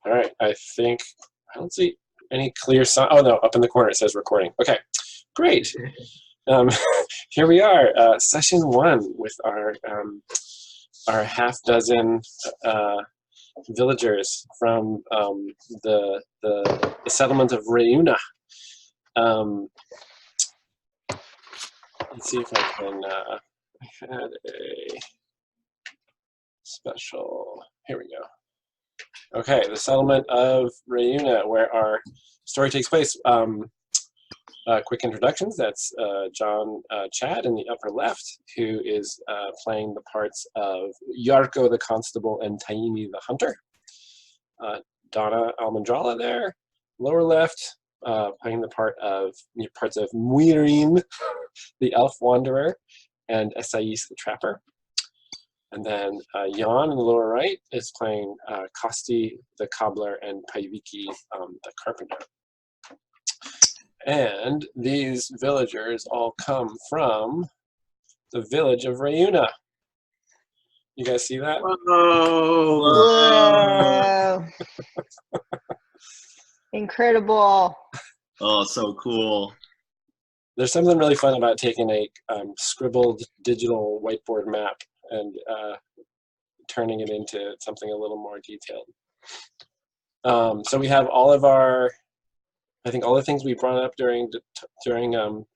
All right, I don't see any clear sign. Oh no, up in the corner it says recording. Okay, great. Um, here we are, session 1 with our half dozen villagers from the settlement of Reuna. Let's see if I can. I had a special. Here we go. Okay, the settlement of Reuna, where our story takes place. Quick introductions. That's John Chad in the upper left, who is playing the parts of Yarko the Constable and Taimi the Hunter. Donna Almendrala there, lower left, playing the parts of Muirin, the Elf Wanderer, and Esais the Trapper. And then Jan in the lower right is playing Kosti the Cobbler and Paiviki the Carpenter. And these villagers all come from the village of Reuna. You guys see that? Whoa! Incredible. Oh, so cool. There's something really fun about taking a scribbled digital whiteboard map and turning it into something a little more detailed. So we have all of our, I think all the things we brought up during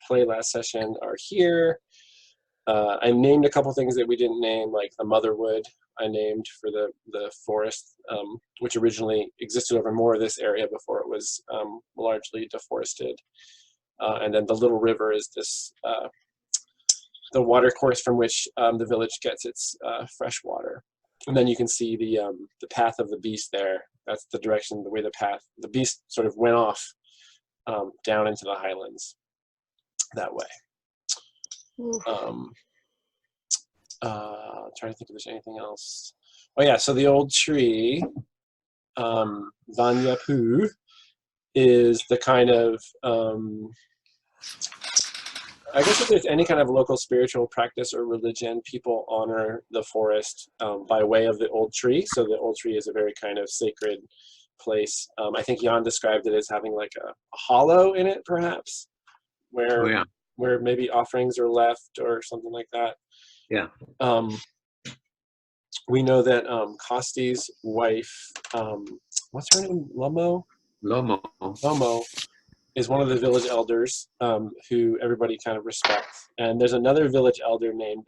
play last session are here. I named a couple things that we didn't name, like the Motherwood I named for the forest, which originally existed over more of this area before it was largely deforested. And then the Little River is this the water course from which the village gets its fresh water. And then you can see the path of the beast there. That's the direction, the way the beast sort of went off down into the Highlands that way. Trying to think if there's anything else. Oh yeah, so the old tree, Vanyapu, is the kind of, I guess if there's any kind of local spiritual practice or religion, people honor the forest by way of the old tree. So the old tree is a very kind of sacred place. I think Jan described it as having like a hollow in it, perhaps, where maybe offerings are left or something like that. Yeah. We know that Kosti's wife, what's her name? Lomo, is one of the village elders who everybody kind of respects. And there's another village elder named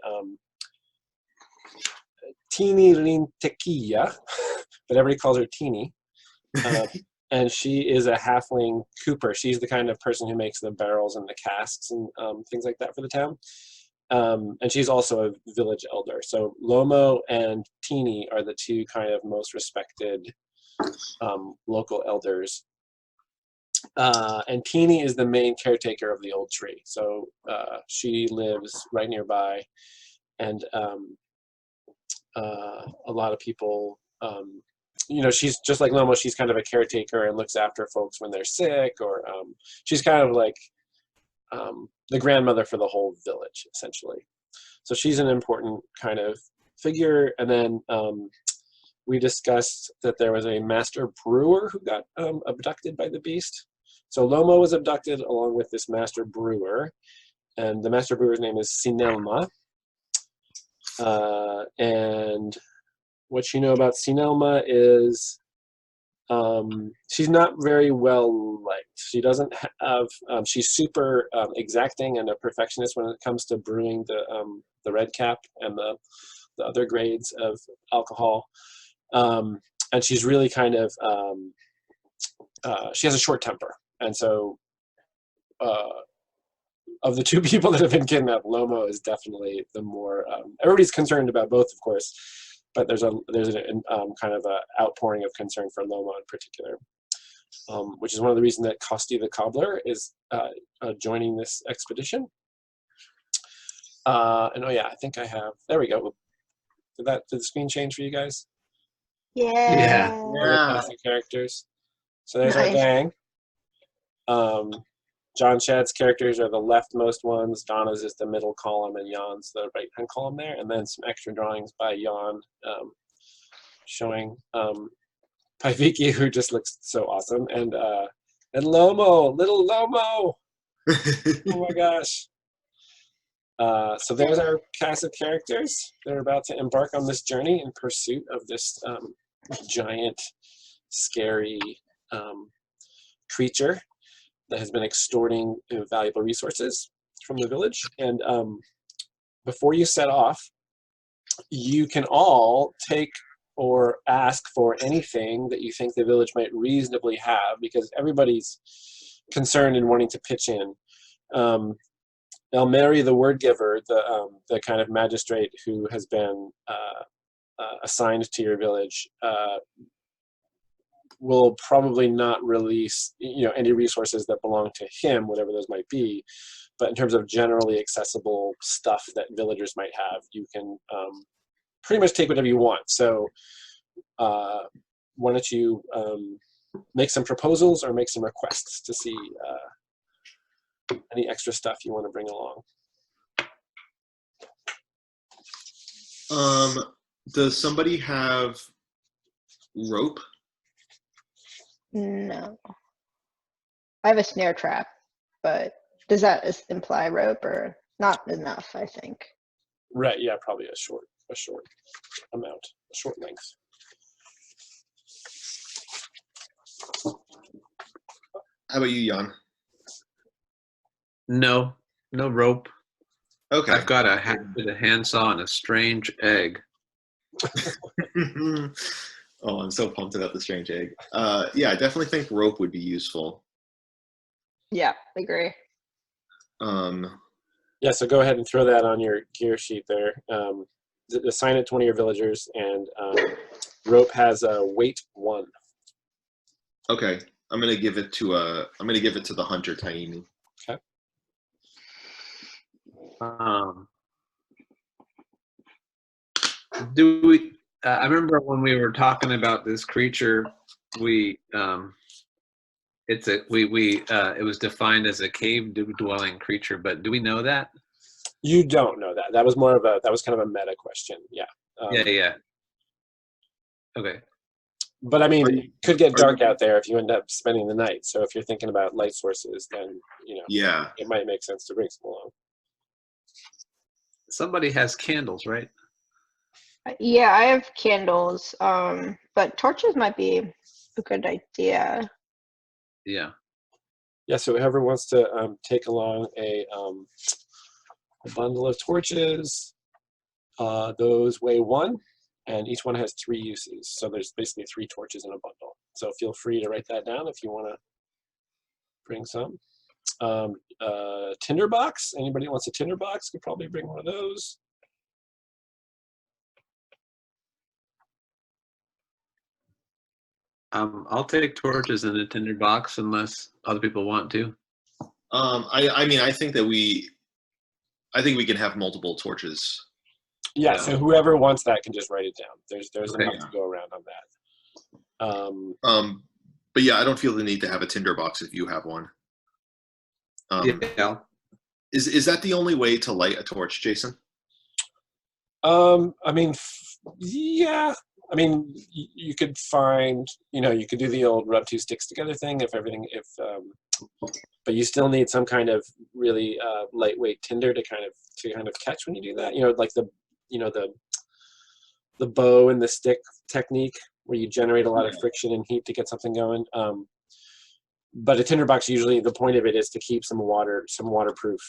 Tini Rintekia, but everybody calls her Tini. And she is a halfling cooper. She's the kind of person who makes the barrels and the casks and things like that for the town. And she's also a village elder. So Lomo and Tini are the two kind of most respected local elders. And Tini is the main caretaker of the old tree. So she lives right nearby. And a lot of people, you know, she's just like Lomo, she's kind of a caretaker and looks after folks when they're sick, or she's kind of like the grandmother for the whole village, essentially. So she's an important kind of figure. And then we discussed that there was a master brewer who got abducted by the beast. So Lomo was abducted along with this master brewer, and the master brewer's name is Sinelma. And what you know about Sinelma is she's not very well liked. She doesn't have, she's super exacting and a perfectionist when it comes to brewing the red cap and the other grades of alcohol. And she's really kind of, she has a short temper. And so of the two people that have been kidnapped, Lomo is definitely the more, everybody's concerned about both, of course, but there's a kind of a outpouring of concern for Lomo in particular, which is one of the reasons that Kosti the Cobbler is joining this expedition. And oh yeah, I think I have, there we go. Did the screen change for you guys? Yeah. The characters. So there's our gang. John Chad's characters are the leftmost ones. Donna's is the middle column, and Jan's the right-hand column there. And then some extra drawings by Jan showing Paiviki, who just looks so awesome, and Lomo, little Lomo. Oh my gosh. So there's our cast of characters. They're about to embark on this journey in pursuit of this giant, scary creature that has been extorting valuable resources from the village. And before you set off, you can all take or ask for anything that you think the village might reasonably have, because everybody's concerned and wanting to pitch in. Elmeri, the word giver, the kind of magistrate who has been assigned to your village, will probably not release any resources that belong to him, whatever those might be. But in terms of generally accessible stuff that villagers might have, you can pretty much take whatever you want. So why don't you make some proposals or make some requests to see any extra stuff you want to bring along. Does somebody have rope? No. I have a snare trap, but does that imply rope or not enough, I think? Right, yeah, probably a short amount, a short length. How about you, Jan? No rope. Okay. I've got a handsaw and a strange egg. Oh, I'm so pumped about the strange egg. Yeah, I definitely think rope would be useful. Yeah, agree. Yeah, so go ahead and throw that on your gear sheet there. Assign it to one of your villagers, and rope has a weight 1. Okay, I'm gonna give it to the hunter, Taimi. Okay. Do we? I remember when we were talking about this creature, it was defined as a cave-dwelling creature. But do we know that? You don't know that. That was kind of a meta question. Yeah. Yeah. Okay. But I mean, it could get dark out there if you end up spending the night. So if you're thinking about light sources, then Yeah, it might make sense to bring some along. Somebody has candles, right? Yeah, I have candles, but torches might be a good idea. Yeah. Yeah. So whoever wants to take along a bundle of torches, those weigh 1, and each one has 3 uses. So there's basically 3 torches in a bundle. So feel free to write that down if you want to bring some. Tinderbox. Anybody who wants a tinderbox could probably bring one of those. I'll take torches in a tinderbox unless other people want to. I mean, I think we can have multiple torches. Yeah, so whoever wants that can just write it down. There's Okay. enough to go around on that. But yeah, I don't feel the need to have a tinderbox if you have one. Yeah. Is that the only way to light a torch, Jason? I mean, yeah. I mean, you could find, you could do the old rub 2 sticks together thing but you still need some kind of really lightweight tinder to kind of catch when you do that. Like the bow and the stick technique where you generate a lot of friction and heat to get something going. But a tinderbox, usually the point of it is to keep some waterproof,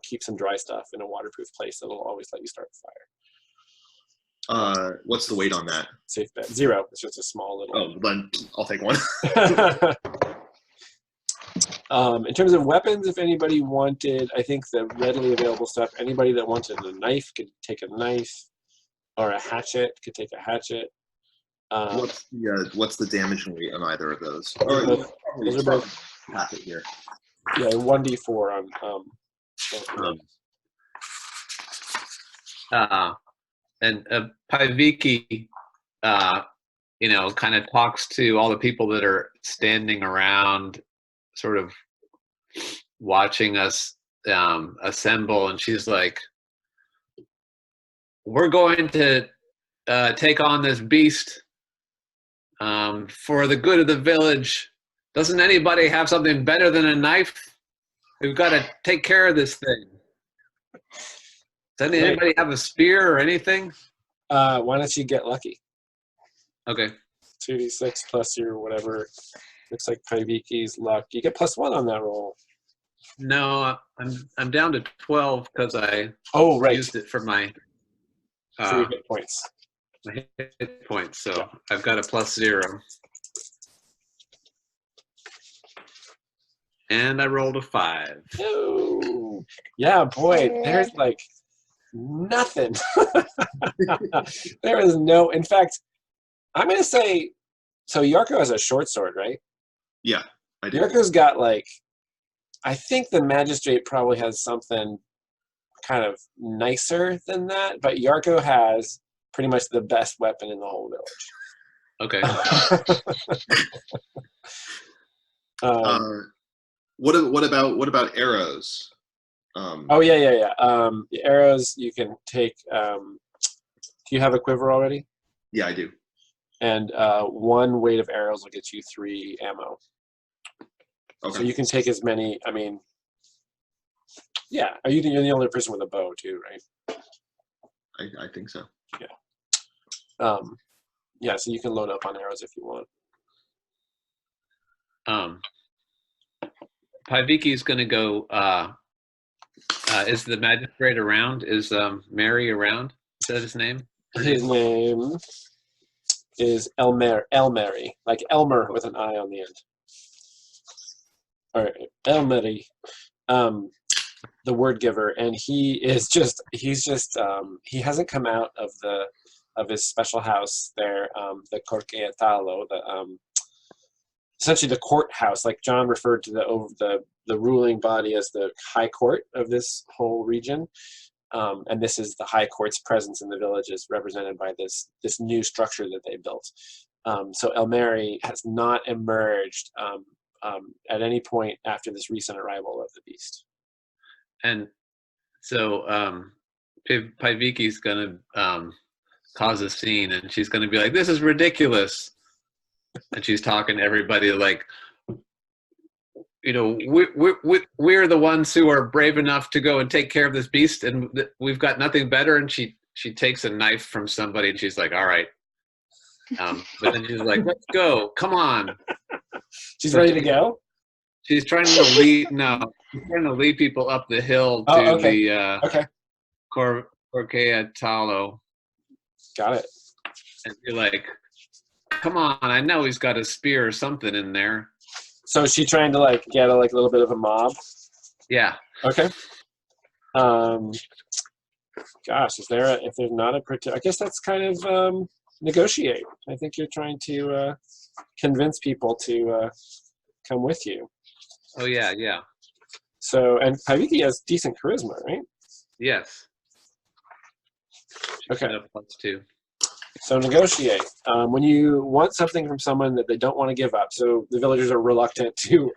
keep some dry stuff in a waterproof place that'll always let you start the fire. What's the weight on that? Safe bet. 0. It's just a small little. Oh, then I'll take one. In terms of weapons, if anybody wanted, I think the readily available stuff, anybody that wanted a knife could take a knife, or a hatchet could take a hatchet. What's the damage weight on either of those? Those are both packet here. Yeah, 1d4 on And Paiviki, kind of talks to all the people that are standing around, sort of watching us assemble, and she's like, "We're going to take on this beast For the good of the village, doesn't anybody have something better than a knife? We've got to take care of this thing. Does anybody have a spear or anything? Why don't you get lucky? Okay. 2d6 plus your whatever. Looks like Paiviki's luck. You get +1 on that roll. No, I'm down to 12 because I used it for my For your hit points. my hit points. So I've got a +0. And I rolled a 5. No. Yeah, boy, there's like nothing. There is no. In fact, I'm gonna say. So Yarko has a short sword, right? Yeah, I do. Yarko's got like. I think the magistrate probably has something kind of nicer than that, but Yarko has pretty much the best weapon in the whole village. Okay. What about arrows? Oh yeah. The arrows you can take. Do you have a quiver already? Yeah, I do. And 1 weight of arrows will get you 3 ammo. Okay. So you can take as many. I mean, yeah. You're the only person with a bow too, right? I think so. Yeah. Yeah. So you can load up on arrows if you want. Paiviki's going to go. Is the magistrate around? Is Mary around? Is that his name? His name is Elmeri, like Elmer with an I on the end. Or Elmeri, the word giver, and he hasn't come out of his special house there, the Corqueatalo, essentially the courthouse. Like John referred to the ruling body as the high court of this whole region. And this is the high court's presence in the village is represented by this new structure that they built. So Elmeri has not emerged at any point after this recent arrival of the beast. And so Paiviki's going to cause a scene, and she's going to be like, "This is ridiculous," and she's talking to everybody like, you know, we're the ones who are brave enough to go and take care of this beast, and we've got nothing better. And she takes a knife from somebody, and she's like, "All right," but then she's like, "Let's go, come on." She's ready to go. She's trying to lead. No, she's trying to lead people up the hill to the Corqueatalo. Got it. And you're like, "Come on! I know he's got a spear or something in there." So is she trying to like get a little bit of a mob? Yeah. Okay. Gosh, if there's not a particular, I guess that's kind of negotiate. I think you're trying to convince people to come with you. Oh yeah, yeah. So, and Paviki has decent charisma, right? Yes. Okay. +2. So negotiate. When you want something from someone that they don't want to give up, so the villagers are reluctant to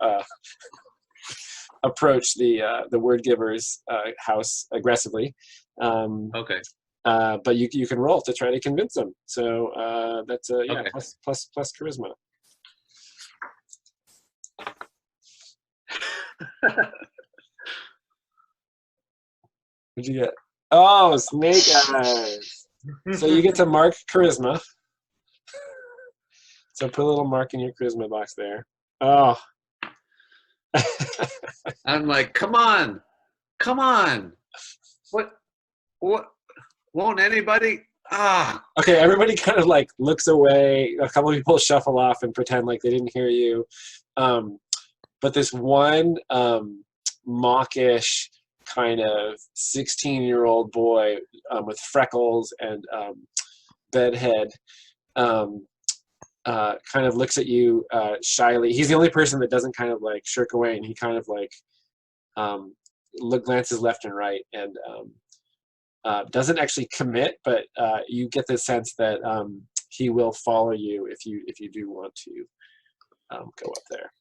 approach the word giver's house aggressively. Okay. But you can roll to try to convince them. So that's Okay. plus charisma. What'd you get? Oh, snake eyes. So you get to mark charisma. So put a little mark in your charisma box there. Oh. I'm like, come on. What? Won't anybody? Ah. Okay, everybody kind of like looks away. A couple of people shuffle off and pretend like they didn't hear you. But this one mawkish kind of 16-year-old boy with freckles and bedhead kind of looks at you shyly. He's the only person that doesn't kind of like shirk away, and he kind of like glances left and right and doesn't actually commit, but you get the sense that he will follow you if you do want to go up there.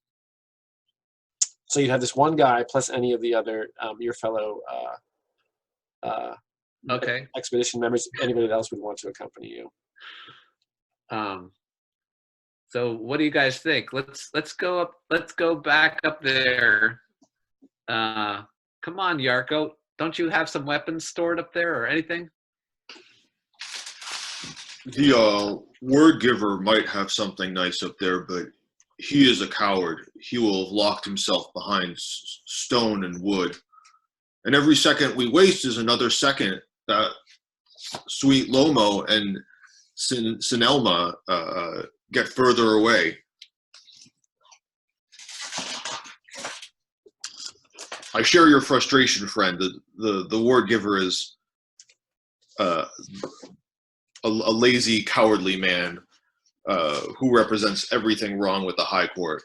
So you'd have this one guy plus any of the other your fellow expedition members. Anybody else would want to accompany you. So what do you guys think? Let's go up. Let's go back up there. Come on, Yarko. Don't you have some weapons stored up there or anything? The word giver might have something nice up there, but he is a coward. He will have locked himself behind stone and wood. And every second we waste is another second that Sweet Lomo and Sinelma get further away. I share your frustration, friend. The word giver is a lazy, cowardly man who represents everything wrong with the High Court.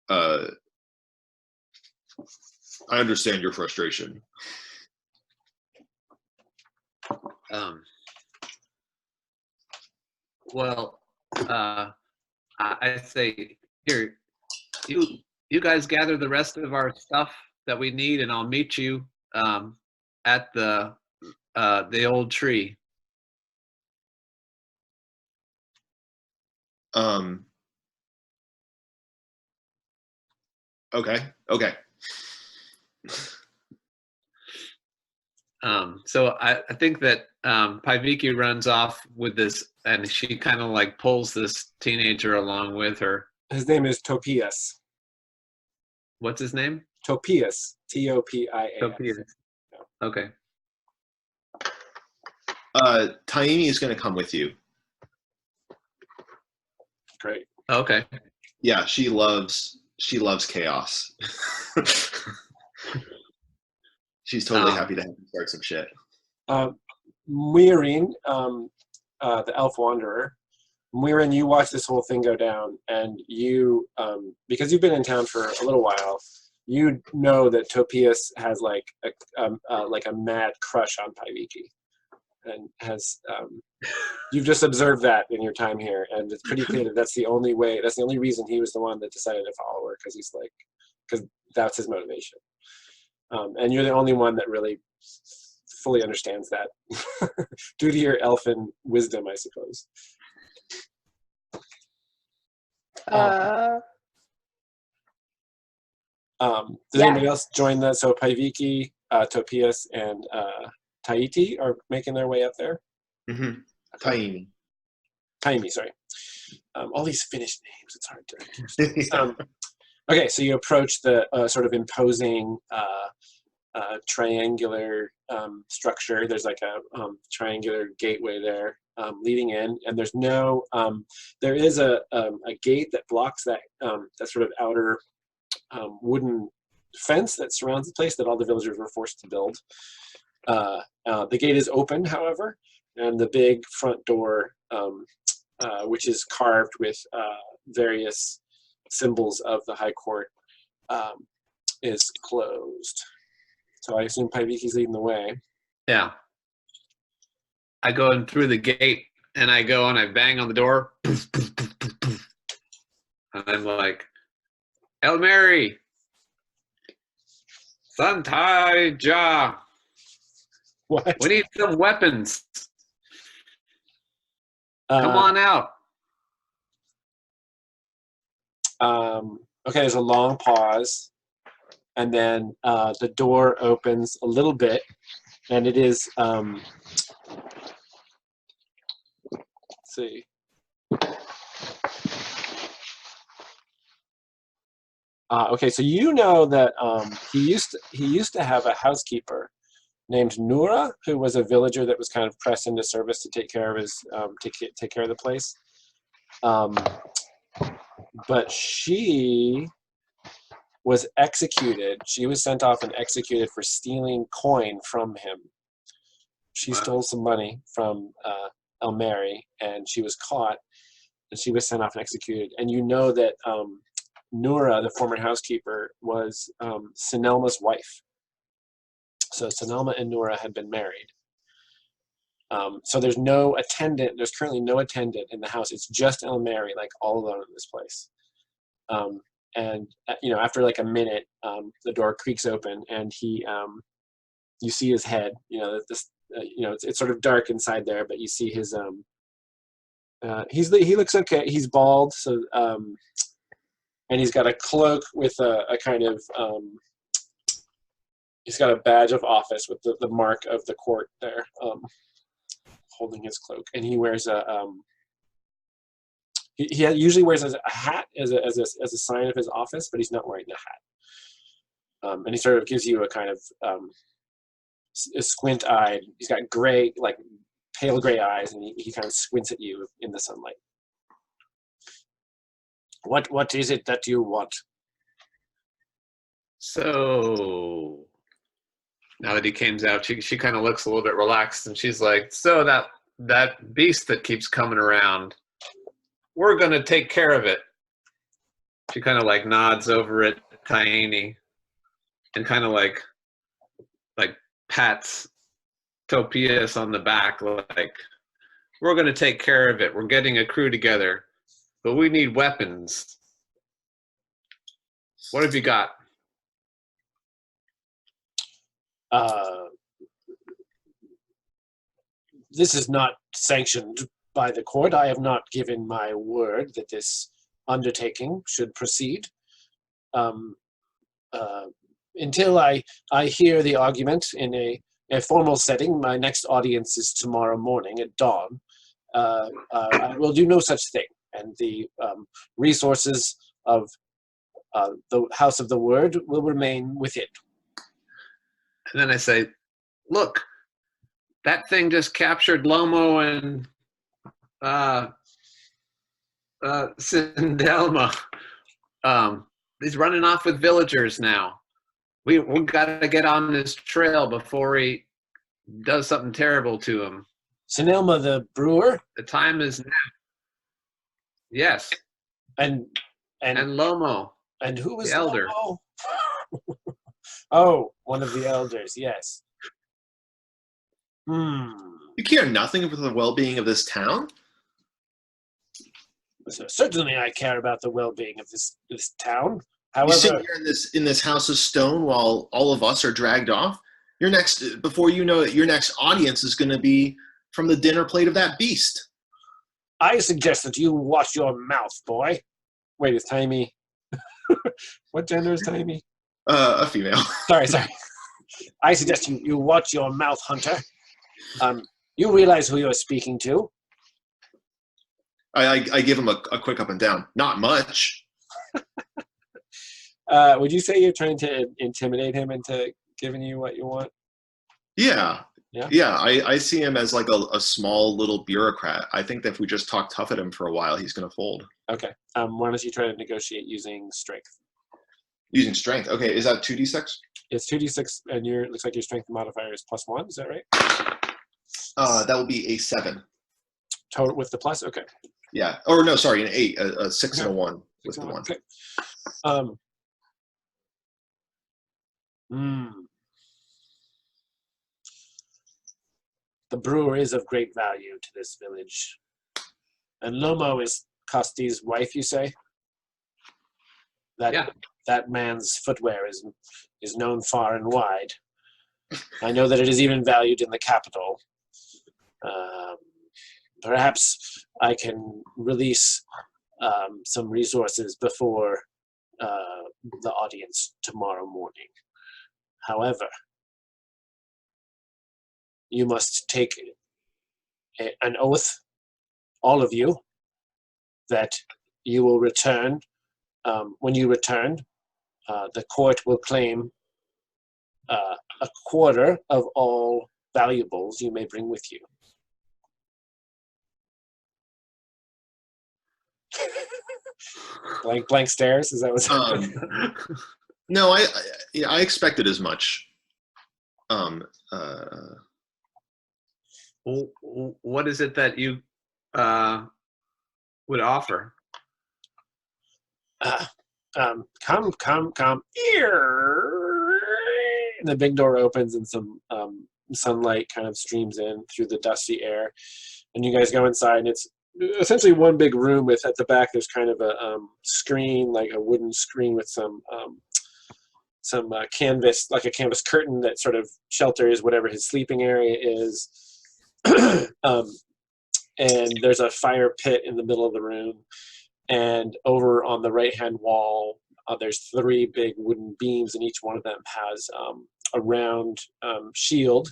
I understand your frustration. Well, I say here, you guys gather the rest of our stuff that we need, and I'll meet you at the old tree. Okay. So I think that Paiviki runs off with this, and she kind of like pulls this teenager along with her. His name is Topias. What's his name? Topias. T-O-P-I-A-S. Topias. Okay. Taimi is going to come with you. Great. Okay. Yeah, she loves chaos. She's totally happy to have you start some shit. Muirin, the elf wanderer, Muirin, you watch this whole thing go down, and you, because you've been in town for a little while, you know that Topias has like a mad crush on Paiviki, and has you've just observed that in your time here, and it's pretty clear that that's the only reason he was the one that decided to follow her, because that's his motivation. And you're the only one that really fully understands that due to your elfin wisdom, I suppose. Does anybody else join that? So Paiviki, Topias, and Taiti are making their way up there. Mm-hmm. Okay. Taimi, sorry. All these Finnish names, it's hard to keep. Okay, so you approach the sort of imposing triangular structure. There's like a triangular gateway there leading in, and there's no. There is a gate that blocks that sort of outer wooden fence that surrounds the place that all the villagers were forced to build. The gate is open, however, and the big front door, which is carved with various symbols of the High Court, is closed. So I assume Paiviki's leading the way. Yeah. I go in through the gate, and I go and I bang on the door. And I'm like, El Mary, Santai Ja. What? We need some weapons. Come on out. Okay, there's a long pause, and then the door opens a little bit, and it is, let's see. Okay, so you know that he used to have a housekeeper named Nura, who was a villager that was kind of pressed into service to take care of his take care of the place. But she was executed. She was sent off and executed for stealing coin from him. She stole some money from El Mary, and she was caught, and she was sent off and executed. And you know that Nura, the former housekeeper, was Sinelma's wife. So Sinelma and Nura had been married. So there's no attendant. There's currently no attendant in the house. It's just El Mary, like all alone in this place. And after like a minute, the door creaks open, and he, you see his head. It's sort of dark inside there, but you see his He looks okay. He's bald, so and he's got a cloak with a kind of he's got a badge of office with the mark of the court there, holding his cloak, and he wears he usually wears a hat as a sign of his office, but he's not wearing the hat. And he sort of gives you a kind of a squint-eyed. He's got gray, like pale gray eyes, and he kind of squints at you in the sunlight. What is it that you want? So now that he comes out, she kind of looks a little bit relaxed, and she's like, so that beast that keeps coming around, we're gonna take care of it. She kind of like nods over at Tiny and kind of like pats Topias on the back, like, we're gonna take care of it. We're getting a crew together, but we need weapons. What have you got? This is not sanctioned by the court. I have not given my word that this undertaking should proceed. Until I hear the argument in a formal setting, my next audience is tomorrow morning at dawn. I will do no such thing, and the resources of the House of the Word will remain with it. And then I say, look, that thing just captured Lomo and Sindelma. He's running off with villagers now. We got to get on this trail before he does something terrible to him. Sinelma the brewer? The time is now. Yes. And Lomo. And who was the elder? Lomo? Oh, one of the elders, yes. You care nothing for the well-being of this town? So certainly I care about the well-being of this town. You However, sit here in this house of stone while all of us are dragged off. Before you know it, your next audience is going to be from the dinner plate of that beast. I suggest that you watch your mouth, boy. Wait, is Taimi? What gender is Taimi? A female. Sorry. I suggest you watch your mouth, Hunter. You realize who you're speaking to. I give him a quick up and down. Not much. Would you say you're trying to intimidate him into giving you what you want? Yeah. Yeah? I see him as like a small little bureaucrat. I think that if we just talk tough at him for a while, he's going to fold. Okay. Why don't you try to negotiate using strength? Using strength. Okay, is that 2d6? It's 2d6, and looks like your strength modifier is +1. Is that right? That will be a 7. Total with the plus? Okay. Yeah. Or no, sorry, an 8. A 6 and a 1 with the 1. Okay. The brewer is of great value to this village. And Lomo is Costi's wife, you say? Yeah. That man's footwear is known far and wide. I know that it is even valued in the capital. Perhaps I can release some resources before the audience tomorrow morning. However, you must take an oath, all of you, that you will return. When you return, the court will claim a quarter of all valuables you may bring with you. Blank stares. Is that what's No, I expected as much. What is it that you would offer? Come here. And the big door opens and some sunlight kind of streams in through the dusty air. And you guys go inside, and it's essentially one big room with, at the back, there's kind of a screen, like a wooden screen with some canvas, like a canvas curtain that sort of shelters whatever his sleeping area is. and there's a fire pit in the middle of the room. And over on the right-hand wall, there's 3 big wooden beams, and each one of them has a round shield,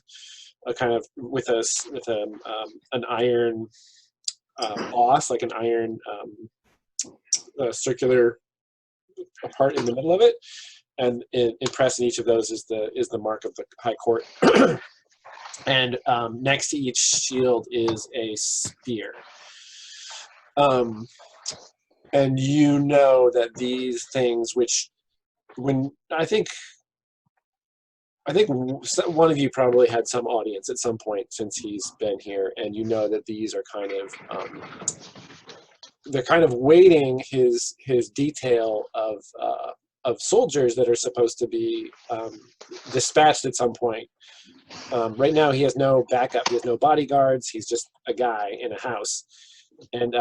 kind of with an iron boss, like an iron circular part in the middle of it. And impressed in each of those is the mark of the High Court. And next to each shield is a spear. And you know that these things, which I think one of you probably had some audience at some point since he's been here, and you know that these are kind of they're kind of waiting his detail of soldiers that are supposed to be dispatched at some point. Right now, he has no backup. He has no bodyguards. He's just a guy in a house, and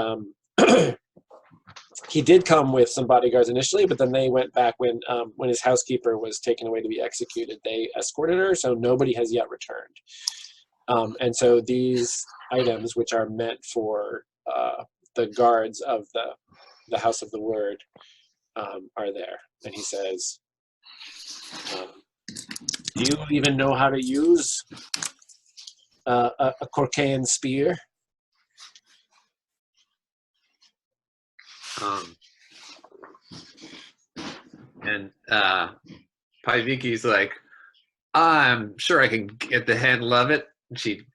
he did come with some bodyguards initially, but then they went back when his housekeeper was taken away to be executed. They escorted her, so nobody has yet returned. And so these items, which are meant for the guards of the House of the Word, are there. And he says, do you even know how to use a Corcaean spear? And Paiviki's like, I'm sure I can get the handle of it. And she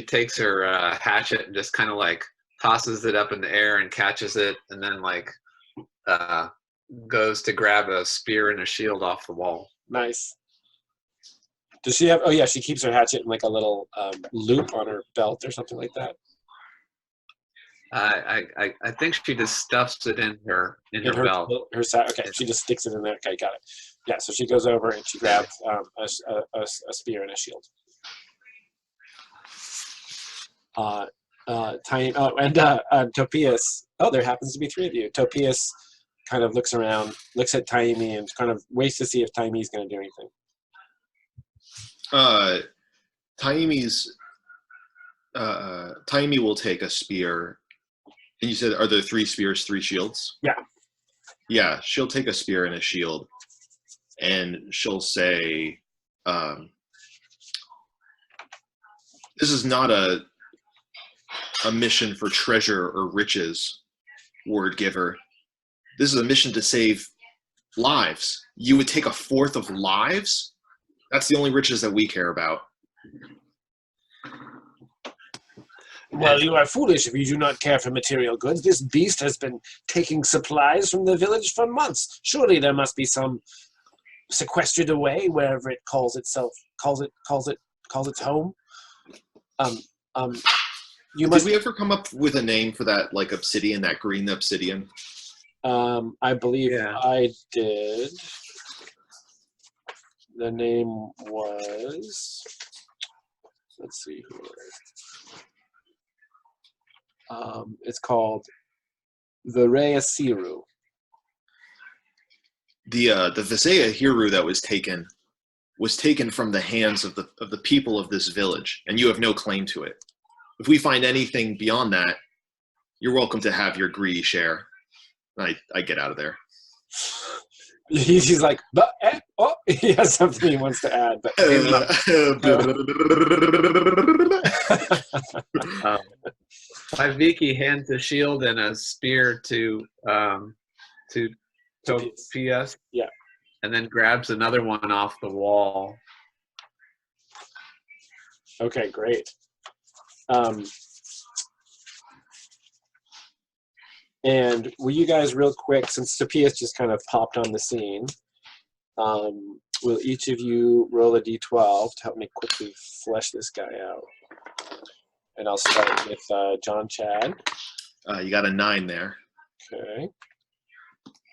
takes her hatchet and just kind of like tosses it up in the air and catches it, and then like goes to grab a spear and a shield off the wall. Nice. Does she have? Oh yeah, she keeps her hatchet in like a little loop on her belt or something like that. I think she just stuffs it in her belt. Okay, she just sticks it in there. Okay, got it. Yeah, so she goes over and she grabs a spear and a shield. Topias. Oh, there happens to be 3 of you. Topias kind of looks around, looks at Taimi, and kind of waits to see if Taimi's going to do anything. Taimi will take a spear. And you said, are there 3 spears, 3 shields? Yeah. Yeah, she'll take a spear and a shield, and she'll say, this is not a mission for treasure or riches, word giver. This is a mission to save lives. You would take 1/4 of lives? That's the only riches that we care about. Well, you are foolish if you do not care for material goods. This beast has been taking supplies from the village for months. Surely there must be some sequestered away wherever it calls its home. Did we ever come up with a name for that, like obsidian, that green obsidian? I believe I did. The name was, let's see here. It's called the Reasiru. The Visaya Hiru that was taken from the hands of the people of this village, and you have no claim to it. If we find anything beyond that, you're welcome to have your greedy share. I get out of there. He's like, he has something he wants to add, but Viki hands a shield and a spear to Topias. Yeah. And then grabs another one off the wall. Okay, great. And will you guys real quick, since Topias just kind of popped on the scene, will each of you roll a d12 to help me quickly flesh this guy out? And I'll start with John Chad. You got a 9 there. Okay.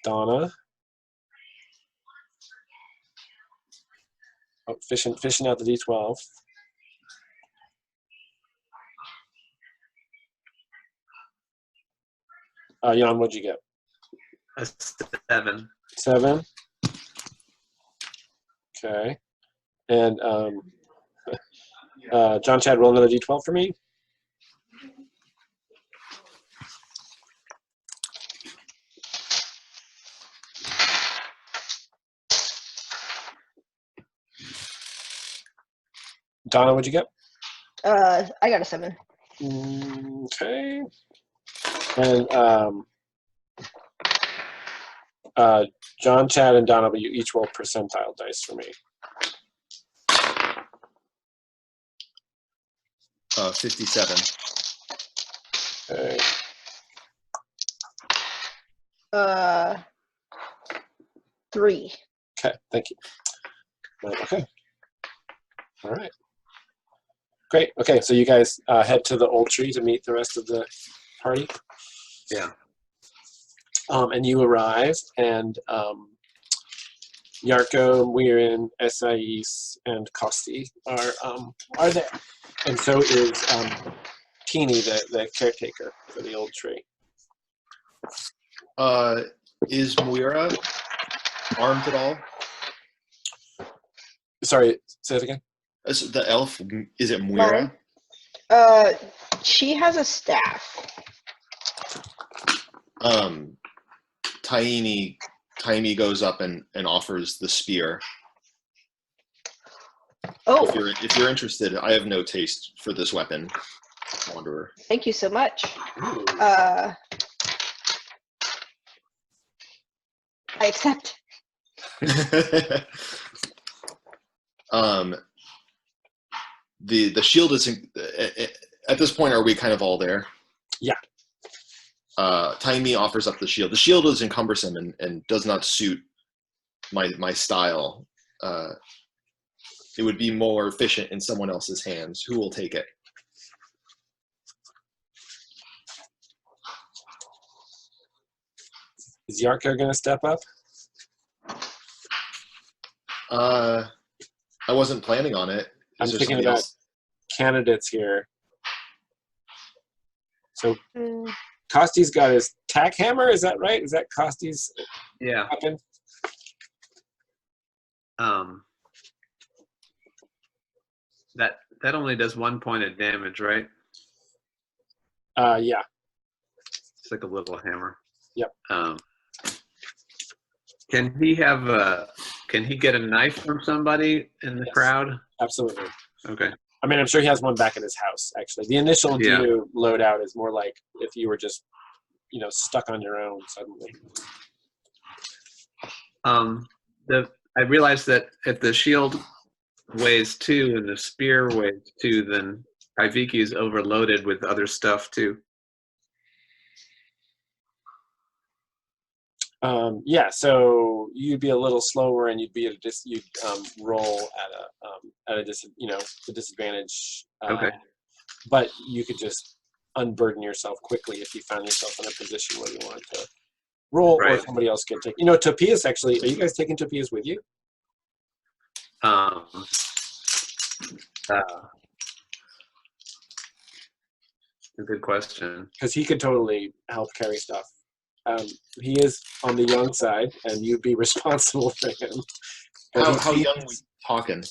Donna. Oh, fishing out the d12. Jan, what'd you get? A 7. 7. Okay. And John Chad, roll another d12 for me. Donna, what'd you get? I got a 7. Okay. And John, Chad, and Donna, you each roll percentile dice for me. 57. Okay. 3. Okay, thank you. Okay. All right. Great. Okay, so you guys head to the old tree to meet the rest of the party. Yeah. And you arrive, and Yarko, Muirin, Esais, and Kosti are there. And so is Teeny, the caretaker for the old tree. Is Moira armed at all? Sorry, say it again. The elf, is it Moira? She has a staff. Taimi goes up and offers the spear. Oh, If you're interested, I have no taste for this weapon, Wanderer. thank you so much. Ooh. I accept. The shield is at this point. Are we kind of all there? Yeah. Taimi offers up the shield. The shield is encumbersome and does not suit my style. It would be more efficient in someone else's hands. Who will take it? Is Yarko going to step up? I wasn't planning on it. I'm Is there thinking somebody about else? candidates here. So Kosti's got his tack hammer, is that right? Is that Kosti's Yeah. weapon? That only does 1 point of damage, right? Yeah. It's like a little hammer. Yep. Can he get a knife from somebody in the Yes. crowd? Absolutely. Okay. I mean, I'm sure he has one back in his house, actually. The initial Yeah. Dew loadout is more like if you were just, stuck on your own suddenly. I realized that if the shield weighs 2 and the spear weighs 2, then Iviki is overloaded with other stuff too. Yeah, so you'd be a little slower, and you'd be at you'd roll at a disadvantage. Okay. But you could just unburden yourself quickly if you found yourself in a position where you wanted to roll, or Right. somebody else could take. Topias actually. Are you guys taking Topias with you? A good question. Because he could totally help carry stuff. He is on the young side, and you'd be responsible for him. But How young are we talking?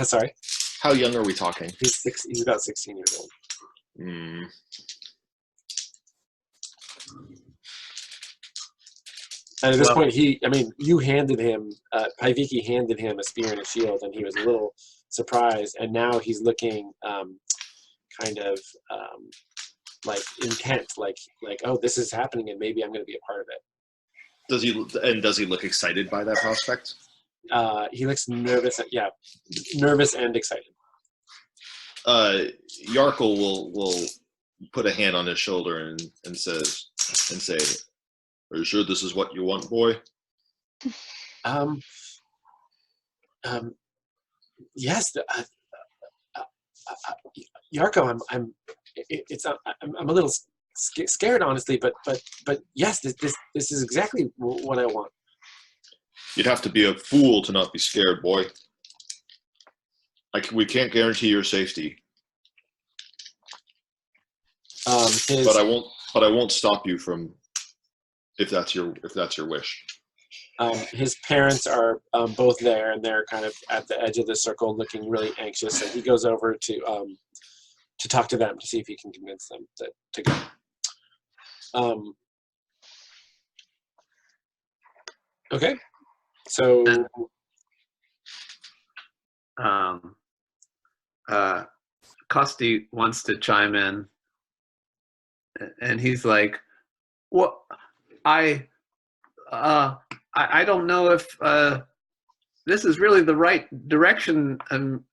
Sorry, How young are we talking? he's about 16 years old. And at this point, you handed him, Paiviki handed him a spear and a shield, and he was a little surprised. And now he's looking kind of like intent, like, oh, this is happening, and maybe I'm going to be a part of it. Does he look excited by that prospect? He looks nervous. Yeah, nervous and excited. Yarkle will put a hand on his shoulder and say, "Are you sure this is what you want, boy?" Yes. Yarko, I'm a little scared, honestly, but yes, this is exactly what I want. You'd have to be a fool to not be scared, boy. We can't guarantee your safety. But I won't stop you from if that's your wish. His parents are both there, and they're kind of at the edge of the circle, looking really anxious. And he goes over to talk to them to see if he can convince them to go. Okay, so Kosti wants to chime in, and he's like, "Well, I don't know if this is really the right direction.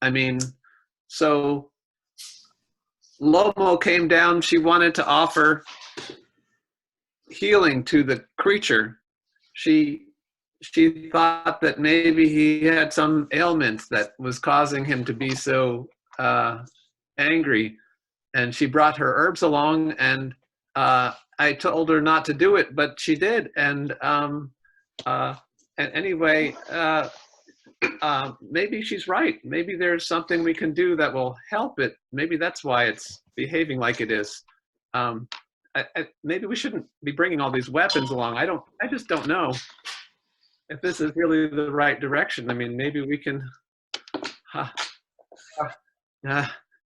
I mean, so Lomo came down. She wanted to offer healing to the creature. She thought that maybe he had some ailment that was causing him to be so angry, and she brought her herbs along, and I told her not to do it, but she did. And anyway, maybe she's right. Maybe there's something we can do that will help it. Maybe that's why it's behaving like it is. Maybe we shouldn't be bringing all these weapons along. I just don't know if this is really the right direction. I mean, maybe we can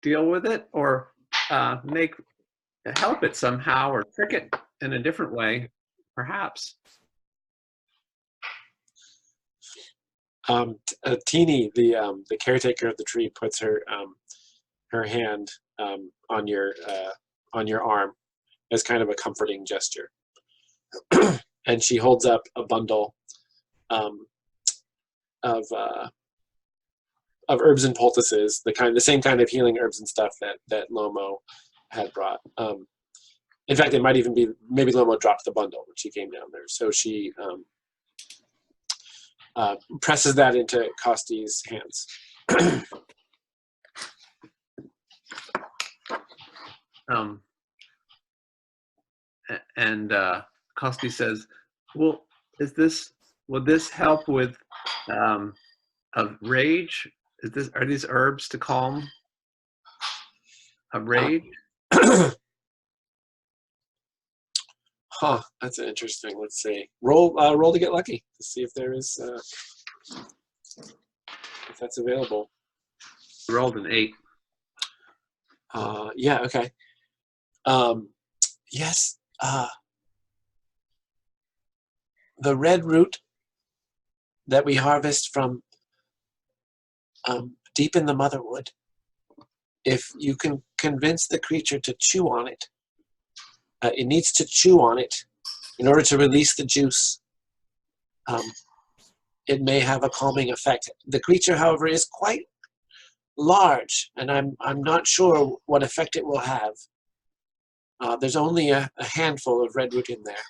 deal with it, or help it somehow, or trick it in a different way, perhaps. Teeny, the caretaker of the tree, puts her hand on your arm as kind of a comforting gesture, and she holds up a bundle of herbs and poultices, the same kind of healing herbs and stuff that Lomo had brought. In fact, it might even be maybe Lomo dropped the bundle when she came down there, so she presses that into Kosti's hands. And Kosti says, "Well, will this help with of rage? Are these herbs to calm a rage?" Huh, that's interesting. Let's see. Roll to get lucky to see if there is if that's available. I rolled an 8. Yeah. Okay. Yes. The red root that we harvest from deep in the motherwood. If you can convince the creature to chew on it, it needs to chew on it in order to release the juice. It may have a calming effect. The creature, however, is quite large, and I'm not sure what effect it will have. There's only a handful of red root in there.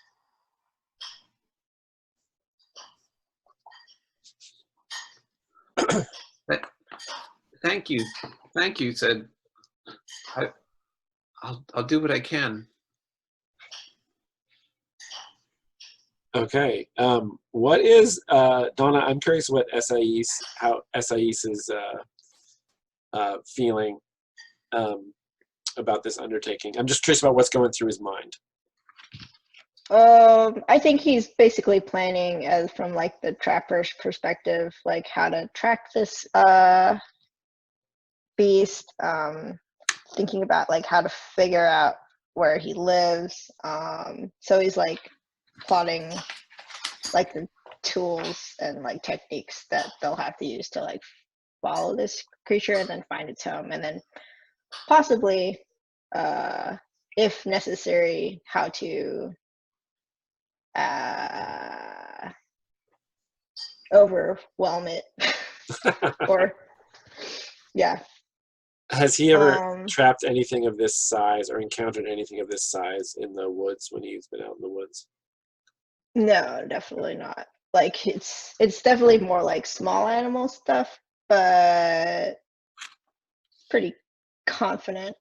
Thank you. Said, I'll do what I can. Okay. What is Donna? I'm curious what how Esais is feeling about this undertaking. I'm just curious about what's going through his mind. I think he's basically planning as from like the trapper's perspective, like how to track this beast, thinking about like how to figure out where he lives. So he's like plotting like the tools and like techniques that they'll have to use to like follow this creature and then find its home, and then possibly if necessary how to overwhelm it. Or yeah. Has he ever trapped anything of this size or encountered anything of this size in the woods when he's been out in the woods? No, definitely not. Like it's definitely more like small animal stuff, but pretty confident.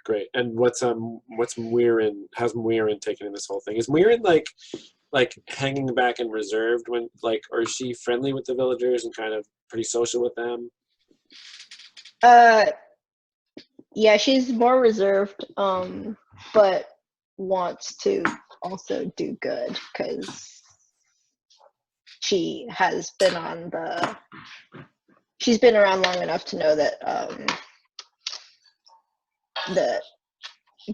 Great. And what's Muirin? How's Muirin taken in this whole thing? Is Muirin like hanging back and reserved when or is she friendly with the villagers and kind of pretty social with them? Yeah, she's more reserved, but wants to also do good because she's been around long enough to know that the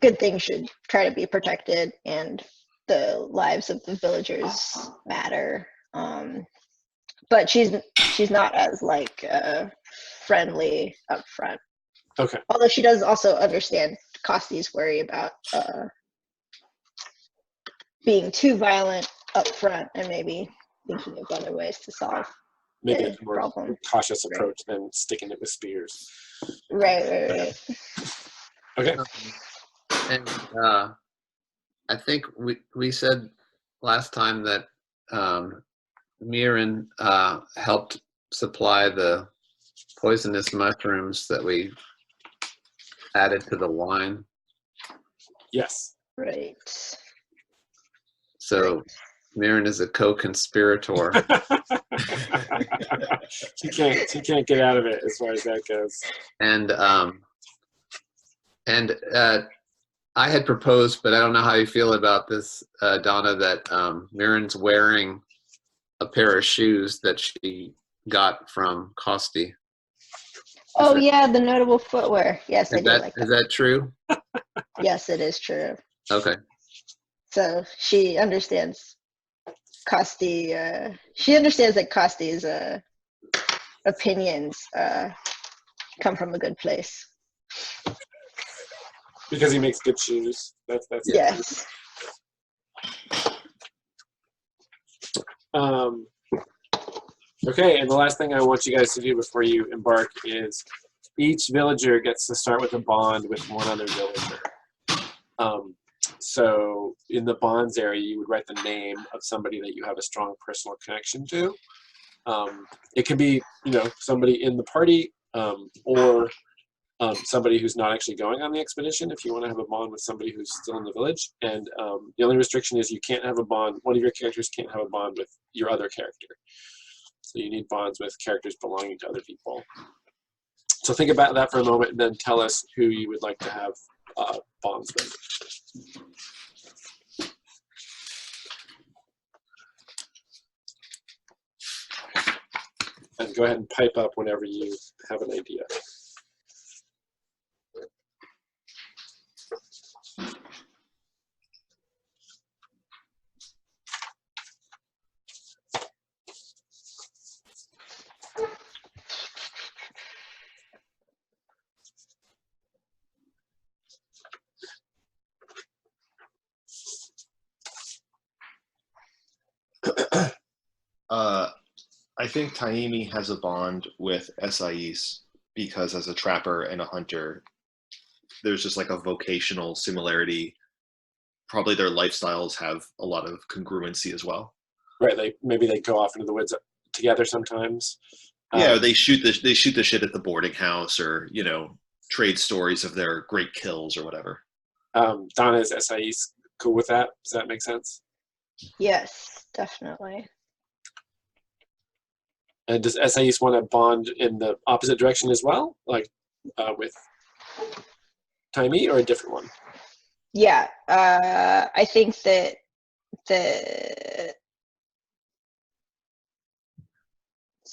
good things should try to be protected and the lives of the villagers matter. But she's she's not as like friendly up front. Okay. Although she does also understand Costy's worry about being too violent up front and maybe thinking of other ways to solve Maybe the a more problem. cautious Right. approach than sticking it with spears. Right. Okay. And I think we said last time that Mirren helped supply the poisonous mushrooms that we added to the wine. Yes. Right. So Mirren is a co-conspirator. She can't get out of it as far as that goes. And I had proposed, but I don't know how you feel about this, Donna, that Mirren's wearing a pair of shoes that she got from Costi. Oh yeah, the notable footwear. Yes, I do like Is that. that true? Yes, it is true. Okay. So she understands Costi. She understands that Costi's opinions come from a good place. Because he makes good shoes. That's it. Yes. Okay, and the last thing I want you guys to do before you embark is each villager gets to start with a bond with one other villager. So in the bonds area, you would write the name of somebody that you have a strong personal connection to. It can be, somebody in the party, or somebody who's not actually going on the expedition if you want to have a bond with somebody who's still in the village. And the only restriction is you can't have a bond, one of your characters can't have a bond with your other character. So you need bonds with characters belonging to other people. So think about that for a moment and then tell us who you would like to have bonds with. And go ahead and pipe up whenever you have an idea. I think Taimi has a bond with Esais because as a trapper and a hunter, there's just like a vocational similarity. Probably their lifestyles have a lot of congruency as well. Right, maybe they go off into the woods together sometimes. Yeah, they shoot the shit at the boarding house, or trade stories of their great kills or whatever. Donna, is Esais cool with that? Does that make sense? Yes, definitely. And does Esais want to bond in the opposite direction as well, like with Taimi, or a different one? Yeah, I think that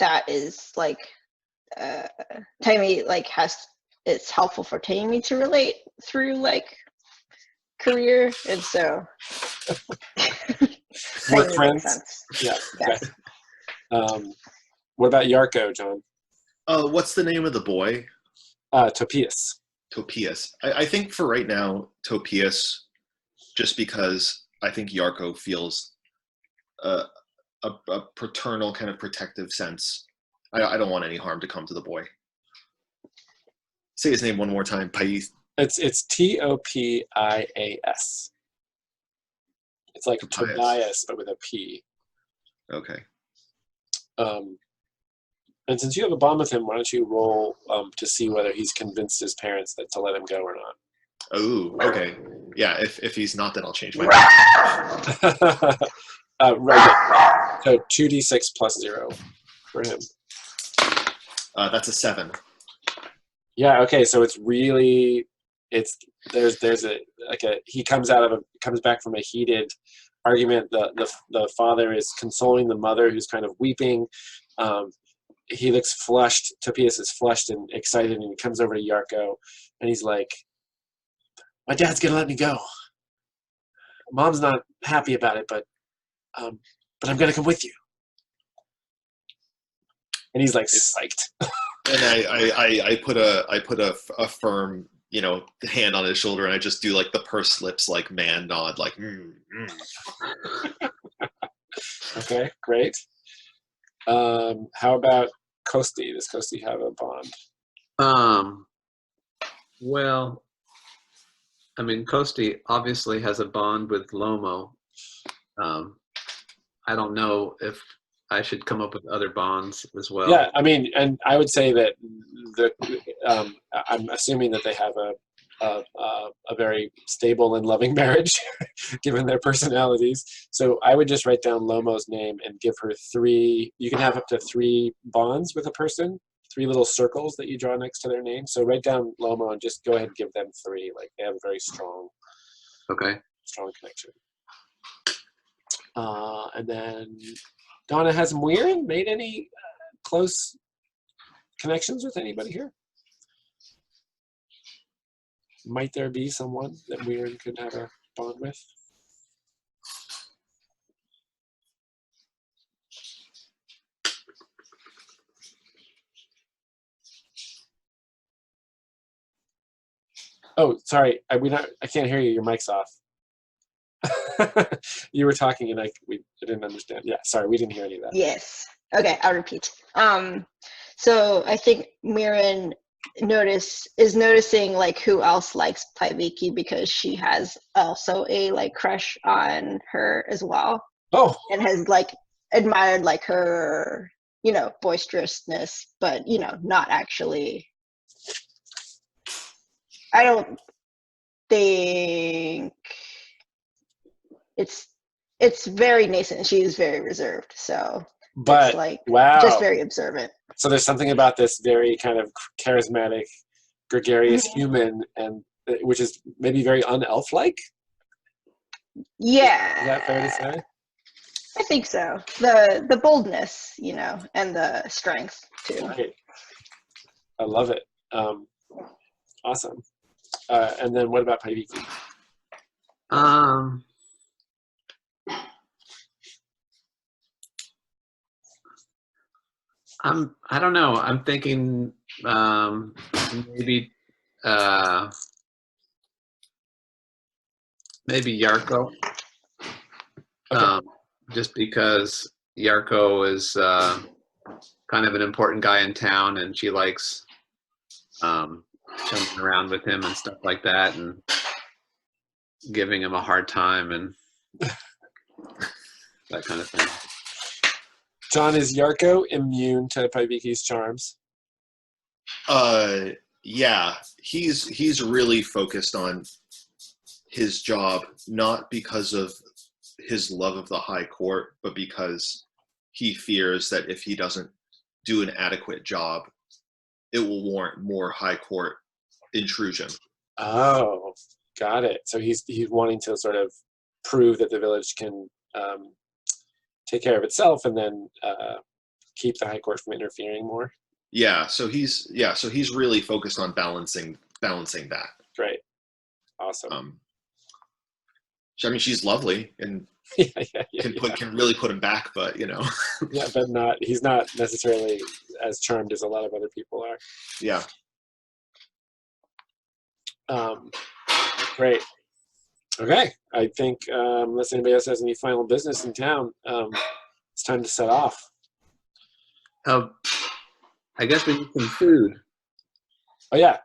that is like Taimi it's helpful for Taimi to relate through like career, and so We're Taimi friends. makes sense. Yeah. Yes. Okay. What about Yarko, John? What's the name of the boy? Topias. Topias. I think for right now, Topias, just because I think Yarko feels a paternal kind of protective sense. I don't want any harm to come to the boy. Say his name one more time. Pais. It's Topias. It's like Tobias, but with a P. Okay. And since you have a bond with him, why don't you roll to see whether he's convinced his parents to let him go or not? Oh, okay. Yeah, if he's not, then I'll change my mind. Right. So 2d6 plus 0 for him. That's a 7. Yeah. Okay. So it's really there's a he comes back from a heated argument. The father is consoling the mother, who's kind of weeping. He looks flushed. Topias is flushed and excited, and he comes over to Yarko, and he's like, "My dad's gonna let me go. Mom's not happy about it, but I'm gonna come with you." And he's like psyched. And I put a firm, you know, hand on his shoulder, and I just do like the pursed lips, like man nod, like. Okay, great. How about Kosti? Does Kosti have a bond? Well, I mean, Kosti obviously has a bond with Lomo. I don't know if I should come up with other bonds as well. Yeah, I mean, and I would say that I'm assuming that they have a very stable and loving marriage, given their personalities. So I would just write down Lomo's name and give her 3. You can have up to 3 bonds with a person, 3 little circles that you draw next to their name. So write down Lomo and just go ahead and give them 3. Like they have a very strong connection. And then Donna, has Muirin made any close connections with anybody here? Might there be someone that Muirin could have a bond with? Oh, sorry, I can't hear you. Your mic's off. You were talking and I didn't understand. Yeah, sorry, we didn't hear any of that. Yes. Okay, I'll repeat. So I think Muirin is noticing like who else likes Paiviki, because she has also a like crush on her as well. Oh. And has like admired like her, you know, boisterousness, but you know, not actually. I don't think it's very nascent. She is very reserved, so but it's like wow, just very observant. So there's something about this very kind of charismatic, gregarious human, and which is maybe very un-elf-like. Yeah. Is that fair to say? I think so. The boldness, you know, and the strength too. Right. I love it. Awesome. And then what about Paiviki? I don't know. I'm thinking maybe Yarko. Okay. Just because Yarko is kind of an important guy in town, and she likes jumping around with him and stuff like that, and giving him a hard time and that kind of thing. John, is Yarko immune to Paiviki's charms? Yeah, he's really focused on his job, not because of his love of the High Court, but because he fears that if he doesn't do an adequate job, it will warrant more High Court intrusion. Oh, got it. So he's wanting to sort of prove that the village can take care of itself, and then keep the High Court from interfering more. Yeah, so he's really focused on balancing that. Great, awesome. I mean, she's lovely and can really put him back, but you know. Yeah, but he's not necessarily as charmed as a lot of other people are. Yeah. Great. Okay, I think unless anybody else has any final business in town, it's time to set off. I guess we need some food. Oh yeah.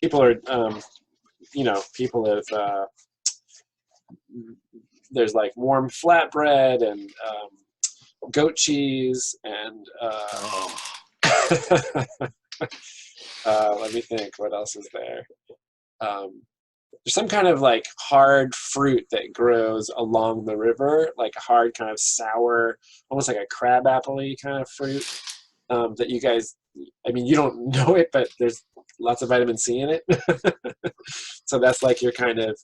People are, people have, there's like warm flatbread and goat cheese and let me think, what else is there? There's some kind of like hard fruit that grows along the river, like a hard kind of sour, almost like a crab apple-y kind of fruit that you guys, I mean, you don't know it, but there's lots of vitamin C in it. So that's like your kind of,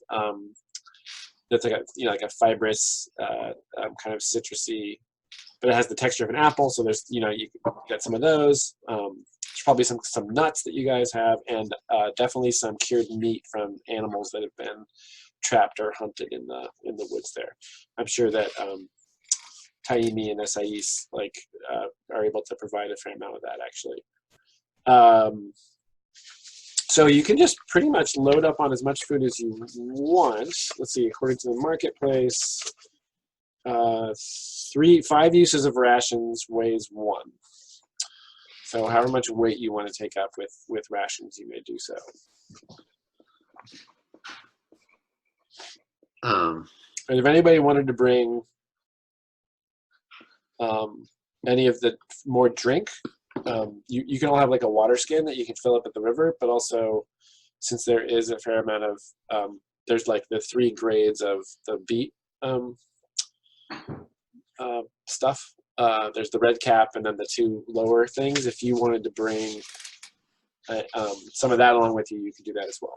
that's like a, like a fibrous kind of citrusy, but it has the texture of an apple. So there's, you get some of those. There's probably some nuts that you guys have, and definitely some cured meat from animals that have been trapped or hunted in the woods there. I'm sure that Taimi and Esais are able to provide a fair amount of that actually. So you can just pretty much load up on as much food as you want. Let's see, according to the marketplace, 5 uses of rations weighs 1. So however much weight you want to take up with rations, you may do so. And if anybody wanted to bring any of the more drink, you can all have like a water skin that you can fill up at the river, but also since there is a fair amount of, there's like the 3 grades of the beet stuff. There's the red cap and then the 2 lower things. If you wanted to bring some of that along with you, you could do that as well.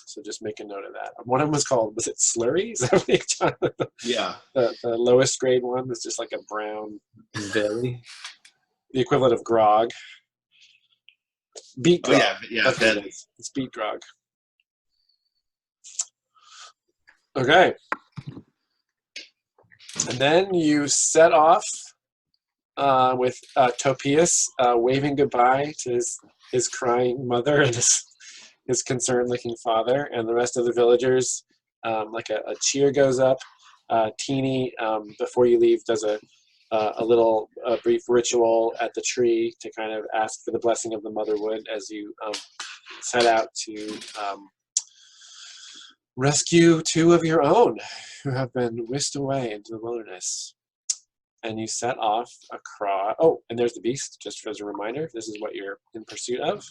So just make a note of that. One of them was it slurry? Is that what you Yeah. The lowest grade one was just like a brown Belly. the equivalent of grog. Beet Oh grog. yeah. That's what it is. It's beet grog. Okay. And then you set off with Topias waving goodbye to his crying mother and his concerned-looking father, and the rest of the villagers. Like a cheer goes up. Teeny, before you leave, does a brief ritual at the tree to kind of ask for the blessing of the motherwood as you set out to rescue 2 of your own who have been whisked away into the wilderness. And you set off across. Oh, and there's the beast, just as a reminder. This is what you're in pursuit of.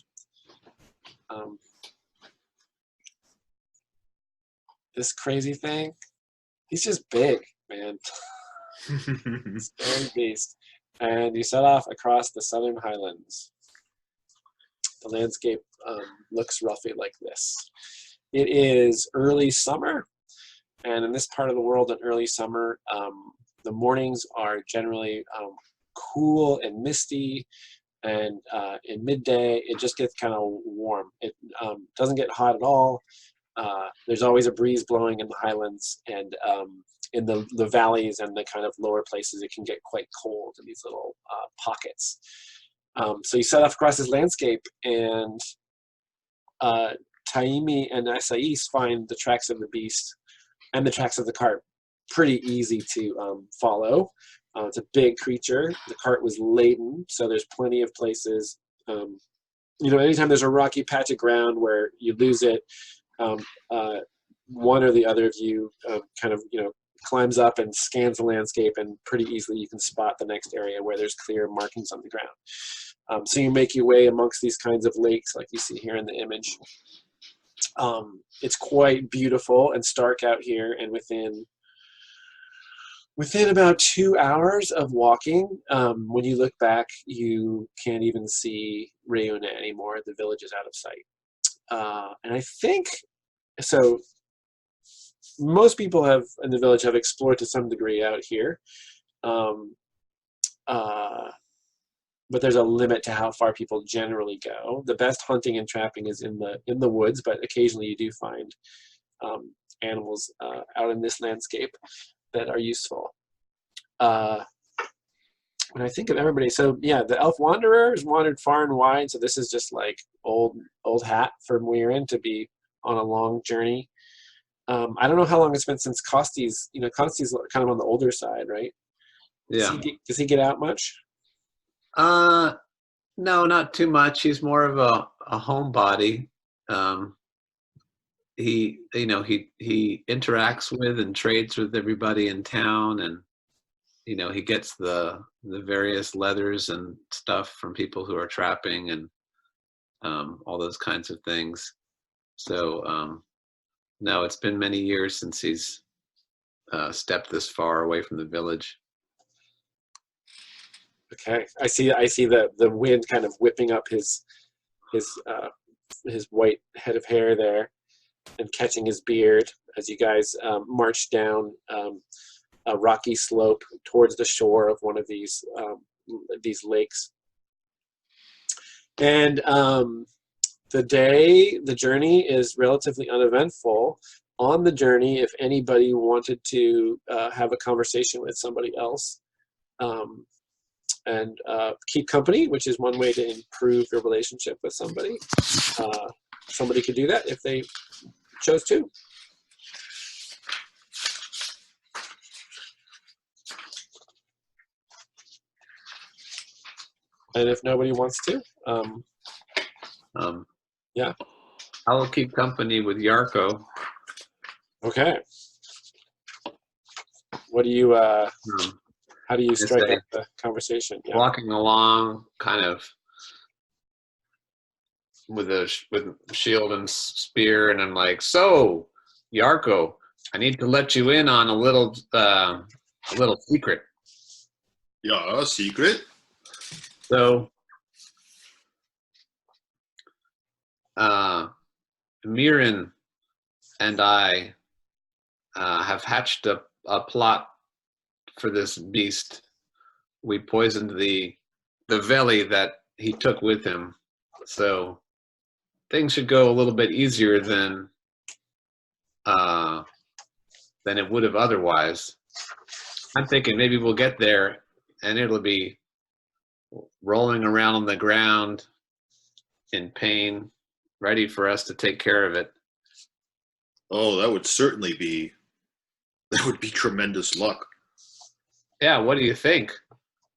This crazy thing, he's just big, man. It's a very beast. And you set off across the southern highlands. The landscape looks roughly like this. It is early summer, and in this part of the world in early summer, the mornings are generally cool and misty, and in midday it just gets kind of warm. It doesn't get hot at all. There's always a breeze blowing in the highlands, and in the valleys and the kind of lower places it can get quite cold in these little pockets. So you set off across this landscape, and Taimi and Esais find the tracks of the beast and the tracks of the cart pretty easy to follow. It's a big creature. The cart was laden, so there's plenty of places. Anytime there's a rocky patch of ground where you lose it, one or the other of you climbs up and scans the landscape, and pretty easily you can spot the next area where there's clear markings on the ground. So you make your way amongst these kinds of lakes like you see here in the image. It's quite beautiful and stark out here, and within about 2 hours of walking, when you look back, you can't even see Reuna anymore. The village is out of sight. And I think, so most people in the village have explored to some degree out here. But there's a limit to how far people generally go. The best hunting and trapping is in the woods, but occasionally you do find animals out in this landscape that are useful. When I think of everybody, so yeah, the elf wanderers wandered far and wide, so this is just like old hat for Muirin to be on a long journey. I don't know how long it's been since Kosti's, Kosti's kind of on the older side, right? Yeah. Does he get out much? No, not too much. He's more of a homebody. He interacts with and trades with everybody in town, and he gets the various leathers and stuff from people who are trapping, and all those kinds of things. So no, it's been many years since he's stepped this far away from the village. Okay, I see the wind kind of whipping up his white head of hair there, and catching his beard as you guys march down a rocky slope towards the shore of one of these lakes. And the journey is relatively uneventful. on the journey, if anybody wanted to have a conversation with somebody else and keep company, which is one way to improve your relationship with somebody, somebody could do that if they chose to. And if nobody wants to, yeah. I will keep company with Yarko. Okay. What do you, how do you strike up the conversation? Yeah. Walking along, kind of with shield and spear, and I'm like, "So, Yarko, I need to let you in on a little secret." Yeah, secret. So, Mirin and I have hatched a plot for this beast. We poisoned the valley that he took with him, so things should go a little bit easier than it would have otherwise. I'm thinking maybe we'll get there and it'll be rolling around on the ground in pain, ready for us to take care of it. Oh, that would be tremendous luck. Yeah, what do you think?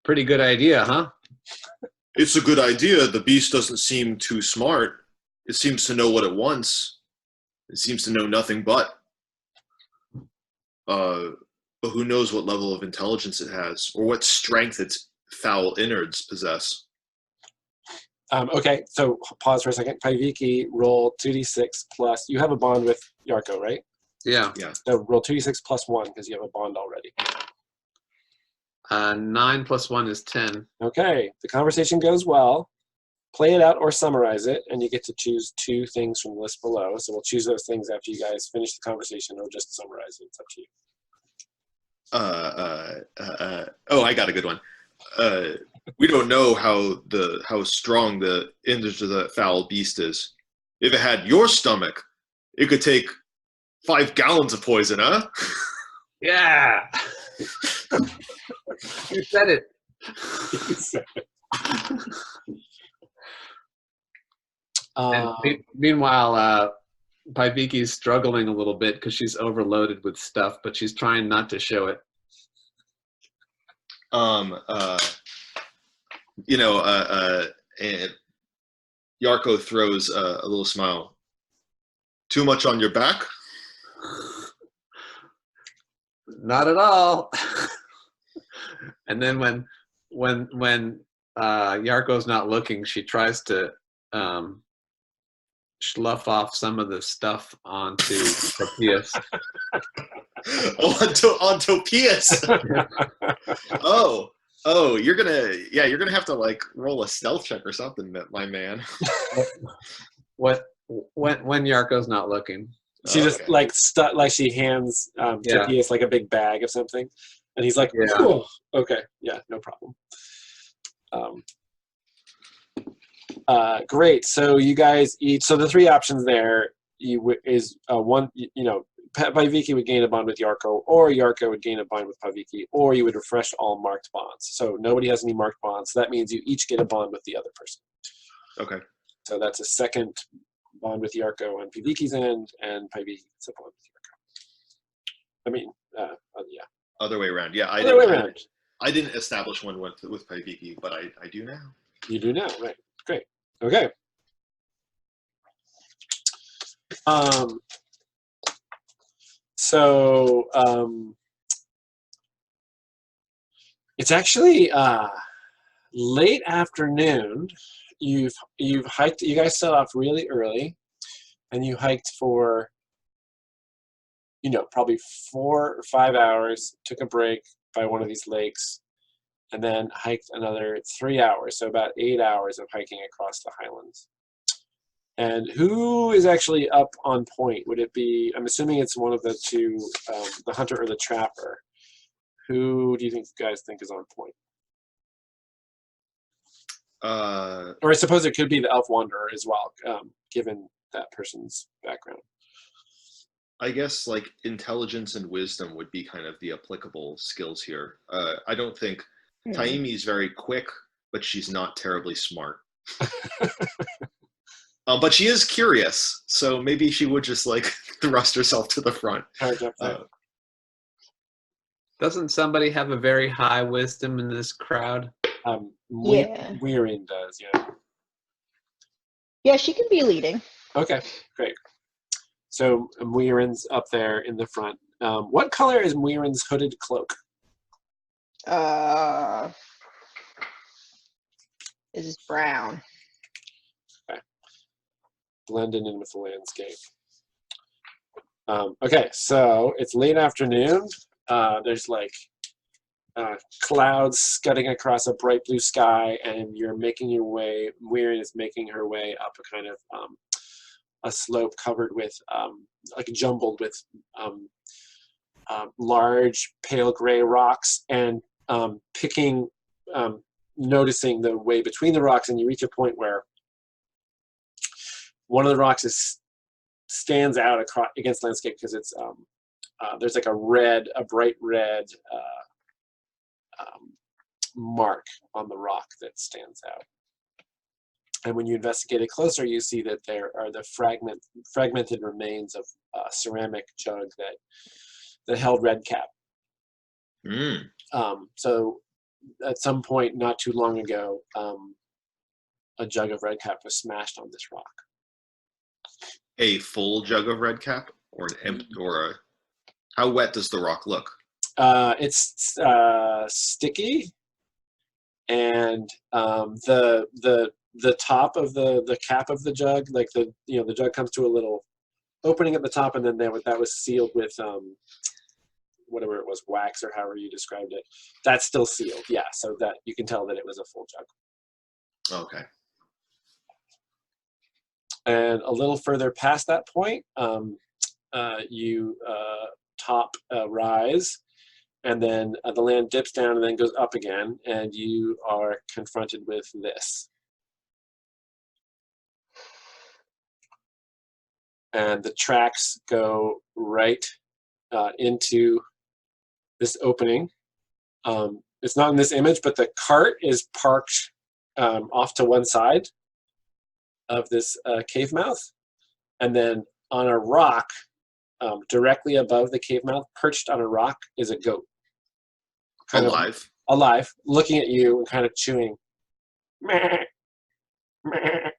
Pretty good idea, huh? It's a good idea. The beast doesn't seem too smart. It seems to know what it wants. It seems to know nothing but. But who knows what level of intelligence it has, or what strength its foul innards possess. Okay, so pause for a second. Paiviki, roll 2d6 plus. You have a bond with Yarko, right? Yeah. Yeah. So roll 2d6 plus 1 because you have a bond already. 9 plus 1 is 10. Okay, the conversation goes well. Play it out or summarize it, and you get to choose 2 things from the list below. So we'll choose those things after you guys finish the conversation, or just summarize it. It's up to you. Oh, I got a good one. We don't know how strong the innards of the foul beast is. If it had your stomach, it could take 5 gallons of poison, huh? Yeah. You said it. And meanwhile, Paiviki's struggling a little bit because she's overloaded with stuff, but she's trying not to show it. And Yarko throws a little smile. Too much on your back? Not at all. And then when Yarko's not looking, she tries to slough off some of the stuff onto Topias. onto Pius. Oh, you're gonna have to like roll a stealth check or something, my man. When Yarko's not looking, she just like she hands Topias like a big bag of something, and he's like, oh, okay, yeah, no problem. Great. So you guys each. So the 3 options there one. Paiviki would gain a bond with Yarko, or Yarko would gain a bond with Paiviki, or you would refresh all marked bonds. So nobody has any marked bonds. So that means you each get a bond with the other person. Okay. So that's a second bond with Yarko on Paiviki's end, and Paiviki gets a bond with Yarko. I mean, yeah. Other way around. Yeah, Other way around. I didn't establish one with Paiviki, but I do now. You do now, right? Great. Okay. So it's actually late afternoon. You've hiked. You guys set off really early, and you hiked for probably 4 or 5 hours. Took a break by one of these lakes, and then hiked another 3 hours. So about 8 hours of hiking across the Highlands. And who is actually up on point? Would it be, I'm assuming it's one of the 2, the hunter or the trapper. Who do you think you guys think is on point? Or I suppose it could be the elf wanderer as well, given that person's background. I guess like intelligence and wisdom would be kind of the applicable skills here. I don't think Taimi's very quick, but she's not terribly smart. But she is curious, so maybe she would just like thrust herself to the front. Doesn't somebody have a very high wisdom in this crowd? Yeah. Weirin does, yeah. Yeah, she can be leading. Okay, great. So Weirin's up there in the front. What color is Weirin's hooded cloak? Is brown. Okay. Blending in with the landscape. Okay, so it's late afternoon. There's like clouds scudding across a bright blue sky, and you're making your way. Weirin is making her way up a kind of a slope covered with like jumbled with large pale gray rocks, and noticing the way between the rocks, and you reach a point where one of the rocks stands out against landscape because it's there's like a bright red mark on the rock that stands out. And when you investigate it closer, you see that there are the fragmented remains of a ceramic jug that held red cap. So at some point not too long ago, a jug of red cap was smashed on this rock. A full jug of red cap, or an empty, or a? How wet does the rock look? It's sticky, and the top of the cap of the jug, like the jug comes to a little opening at the top, and then that was sealed with whatever it was, wax or however you described it. That's still sealed, yeah. So that you can tell that it was a full jug. Okay. And a little further past that point, you top a rise, and then the land dips down and then goes up again, and you are confronted with this. And the tracks go right into this opening. It's not in this image, but the cart is parked off to one side of this cave mouth. And then on a rock, directly above the cave mouth, perched on a rock, is a goat. Alive, looking at you and kind of chewing. Meh, meh.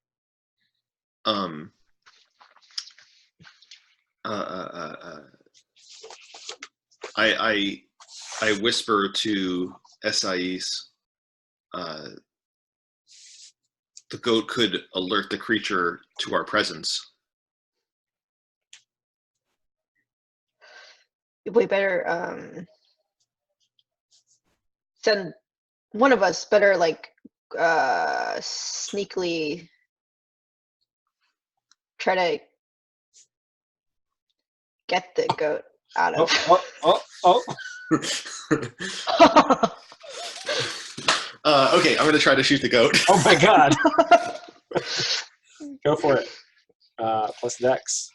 I whisper to Esais, the goat could alert the creature to our presence. We better send one of us better like sneakily try to get the goat out of. Okay, I'm gonna try to shoot the goat. Oh my god! Go for it. Plus Dex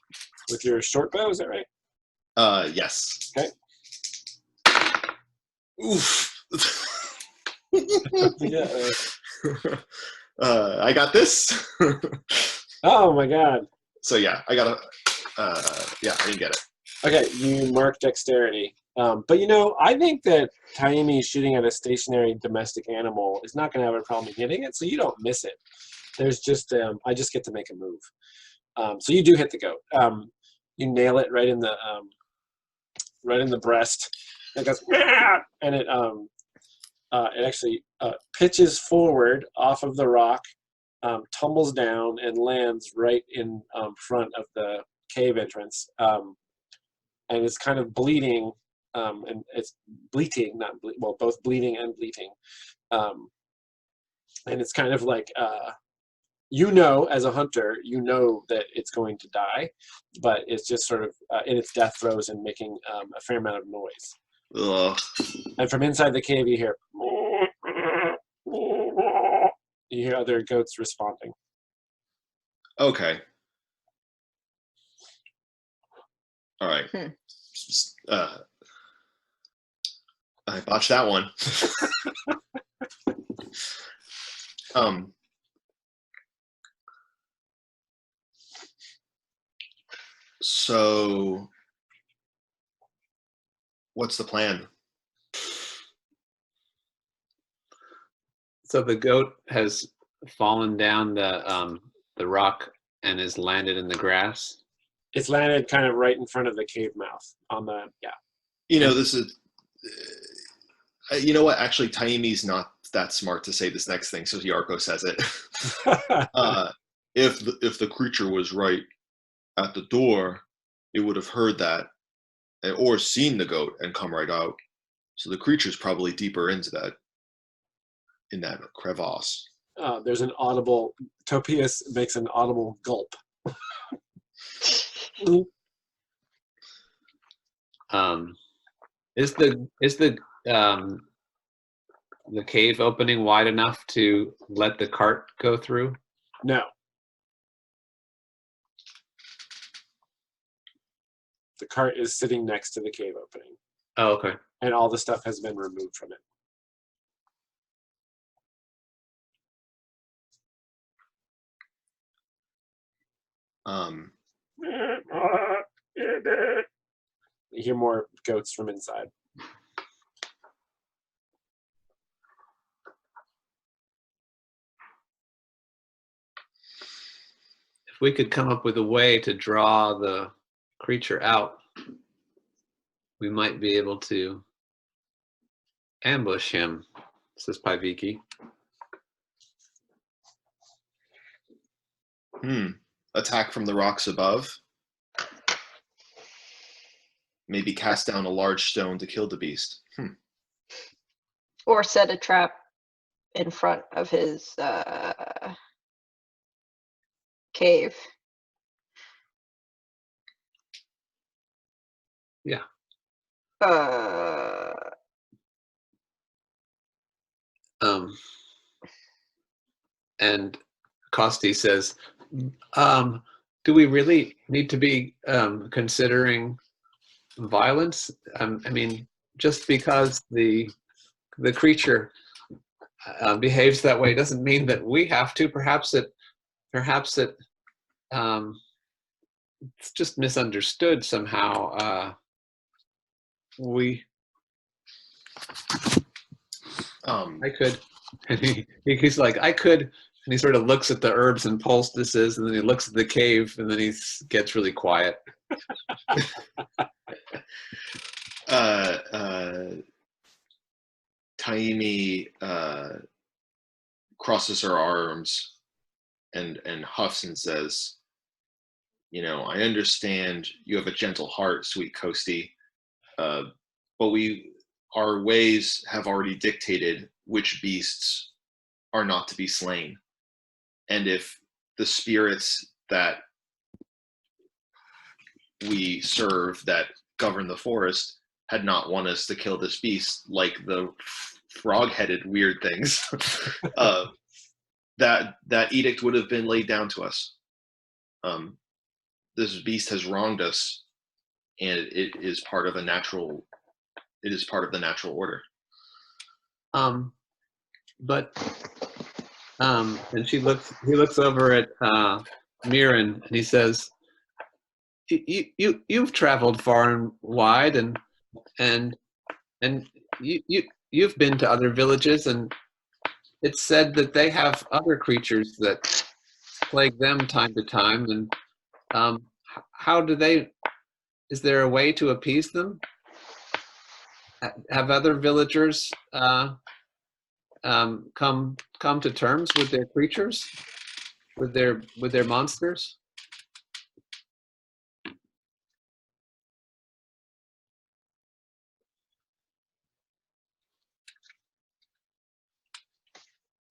with your short bow. Is that right? Yes. Okay. Oof. Yeah. I got this. Oh my god. So yeah, I got I didn't get it. Okay, you mark dexterity. But I think that Taimi shooting at a stationary domestic animal is not going to have a problem hitting it, so you don't miss it. There's just, I just get to make a move. So you do hit the goat. You nail it right in the breast. It goes, and it actually pitches forward off of the rock, tumbles down, and lands right in front of the cave entrance. And it's kind of bleeding, and it's bleating, both bleeding and bleating. And it's kind of like, as a hunter, that it's going to die, but it's just sort of in its death throes and making a fair amount of noise. Ugh. And from inside the cave, you hear other goats responding. Okay. All right. Hmm. I botched that one. So what's the plan? So the goat has fallen down the rock and has landed in the grass. It's landed kind of right in front of the cave mouth on the, yeah. You know, this is, you know what? Actually, Taimi's not that smart to say this next thing, so Yarko says it. If the creature was right at the door, it would have heard that or seen the goat and come right out. So the creature's probably deeper into that, in that crevasse. There's an audible, Topias makes an audible gulp. Is the cave opening wide enough to let the cart go through? No. The cart is sitting next to the cave opening, Oh, okay. and all the stuff has been removed from it. You hear more goats from inside. If we could come up with a way to draw the creature out, we might be able to ambush him, says Paiviki. Attack from the rocks above. Maybe cast down a large stone to kill the beast. Or set a trap in front of his cave. Yeah. And Costi says, do we really need to be considering violence? I mean, just because the creature behaves that way doesn't mean that we have to. Perhaps it it's just misunderstood somehow. I could. And he's like, I could. And he sort of looks at the herbs and poultices, and then he looks at the cave, and then he gets really quiet. Taimi crosses her arms and huffs and says, you know, I understand you have a gentle heart, sweet Costi, but our ways have already dictated which beasts are not to be slain. And if the spirits that we serve that govern the forest had not want us to kill this beast, like the frog-headed weird things, that edict would have been laid down to us. This beast has wronged us, and it is part of the natural order. And he looks over at Mirren, and he says, you've traveled far and wide, and you've been to other villages, and it's said that they have other creatures that plague them time to time. And how do they? Is there a way to appease them? Have other villagers come to terms with their creatures, with their monsters?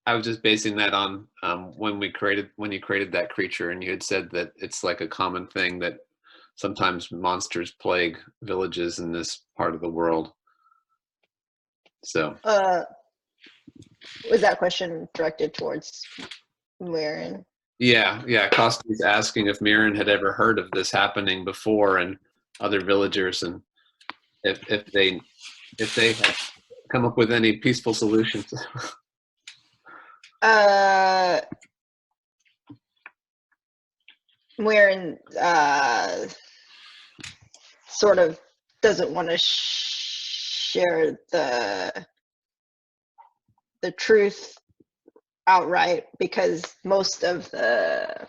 I was just basing that on when you created that creature, and you had said that it's like a common thing that sometimes monsters plague villages in this part of the world. So Was that question directed towards Mirren? yeah. Costi's asking if Mirren had ever heard of this happening before, and other villagers, and if they have come up with any peaceful solutions. Wherein sort of doesn't want to share the truth outright, because most of the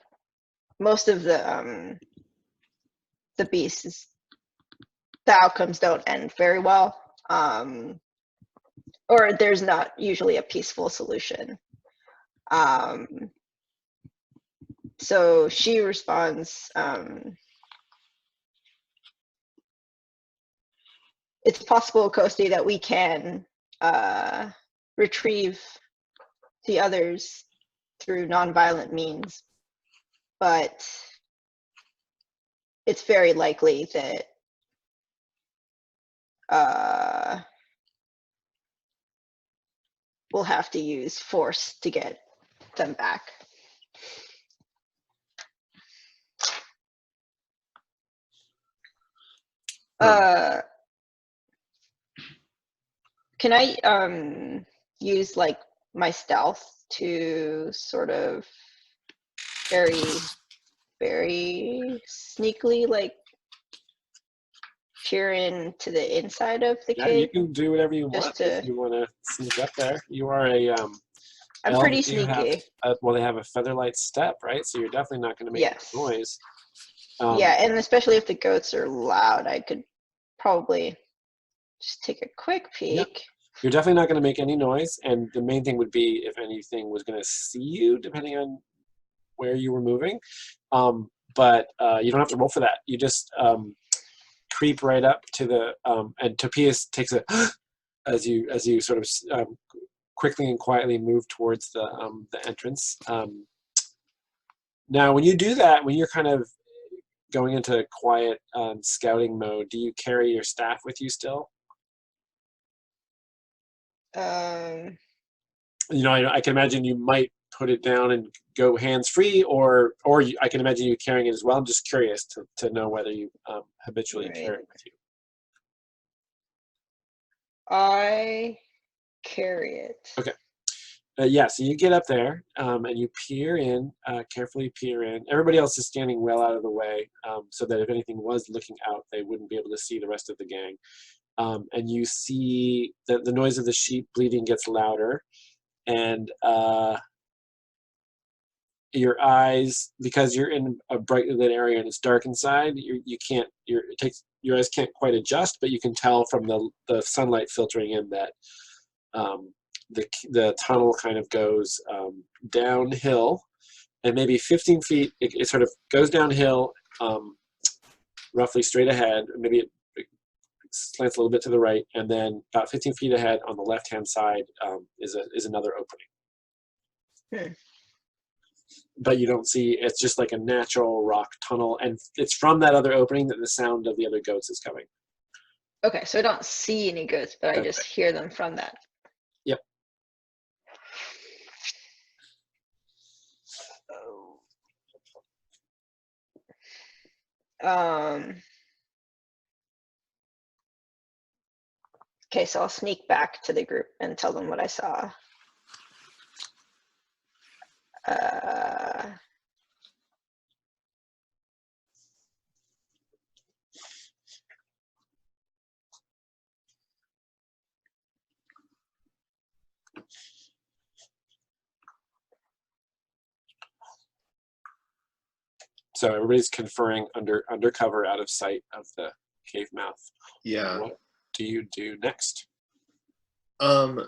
beasts, the outcomes don't end very well, or there's not usually a peaceful solution. So she responds, it's possible, Kosti, that we can retrieve the others through nonviolent means, but it's very likely that we'll have to use force to get them back. Can I use like my stealth to sort of very sneakily like peer into the inside of the Yeah, cave? you can do whatever you Just want to- if you want to sneak up there. You are a I'm elf, pretty you sneaky. well, they have a featherlight step, right? So you're definitely not going to make Yes. noise. Yeah, and especially if the goats are loud, I could probably just take a quick peek. You're definitely not going to make any noise, and the main thing would be if anything was going to see you, depending on where you were moving. But you don't have to roll for that. You just creep right up to the and Topias takes a as you sort of quickly and quietly move towards the entrance. Now, when you do that, when you're kind of going into quiet scouting mode, do you carry your staff with you still? Um, You know, I can imagine you might put it down and go hands-free, or I can imagine you carrying it as well. I'm just curious to know whether you habitually Right. carry it with you. I carry it. Okay. Yeah, so you get up there and you peer in, carefully peer in. Everybody else is standing well out of the way so that if anything was looking out, they wouldn't be able to see the rest of the gang. And you see that the noise of the sheep bleating gets louder, and your eyes, because you're in a brightly lit area and it's dark inside, your eyes can't quite adjust, but you can tell from the sunlight filtering in that the tunnel kind of goes downhill, and maybe 15 feet, it sort of goes downhill roughly straight ahead. Maybe it slants a little bit to the right, and then about 15 feet ahead on the left-hand side is another opening. But you don't see, it's just like a natural rock tunnel, and it's from that other opening that the sound of the other goats is coming. Okay, so I don't see any goats, but I Okay. just hear them from that. Yep. Okay, so I'll sneak back to the group and tell them what I saw. So everybody's conferring undercover, out of sight of the cave mouth. Yeah. What do you do next? I'm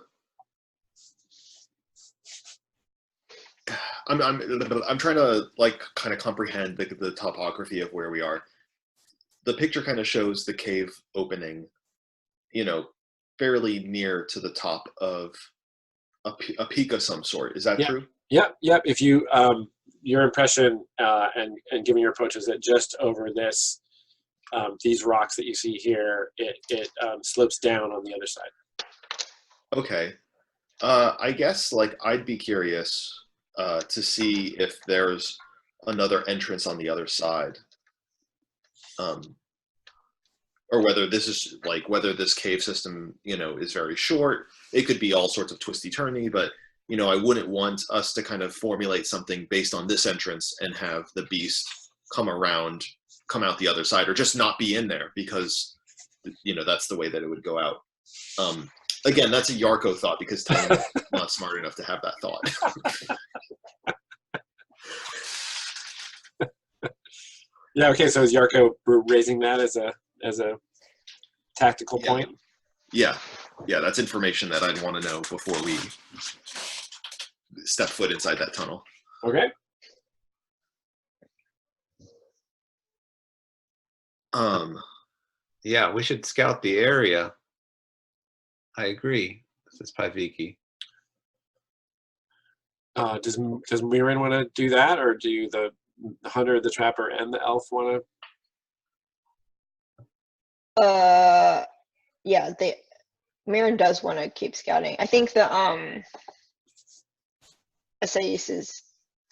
trying to like kind of comprehend the topography of where we are. The picture kind of shows the cave opening, fairly near to the top of a peak of some sort. Is that Yeah. true? Yep. If you your impression and given your approach is that just over this these rocks that you see here, it slopes down on the other side. Okay. I guess like I'd be curious to see if there's another entrance on the other side. or whether this is like whether this cave system, is very short. It could be all sorts of twisty turny, but I wouldn't want us to kind of formulate something based on this entrance and have the beast come out the other side, or just not be in there because that's the way that it would go out. Again, that's a Yarko thought because Tiny's not smart enough to have that thought. Yeah. Okay. So is Yarko raising that as a tactical point? Yeah, that's information that I'd want to know before we step foot inside that tunnel. Okay. Yeah, we should scout the area. I agree. This is Paviki. Does Mirren want to do that, or do the hunter, the trapper, and the elf want Yeah, Mirren does want to keep scouting. I think the Essayist is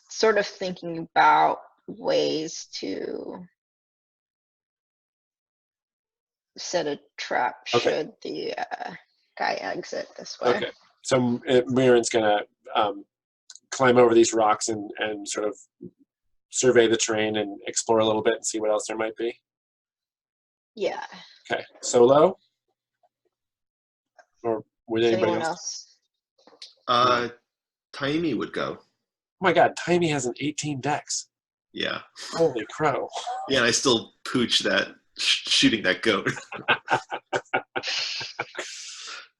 sort of thinking about ways to set a trap should the guy exit this way. Okay. So Mirren's gonna climb over these rocks and sort of survey the terrain and explore a little bit and see what else there might be. Yeah. Okay. Solo? Or would Does anybody anyone else? Taimi would go. Oh my God, Taimi has an 18 dex. Yeah. Holy crow. Yeah, and I still pooch that shooting that goat.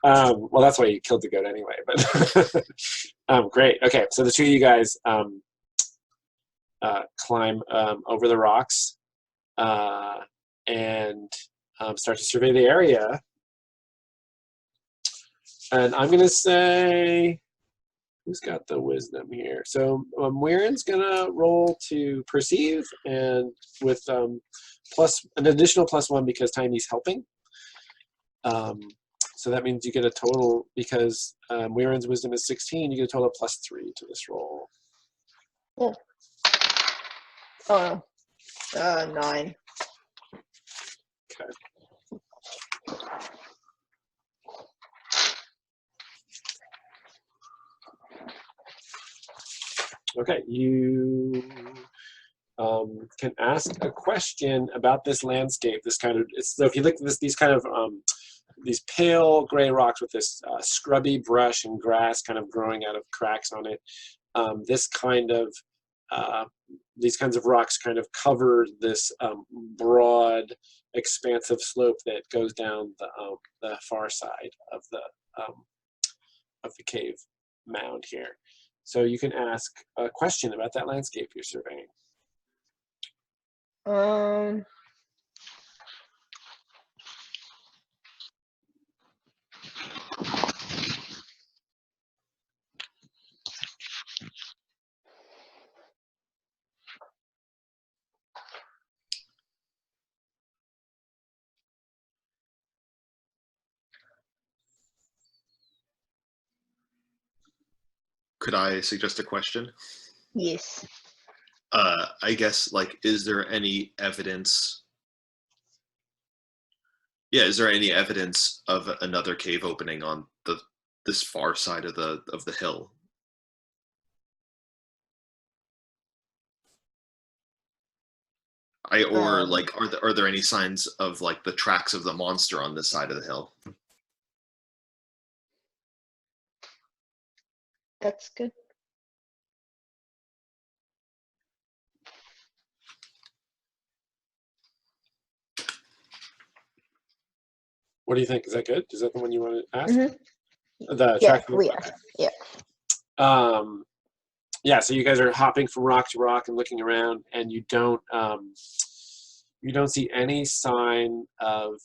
Well, that's why you killed the goat anyway. But great. Okay, so the two of you guys climb over the rocks and start to survey the area. And I'm gonna say, who's got the wisdom here? So Mirren's gonna roll to perceive, and with plus an additional +1 because Tiny's helping. So that means you get a total, because Mirren's wisdom is 16, you get a total of +3 to this roll. Oh. Oh no. 9. Okay. Okay, you can ask a question about this landscape. This kind of, so if you look at these kind of these pale gray rocks with this scrubby brush and grass kind of growing out of cracks on it. These kinds of rocks kind of cover this broad, expansive slope that goes down the far side of the cave mound here. So you can ask a question about that landscape you're surveying. Could I suggest a question? Yes. I guess, like, is there any evidence? Yeah, is there any evidence of another cave opening on this far side of the hill? Are there any signs of like the tracks of the monster on this side of the hill? That's good. What do you think? Is that good? Is that the one you want to ask? Mm-hmm. The Yeah, track. we Okay. are. Yeah. Yeah. So you guys are hopping from rock to rock and looking around, and you don't see any sign of.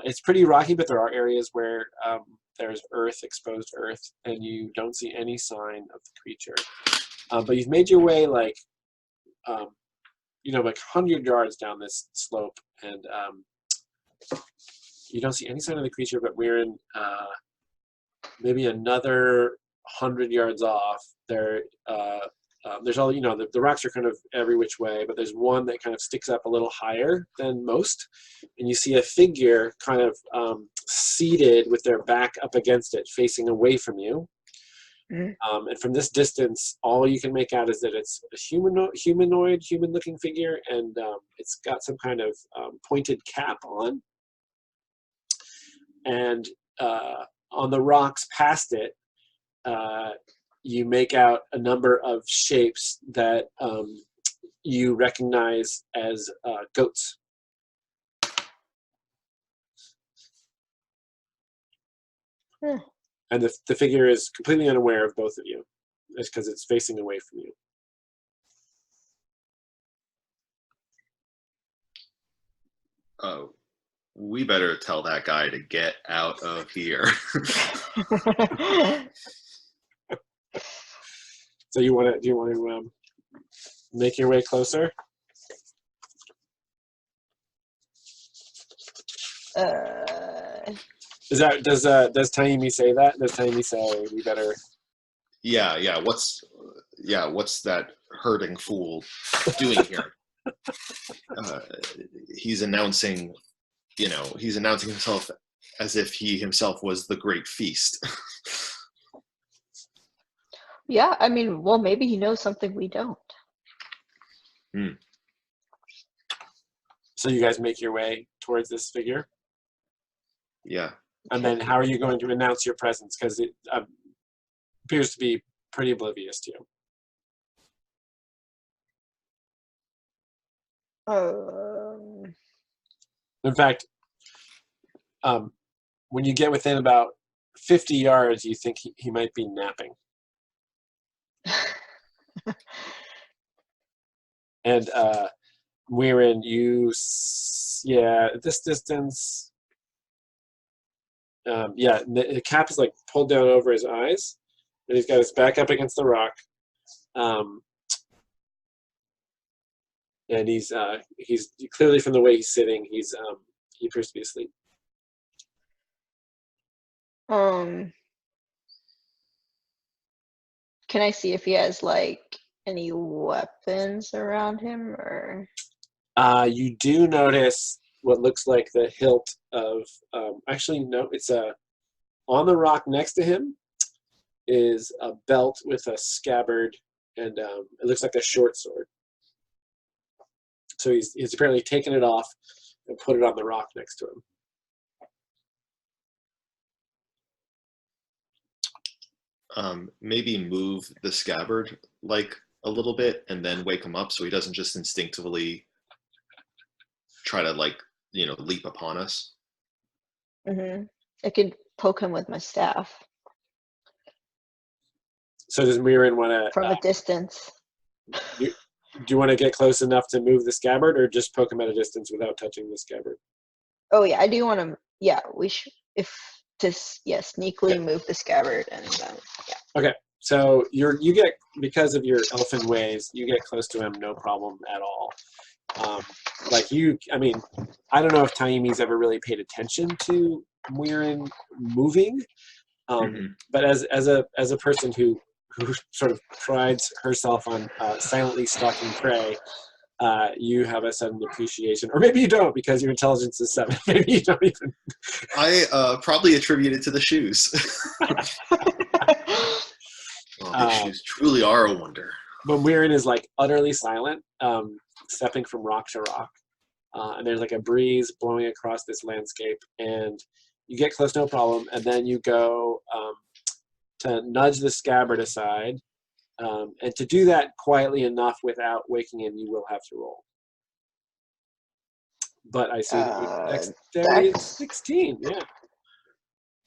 It's pretty rocky, but there are areas where there's exposed earth, and you don't see any sign of the creature. But you've made your way like 100 yards down this slope, and you don't see any sign of the creature, but we're in maybe another 100 yards off. There there's all, the rocks are kind of every which way, but there's one that kind of sticks up a little higher than most, and you see a figure kind of seated with their back up against it, facing away from you. And from this distance, all you can make out is that it's a humanoid, human-looking figure, and it's got some kind of pointed cap on. And on the rocks past it, you make out a number of shapes that you recognize as goats. And the figure is completely unaware of both of you. It's because it's facing away from you. We better tell that guy to get out of here. So do you want to make your way closer? Does Taimi say that? Does Taimi say we better? Yeah. What's that herding fool doing here? He's announcing himself as if he himself was the great feast. Yeah, I mean, well, maybe he knows something we don't. So you guys make your way towards this figure? Yeah. And then how are you going to announce your presence? Because it appears to be pretty oblivious to you. In fact, when you get within about 50 yards, you think he might be napping. And Weirin, at this distance, the cap is like pulled down over his eyes, and he's got his back up against the rock, and he's clearly, from the way he's sitting, he appears to be asleep. Can I see if he has like any weapons around him, or? You do notice what looks like the hilt of, actually no, it's on the rock next to him is a belt with a scabbard, and it looks like a short sword. So he's apparently taken it off and put it on the rock next to him. Maybe move the scabbard like a little bit and then wake him up so he doesn't just instinctively try to leap upon us. I could poke him with my staff. So does Weirin want to... From a distance. Do you want to get close enough to move the scabbard, or just poke him at a distance without touching the scabbard? Oh yeah, I do want to... Yeah, we should... sneakily move the scabbard and Okay, so you get, because of your elfin ways, you get close to him no problem at all. I don't know if Taimi's ever really paid attention to Weirin moving, but as a person who sort of prides herself on silently stalking prey, you have a sudden appreciation, or maybe you don't because your intelligence is 7. Maybe you don't even. I probably attribute it to the shoes. These shoes truly are a wonder. But Weirin is like utterly silent, stepping from rock to rock, and there's like a breeze blowing across this landscape, and you get close no problem, and then you go to nudge the scabbard aside. And to do that quietly enough without waking him, you will have to roll. But I see that your dexterity is 16. Yeah.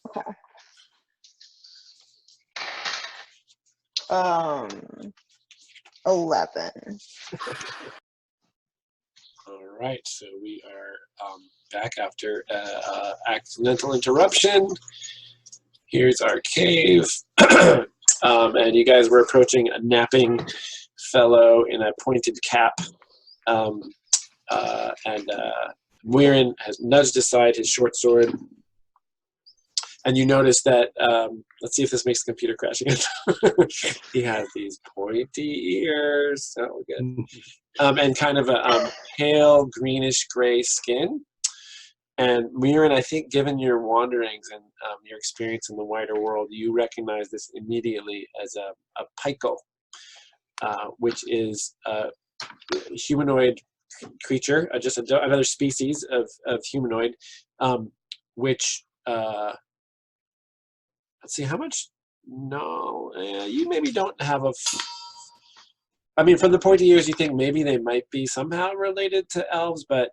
Okay. 11. All right. So we are back after accidental interruption. Here's our cave. And you guys were approaching a napping fellow in a pointed cap. And Weirin has nudged aside his short sword. And you notice that, let's see if this makes the computer crash again. He has these pointy ears, oh good, and kind of a pale greenish gray skin. And Mirren, I think given your wanderings and your experience in the wider world, you recognize this immediately as a piko, which is a humanoid creature, just another species of humanoid, which, let's see, how much? No, you maybe don't have I mean, from the pointy ears, you think maybe they might be somehow related to elves, but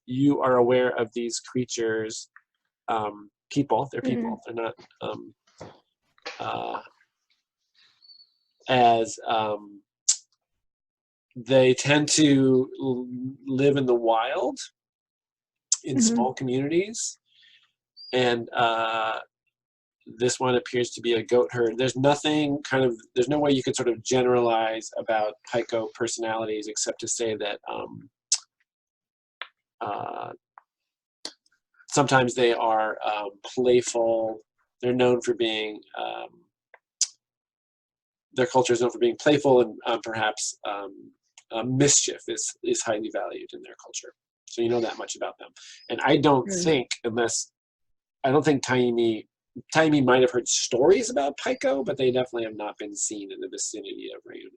you are aware of these creatures, people, they're people, they're not, as they tend to live in the wild, in small communities, and this one appears to be a goat herd. There's nothing there's no way you could sort of generalize about Piko personalities except to say that sometimes they are playful. They're known for being, their culture is known for being playful, and perhaps mischief is highly valued in their culture. So you know that much about them. And I don't think, I don't think Taimi might have heard stories about Piko, but they definitely have not been seen in the vicinity of Rayuna.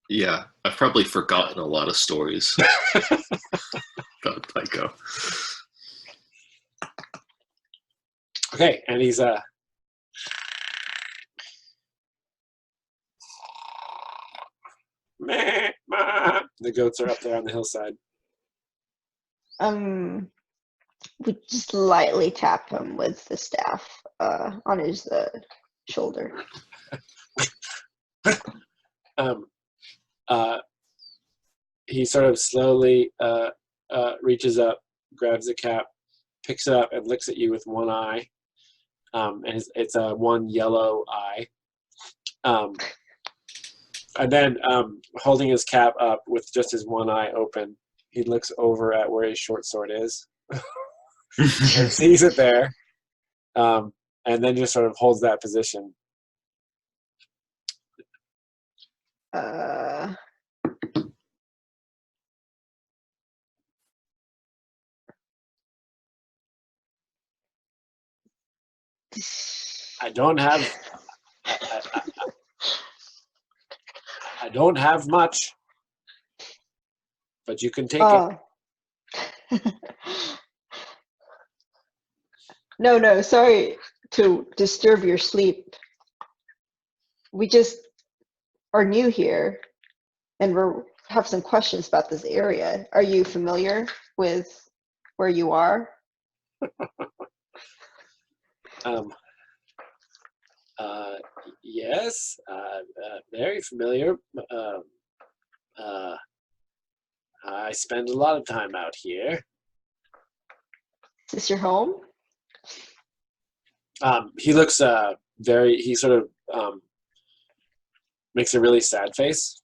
Yeah, I've probably forgotten a lot of stories about Piko. Okay, and he's the goats are up there on the hillside. We just lightly tap him with the staff on his shoulder. He sort of slowly reaches up, grabs the cap, picks it up, and looks at you with one eye. And it's a one yellow eye. And then holding his cap up with just his one eye open, he looks over at where his short sword is and sees it there, and then just sort of holds that position. I don't have much, but you can take it. No, sorry to disturb your sleep. We just are new here, and we have some questions about this area. Are you familiar with where you are? Yes, very familiar. I spend a lot of time out here. Is this your home? He looks he sort of makes a really sad face.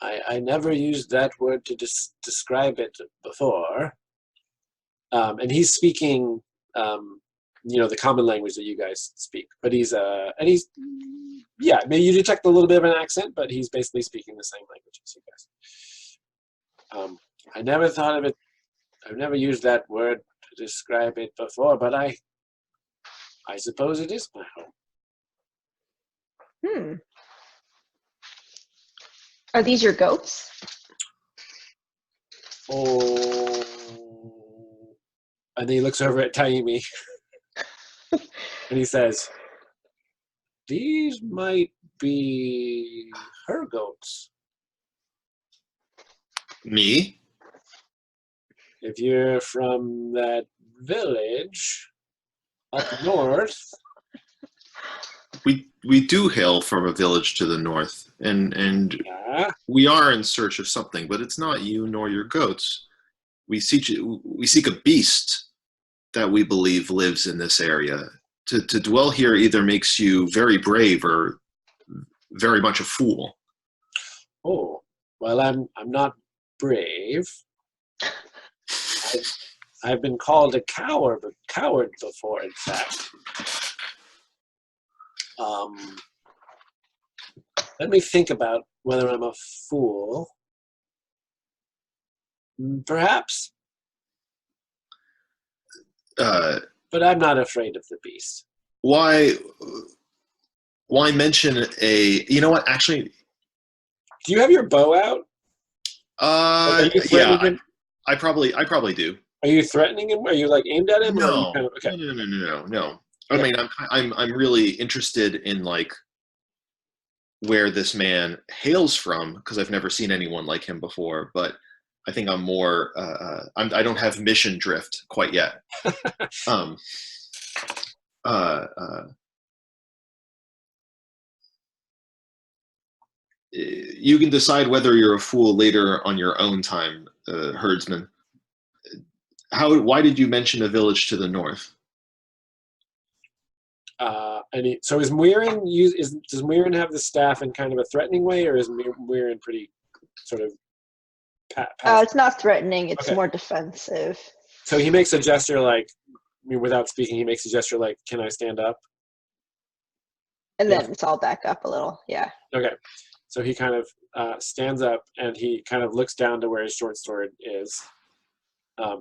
I never used that word to describe it before. And he's speaking, the common language that you guys speak. But maybe you detect a little bit of an accent, but he's basically speaking the same language as you guys. I never thought of it. I've never used that word to describe it before, but I suppose it is my home. Are these your goats? Oh. And he looks over at Taimi and he says, "These might be her goats." Me? If you're from that village up north. We do hail from a village to the north, and we are in search of something, but it's not you nor your goats. We seek a beast that we believe lives in this area. To dwell here either makes you very brave or very much a fool. Oh, well, I'm not brave. I've been called a coward before, in fact. Let me think about whether I'm a fool. Perhaps. But I'm not afraid of the beast. Why mention a? You know what? Actually, Do you have your bow out? Are you threatening him? I probably do. Are you threatening him? Are you like aimed at him? Or are you No, kind of, okay. no. I mean, I'm really interested in like where this man hails from because I've never seen anyone like him before. But I think I'm more. I don't have mission drift quite yet. You can decide whether you're a fool later on your own time, herdsman. Why did you mention a village to the north? So is Muirin does Muirin have the staff in kind of a threatening way, or is Muirin pretty sort of it's not threatening, it's okay. more defensive. So he makes a gesture like, without speaking, he makes a gesture like, can I stand up? And then it's all back up a little, yeah. Okay. So he kind of stands up and he kind of looks down to where his short sword is.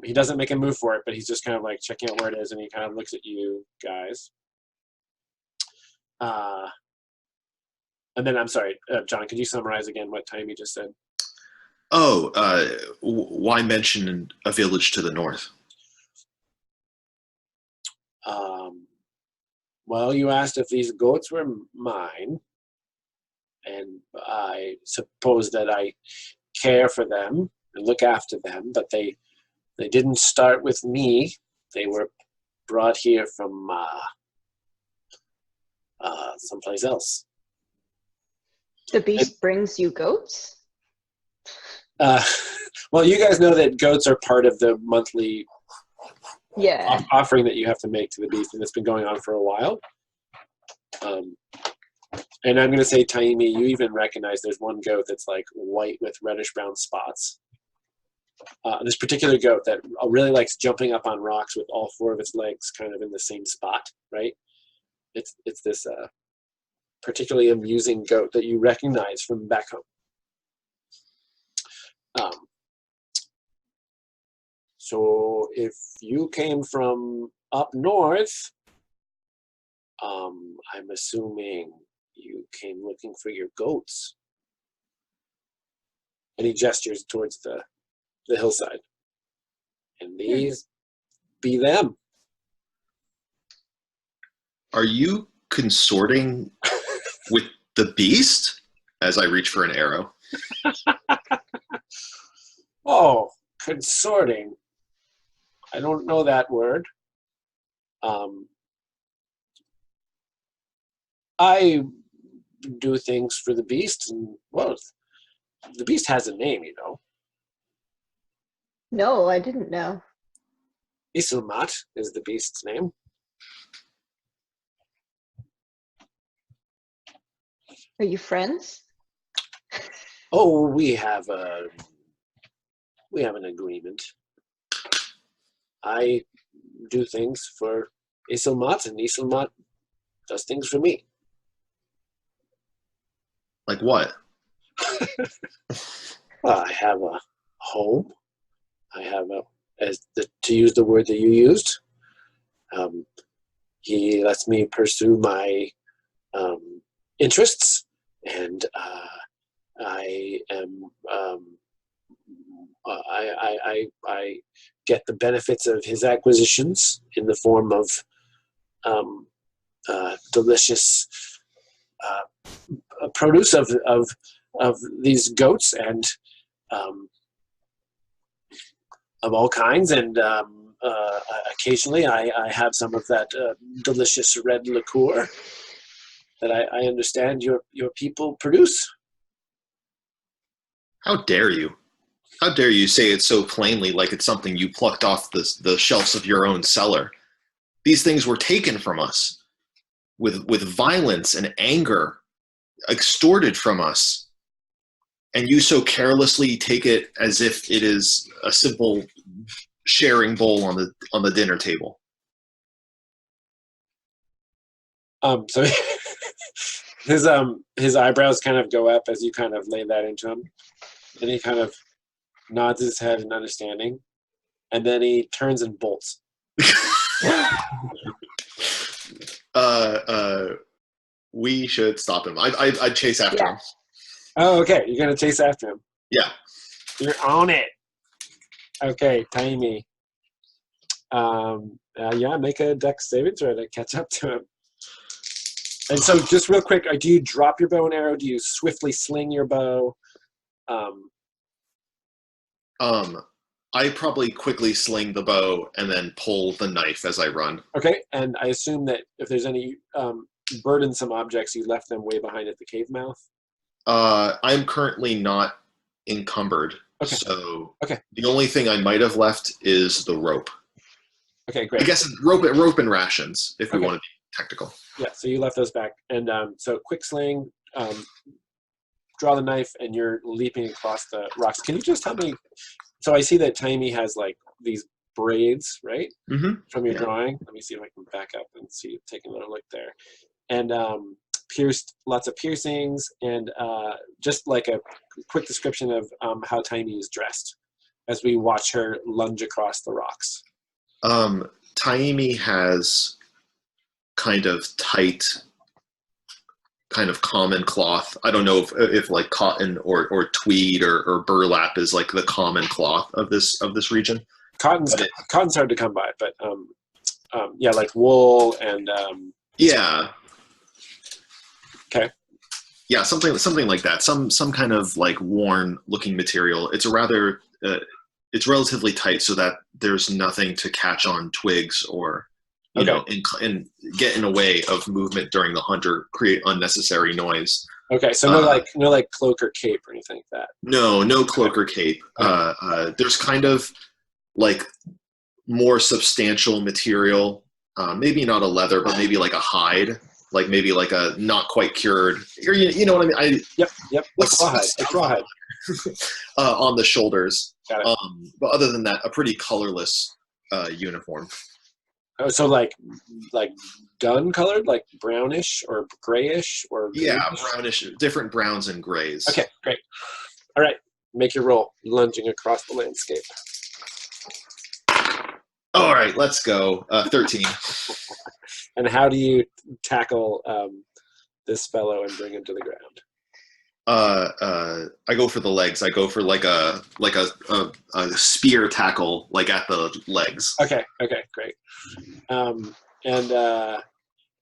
He doesn't make a move for it, but he's just kind of like checking out where it is, and he kind of looks at you guys. And then, I'm sorry, John, could you summarize again what time you just said? Oh, why mention a village to the north? Well, you asked if these goats were mine, and I suppose that I care for them and look after them, but they didn't start with me. They were brought here from someplace else. The beast brings you goats? Well, you guys know that goats are part of the monthly offering that you have to make to the beast, and it's been going on for a while. And I'm going to say, Taimi, you even recognize there's one goat that's like white with reddish-brown spots. This particular goat that really likes jumping up on rocks with all four of its legs kind of in the same spot, right? It's this particularly amusing goat that you recognize from back home. So if you came from up north, I'm assuming you came looking for your goats. And he gestures towards the hillside. And these be them. Are you consorting with the beast? As I reach for an arrow. Oh, consorting. I don't know that word. I do things for the beast, and well, the beast has a name, you know. No, I didn't know. Isilmat is the beast's name. Are you friends? Oh, we have an agreement. I do things for Isilmat, and Isilmat does things for me. Like what? Well, I have a home. I have to use the word that you used. He lets me pursue my interests, and I am I get the benefits of his acquisitions in the form of delicious produce of these goats and of all kinds, and occasionally I have some of that delicious red liqueur that I understand your people produce. How dare you? How dare you say it so plainly, like it's something you plucked off the shelves of your own cellar? These things were taken from us with violence and anger, extorted from us, and you so carelessly take it as if it is a simple sharing bowl on the dinner table. So his eyebrows kind of go up as you kind of lay that into him, and he kind of nods his head in understanding, and then he turns and bolts. We should stop him. I'd chase after him. Oh, okay. You're gonna chase after him. Yeah. You're on it. Okay, Taimi. Yeah, make a dex saving throw to catch up to him. And so, just real quick, do you drop your bow and arrow? Do you swiftly sling your bow? I probably quickly sling the bow and then pull the knife as I run. Okay, and I assume that if there's any burdensome objects, you left them way behind at the cave mouth? I'm currently not encumbered, so the only thing I might have left is the rope. Okay, great. I guess rope and rations, if we want to be technical. Yeah, so you left those back. And so quick sling, draw the knife, and you're leaping across the rocks. Can you just tell me, so I see that Taimi has like these braids, right? Mm-hmm. From your drawing. Let me see if I can back up and see, take another look there. And lots of piercings, and just like a quick description of how Taimi is dressed as we watch her lunge across the rocks. Taimi has kind of tight, kind of common cloth. I don't know if like cotton or tweed or burlap is like the common cloth of this region. Cotton's hard to come by, but yeah, like wool and yeah. Okay. Yeah, something like that. Some kind of like worn looking material. It's a rather it's relatively tight so that there's nothing to catch on twigs or you know and get in the way of movement during the hunt or create unnecessary noise. Okay, so no like cloak or cape or anything like that. No cloak or cape. There's kind of like more substantial material, maybe not a leather, but maybe like a hide, like maybe like a not quite cured, or you know what I mean? Yep. Rawhide. On the shoulders. Got it. But other than that, a pretty colorless uniform. Oh, so like dun colored, like brownish or grayish or brownish, different browns and grays. Okay, great. All right, make your roll, lunging across the landscape. All right, let's go. 13. And how do you tackle this fellow and bring him to the ground? I go for the legs. I go for like a spear tackle, like at the legs. Okay, great.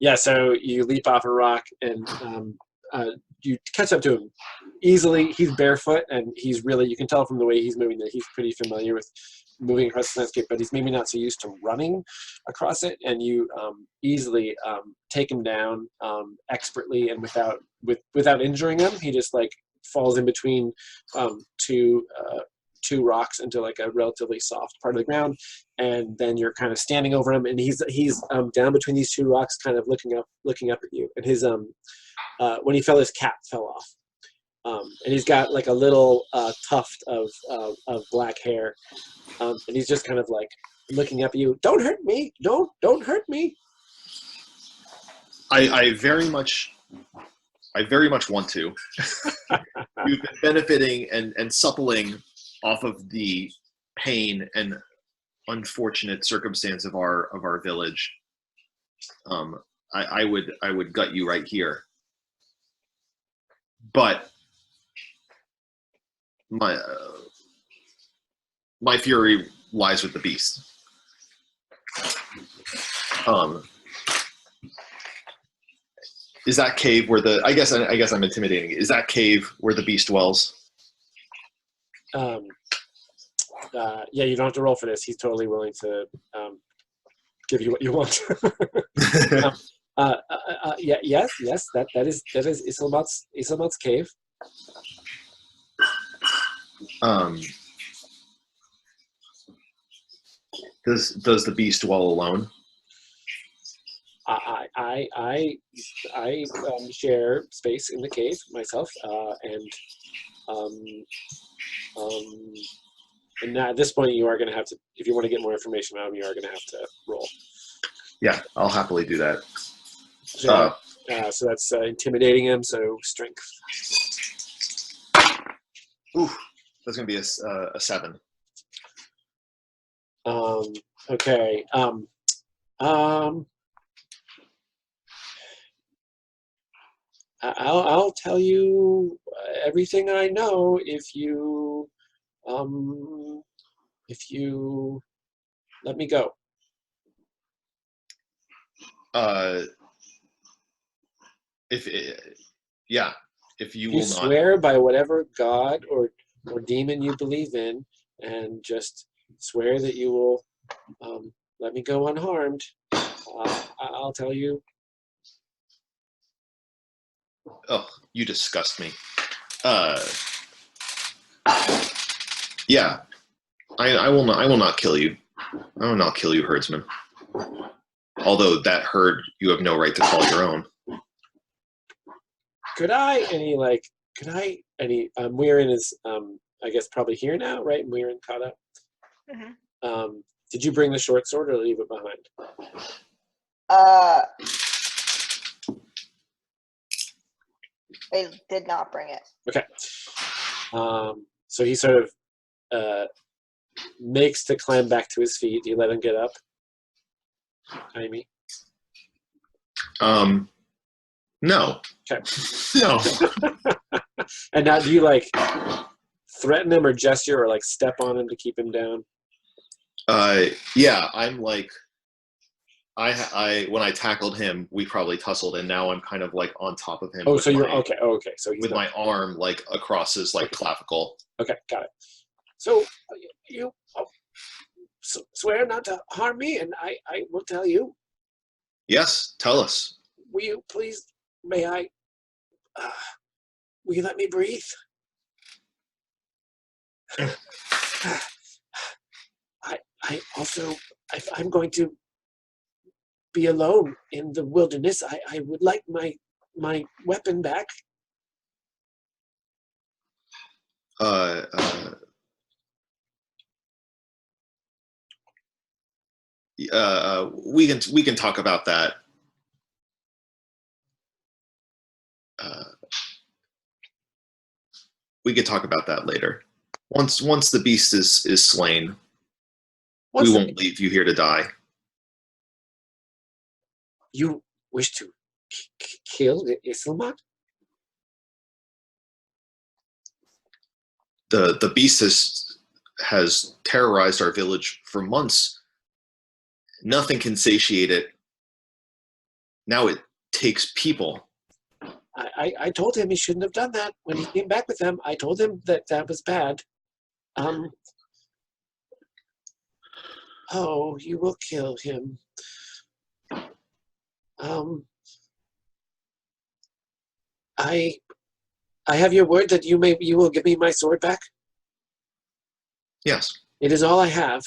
Yeah, so you leap off a rock and you catch up to him easily. He's barefoot and he's really, you can tell from the way he's moving that he's pretty familiar with moving across the landscape, but he's maybe not so used to running across it. And you easily take him down expertly and without injuring him. He just like falls in between two rocks into like a relatively soft part of the ground, and then you're kind of standing over him, and he's down between these two rocks, kind of looking up at you. And his when he fell, his cap fell off, and he's got like a little tuft of black hair, and he's just kind of like looking up at you. Don't hurt me! Don't hurt me! I very much want to. You've been benefiting and suppling off of the pain and unfortunate circumstance of our village. I would gut you right here, but my fury lies with the beast. Is that cave where the? I guess I'm intimidating. Is that cave where the beast dwells? Yeah, you don't have to roll for this. He's totally willing to give you what you want. Yes. That is Islamat's cave. Does the beast dwell alone? I share space in the cave myself, and And now at this point, you are going to have to, if you want to get more information out of him, you are going to have to roll. Yeah, I'll happily do that. So, so that's intimidating him. So strength. Ooh, that's gonna be a 7. Okay. I'll tell you everything I know if you let me go. If you You will not. swear by whatever god or demon you believe in, and just swear that you will let me go unharmed. I'll tell you. Oh, you disgust me. Yeah, I will not. I will not kill you. I will not kill you, herdsman. Although that herd you have no right to call your own. Could I? Muirin is I guess probably here now, right? Muirin caught up. Mm-hmm. Did you bring the short sword or leave it behind? I did not bring it. Okay. So he sort of makes to climb back to his feet. Do you let him get up? Amy? No. Okay. No. And now do you like threaten him or gesture or like step on him to keep him down? Yeah, I'm like, I when I tackled him, we probably tussled, and now I'm kind of like on top of him. Oh, so you're okay. Oh, okay. So he's with not, my arm like across his like clavicle. Okay, got it. So you swear not to harm me, and I will tell you. Yes, tell us. Will you please? May I? Will you let me breathe? I also, if I'm going to be alone in the wilderness, I would like my weapon back. We can talk about that. We could talk about that later. Once the beast is slain, we won't leave you here to die. You wish to kill Isilmat? The beast has terrorized our village for months. Nothing can satiate it. Now it takes people. I told him he shouldn't have done that when he came back with them. I told him that was bad. Oh, you will kill him. I have your word that you will give me my sword back? Yes. It is all I have.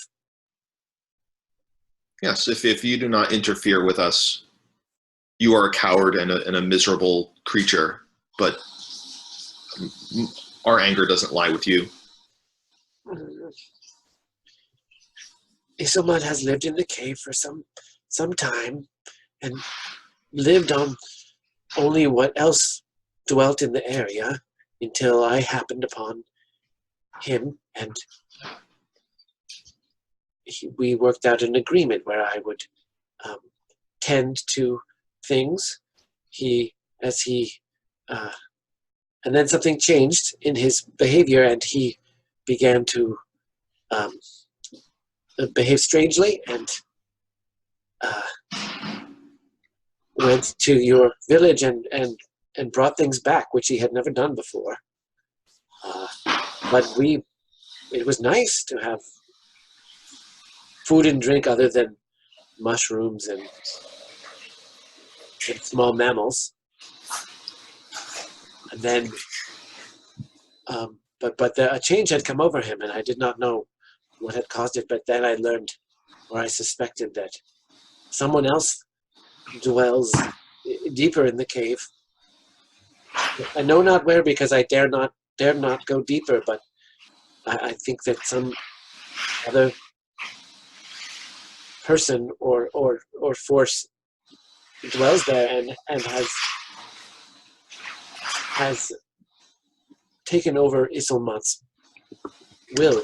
Yes, if you do not interfere with us, you are a coward and a miserable creature, but our anger doesn't lie with you. Isilmat has lived in the cave for some time and lived on only what else dwelt in the area until I happened upon him, and we worked out an agreement where I would tend to things. And then something changed in his behavior, and he began to behave strangely, and went to your village and brought things back, which he had never done before. But it was nice to have food and drink other than mushrooms and small mammals. And then, but a change had come over him, and I did not know what had caused it. But then I learned, or I suspected, that someone else dwells deeper in the cave. I know not where, because I dare not go deeper. But I think that other person or force dwells there and has taken over Isolmat's will.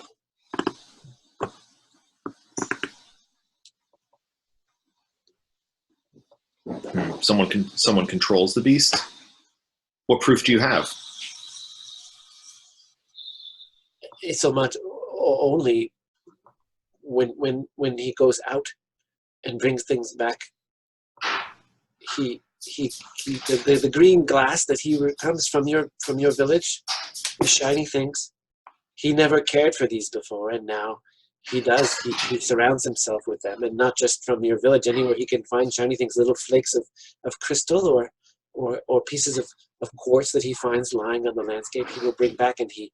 Someone controls the beast. What proof do you have? Isolmat only when he goes out and brings things back. The green glass that comes from your village, the shiny things. He never cared for these before, and now he does. He surrounds himself with them, and not just from your village. Anywhere he can find shiny things, little flakes of crystal or pieces of quartz that he finds lying on the landscape, he will bring back, and he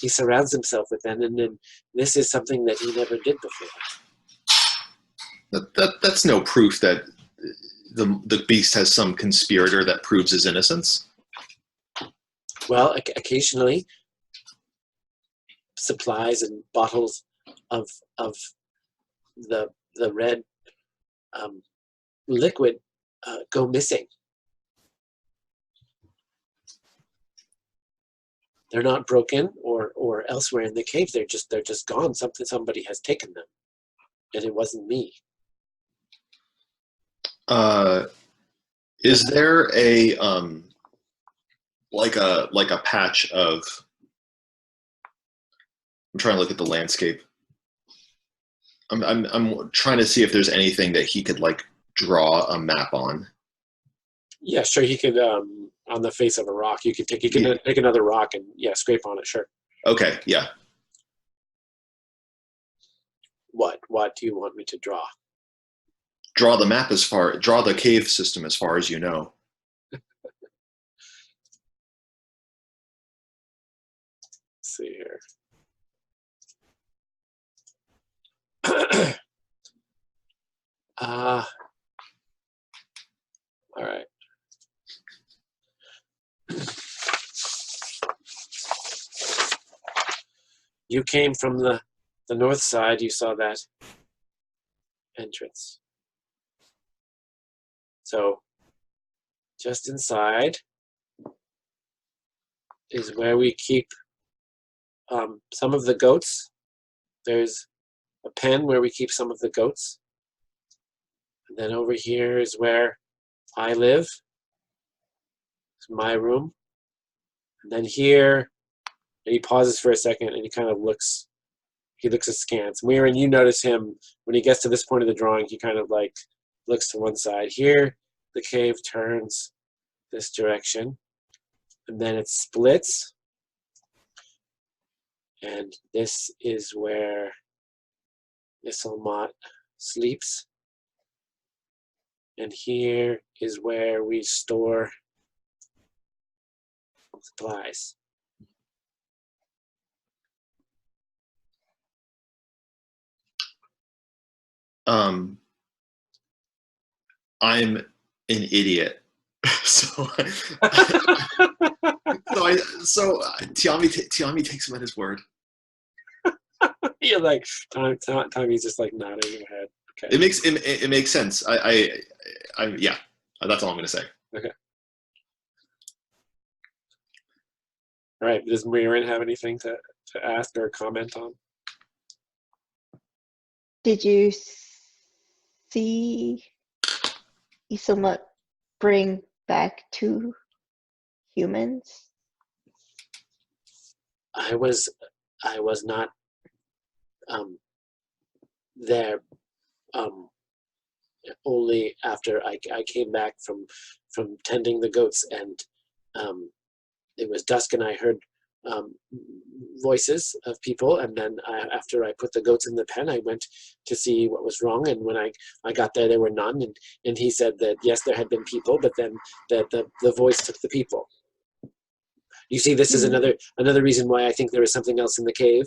surrounds himself with them. And then this is something that he never did before. That's no proof that the beast has some conspirator that proves his innocence. Well, occasionally, supplies and bottles of the red liquid go missing. They're not broken or elsewhere in the cave. They're just gone. Somebody has taken them, and it wasn't me. Is there a like a patch of? I'm trying to look at the landscape. I'm trying to see if there's anything that he could like draw a map on. Yeah, sure. He could on the face of a rock. You could take another rock and scrape on it. Sure. Okay. Yeah. What do you want me to draw? Draw the map draw the cave system as far as you know. Let's see here. All right. You came from the north side. You saw that entrance. So just inside is where we keep some of the goats. There's a pen where we keep some of the goats. And then over here is where I live. It's my room. And then here, and he pauses for a second and he kind of looks askance. Muirin, you notice him when he gets to this point of the drawing, he kind of like looks to one side. Here, the cave turns this direction, and then it splits. And this is where Isolmat sleeps. And here is where we store supplies. I'm an idiot. So Tiami takes him at his word. You're like, Tommy's just like nodding your head. Okay. It makes sense. Yeah, that's all I'm gonna say. Okay. All right. Does Muirin have anything to ask or comment on? Did you see Isolmat bring back 2 humans? I was not there only after I came back from tending the goats, and it was dusk, and I heard voices of people, and then after I put the goats in the pen, I went to see what was wrong, and when I got there were none, and he said that yes, there had been people, but then that the voice took the people. You see, this is another reason why I think there is something else in the cave.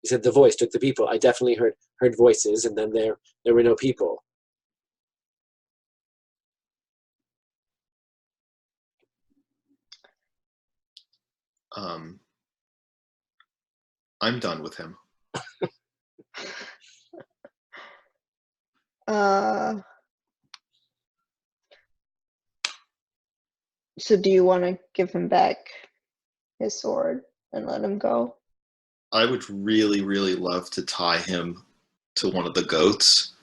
He said the voice took the people. I definitely heard voices, and then there were no people. I'm done with him. So do you want to give him back his sword and let him go? I would really, really love to tie him to one of the goats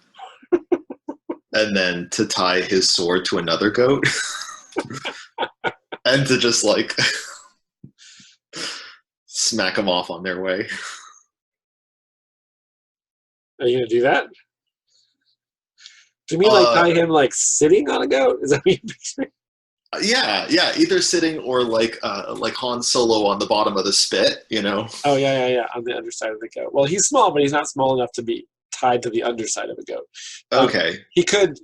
and then to tie his sword to another goat and to just like smack them off on their way. Are you gonna do that? Do you mean like tie him like sitting on a goat? Is that what you're picturing? Yeah, either sitting or like Han Solo on the bottom of the spit, you know? Oh yeah, on the underside of the goat. Well, he's small, but he's not small enough to be tied to the underside of a goat. Okay. He could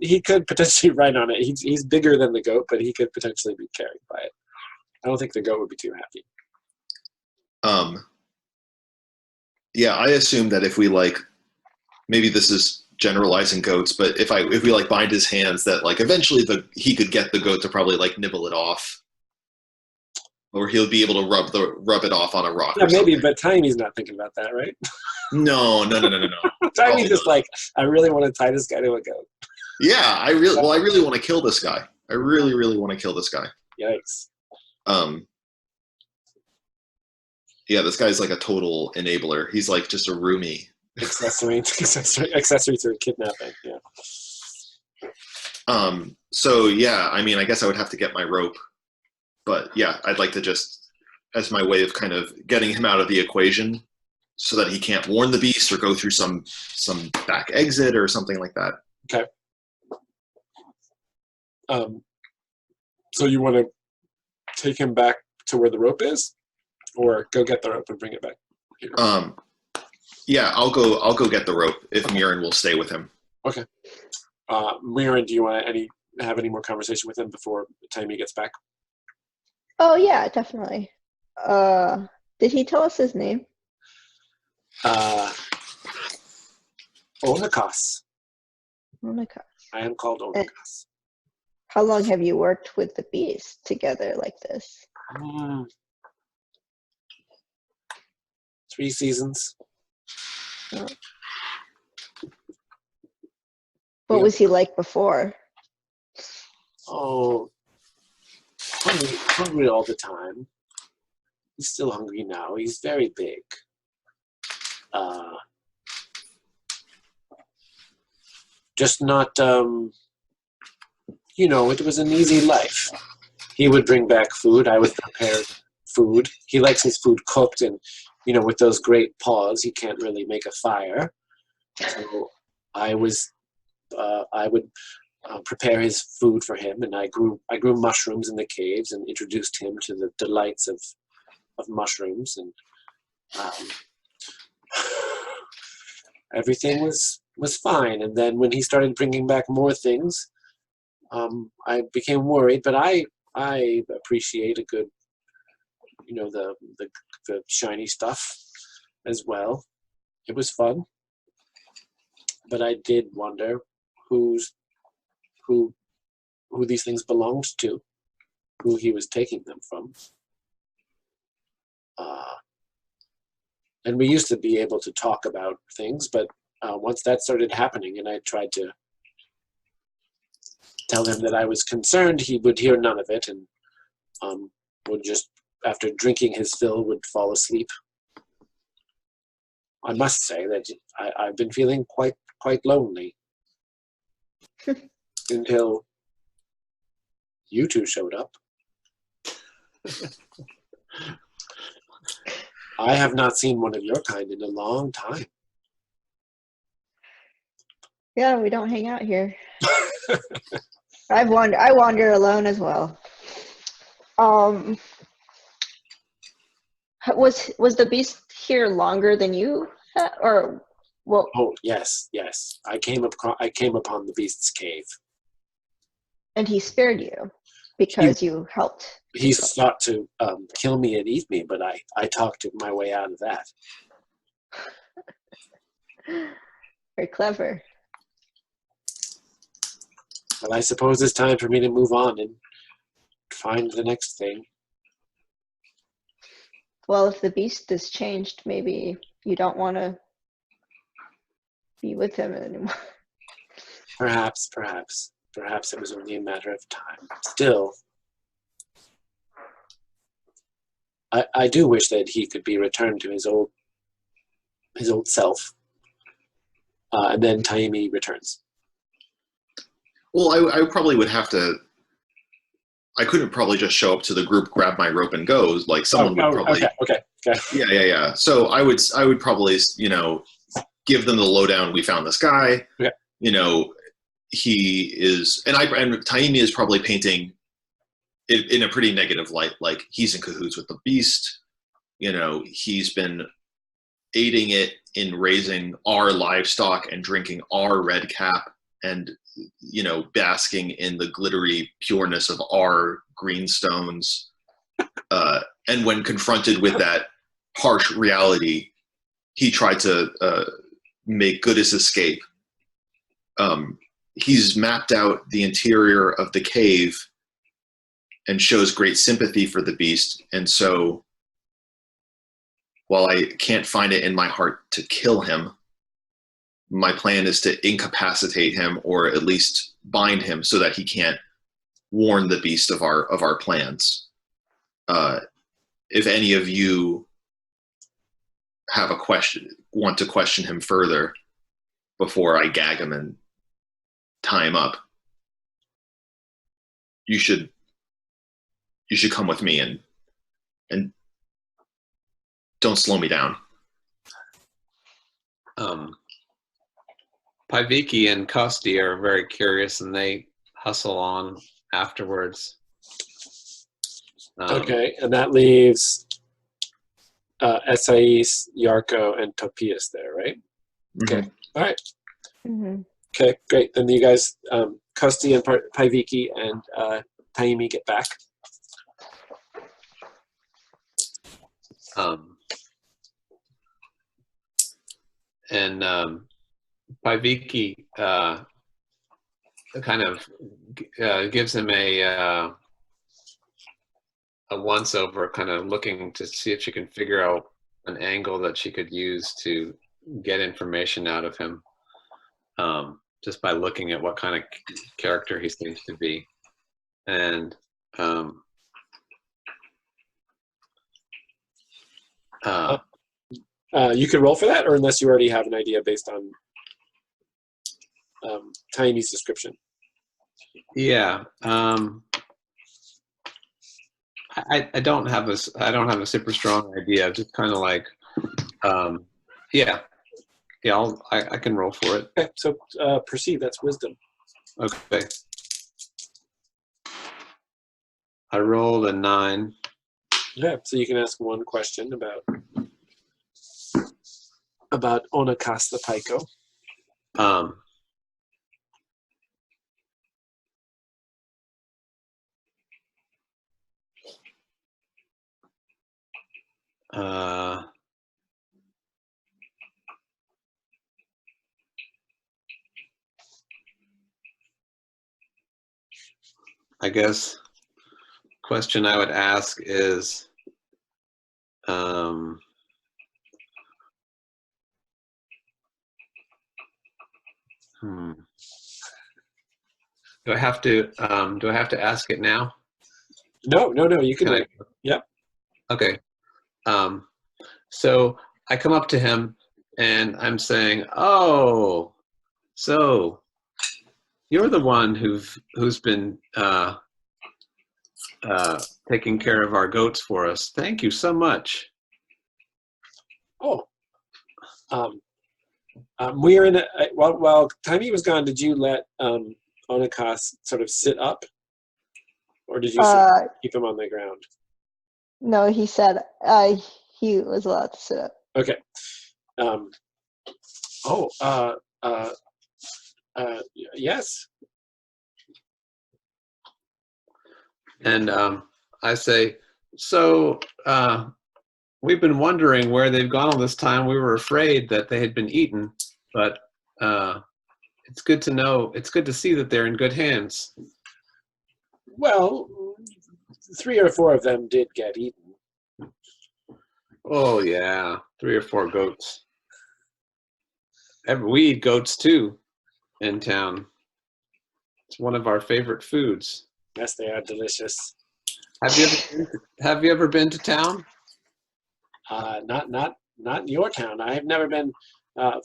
potentially ride on it. He's bigger than the goat, but he could potentially be carried by it. I don't think the goat would be too happy. Yeah, I assume that if we like, maybe this is generalizing goats, but if we like bind his hands, that like eventually he could get the goat to probably like nibble it off, or he'll be able to rub it off on a rock. Yeah, or maybe, something. but Timy's not thinking about that, right? No. Timy's just like, I really want to tie this guy to a goat. Yeah, I really want to kill this guy. I really, really want to kill this guy. Yikes. Yeah, this guy's like a total enabler. He's like just a roomie. Accessory to a kidnapping. Yeah. So yeah, I mean, I guess I would have to get my rope, but yeah, I'd like to just, as my way of kind of getting him out of the equation, so that he can't warn the beast or go through some back exit or something like that. Okay. So you want to take him back to where the rope is, or go get the rope and bring it back here? Yeah, I'll go get the rope if Mirren will stay with him. Okay. Mirren, do you want to have any more conversation with him before the time he gets back? Oh yeah, definitely. Did he tell us his name? Onakas. Monica. I am called Onakas. How long have you worked with the beast together like this? 3 seasons. What Yeah. was he like before? Oh, hungry all the time. He's still hungry now. He's very big. Just not, it was an easy life. He would bring back food. I would prepare food. He likes his food cooked, and, with those great paws, he can't really make a fire. So I would prepare his food for him, and I grew mushrooms in the caves and introduced him to the delights of mushrooms, and everything was fine. And then when he started bringing back more things, I became worried. But I appreciate a good, the shiny stuff as well. It was fun, but I did wonder who these things belonged to, who he was taking them from. And we used to be able to talk about things, but once that started happening and I tried to tell him that I was concerned, he would hear none of it, and would just, after drinking his fill, would fall asleep. I must say that I've been feeling quite lonely until you two showed up. I have not seen one of your kind in a long time. Yeah, we don't hang out here. I wander alone as well. Was the beast here longer than you, or what? Oh yes. I came upon the beast's cave. And he spared you because you helped. He sought to kill me and eat me, but I talked my way out of that. Very clever. But I suppose it's time for me to move on and find the next thing. Well, if the beast has changed, maybe you don't want to be with him anymore. Perhaps it was only a matter of time. Still, I do wish that he could be returned to his old self. And then Taimi returns. Well, I probably would have to. I couldn't probably just show up to the group, grab my rope, and go. Like someone would probably. Okay. Yeah. So I would probably, give them the lowdown. We found this guy. Okay. He is, and Taimi is probably painting it in a pretty negative light. Like he's in cahoots with the beast. He's been aiding it in raising our livestock and drinking our red cap and basking in the glittery pureness of our green stones, and when confronted with that harsh reality, he tried to make good his escape. He's mapped out the interior of the cave and shows great sympathy for the beast, and so while I can't find it in my heart to kill him, my plan is to incapacitate him or at least bind him so that he can't warn the beast of our plans. If any of you have want to question him further before I gag him and tie him up, you should come with me and don't slow me down. Piviki and Kosti are very curious, and they hustle on afterwards. Okay, and that leaves Esais, Yarko, and Topias there, right? Okay, all right. Mm-hmm. Okay, great. Then you guys, Kosti and Piviki and Taimi get back. And Piviki kind of gives him a once-over, kind of looking to see if she can figure out an angle that she could use to get information out of him, just by looking at what kind of character he seems to be. And you can roll for that, or unless you already have an idea based on Taimi's description. Yeah. I don't have a super strong idea. Just kind of like, yeah. I can roll for it. Okay, so proceed. That's wisdom. Okay. I rolled a 9. Yeah, so you can ask one question about Onakas the Paiko. I guess question I would ask is, do I have to ask it now? No, you can. Yep. Okay. So I come up to him and I'm saying, "Oh, so you're the one who's been taking care of our goats for us. Thank you so much." Oh, we are in a while Taimi was gone. Did you let Onakas sort of sit up, or did you keep him on the ground? No, he said he was allowed to sit up. Okay. Yes. And I say, so we've been wondering where they've gone all this time. We were afraid that they had been eaten, but it's good to know. It's good to see that they're in good hands. Well, 3 or 4 of them did get eaten. Oh yeah, 3 or 4 goats. We eat goats too in town. It's one of our favorite foods. Yes, they are delicious. Have you ever been to town? Not in your town. I have never been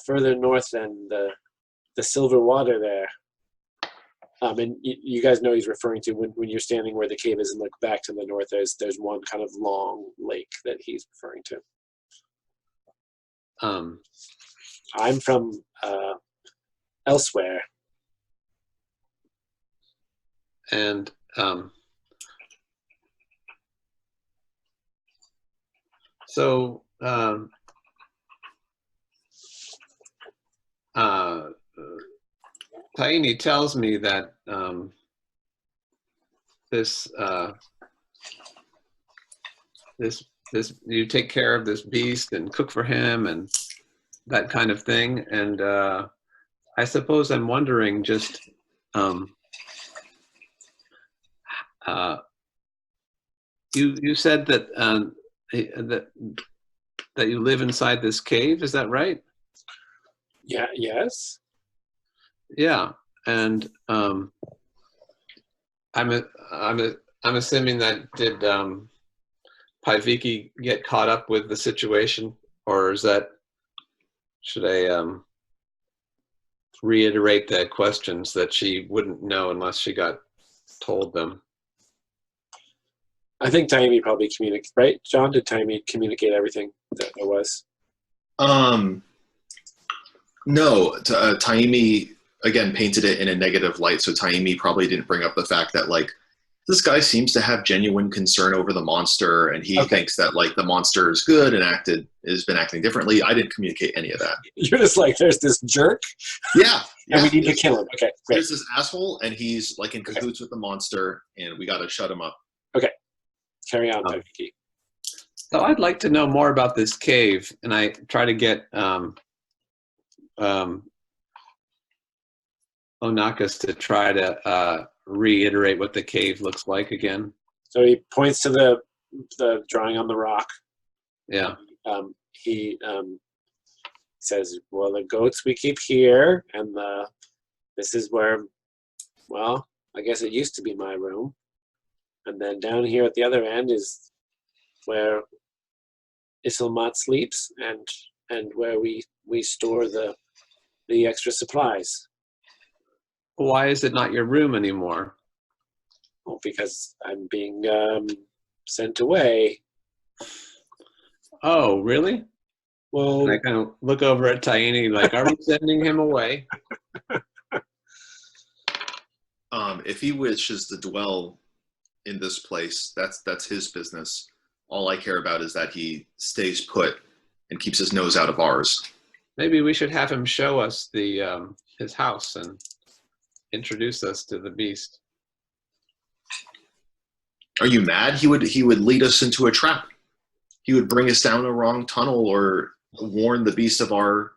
further north than the Silver Water there. And you guys know he's referring to when you're standing where the cave is and look back to the north. There's one kind of long lake that he's referring to. I'm from elsewhere. And so Taini tells me that this you take care of this beast and cook for him and that kind of thing. And I suppose I'm wondering just you said that that you live inside this cave. Is that right? Yeah. Yes. Yeah, and I'm assuming that did Paiviki get caught up with the situation, or should I reiterate the questions that she wouldn't know unless she got told them? I think Taimi probably communicated, right? John, did Taimi communicate everything that there was? No, Taimi again painted it in a negative light, so Taimi probably didn't bring up the fact that like this guy seems to have genuine concern over the monster, and he thinks that like the monster is good and has been acting differently. I didn't communicate any of that. You're just like, there's this jerk. Yeah, and we need to kill him. Okay, great. There's this asshole, and he's like in cahoots with the monster, and we got to shut him up. Okay, carry on, Paiviki. So I'd like to know more about this cave, and I try to get Onakas to try to reiterate what the cave looks like again. So he points to the drawing on the rock. Yeah. He says, well, the goats we keep here, and this is where, well, I guess it used to be my room. And then down here at the other end is where Isilmat sleeps and where we store the extra supplies. Why is it not your room anymore? Well, because I'm being sent away. Oh, really? Well, And I kind of look over at Taini like, are we sending him away? If he wishes to dwell in this place, that's his business. All I care about is that he stays put and keeps his nose out of ours. Maybe we should have him show us his house and introduce us to the beast. Are you mad? He would lead us into a trap. He would bring us down a wrong tunnel or warn the beast of our,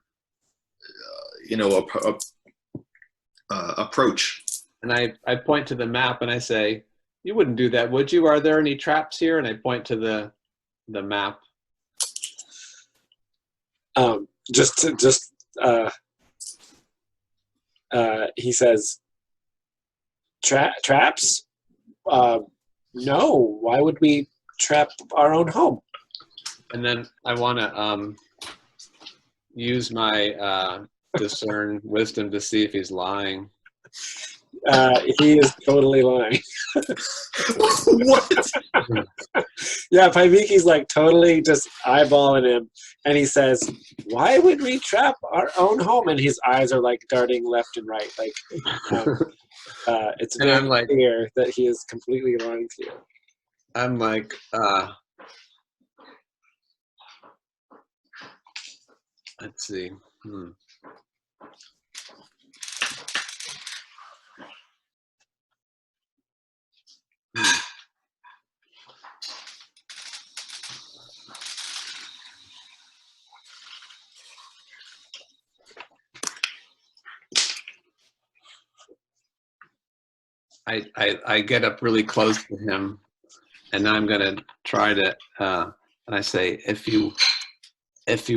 approach. And I point to the map and I say, you wouldn't do that, would you? Are there any traps here? And I point to the map. He says, traps? No. Why would we trap our own home? And then I want to use my discern wisdom to see if he's lying. He is totally lying. What? Yeah, Paiviki's like totally just eyeballing him, and he says, "Why would we trap our own home?" And his eyes are like darting left and right, like it's very clear that he is completely lying to you. I'm like, let's see. I get up really close to him, and I'm gonna try to. And I say, if you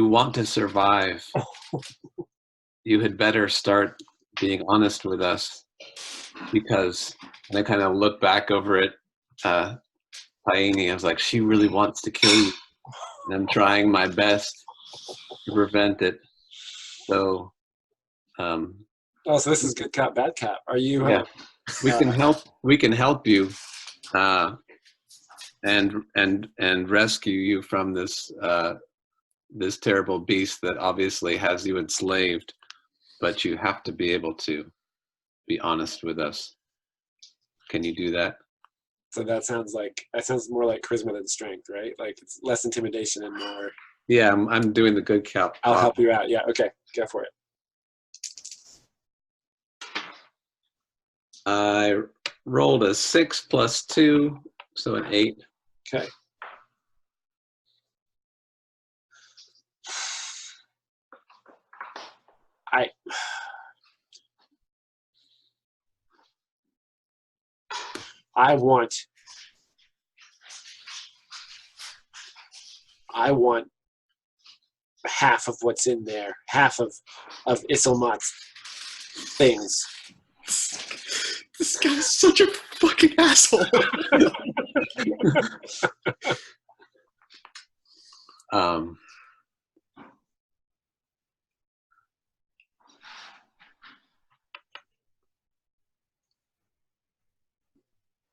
want to survive, you had better start being honest with us. because, and I kind of look back over at Paini. I was like, she really wants to kill you, and I'm trying my best to prevent it. So, Oh, so this is good cop, bad cop. Are you? yeah, we can help. We can help you, and rescue you from this this terrible beast that obviously has you enslaved. But you have to be able to be honest with us. Can you do that? So that sounds more like charisma than strength, right? Like it's less intimidation and more. Yeah, I'm doing the good cop. I'll help you out. Yeah, okay, go for it. I rolled a 6 + 2, so an 8. Okay. I want half of what's in there, half of Isilmat's things. This guy's such a fucking asshole.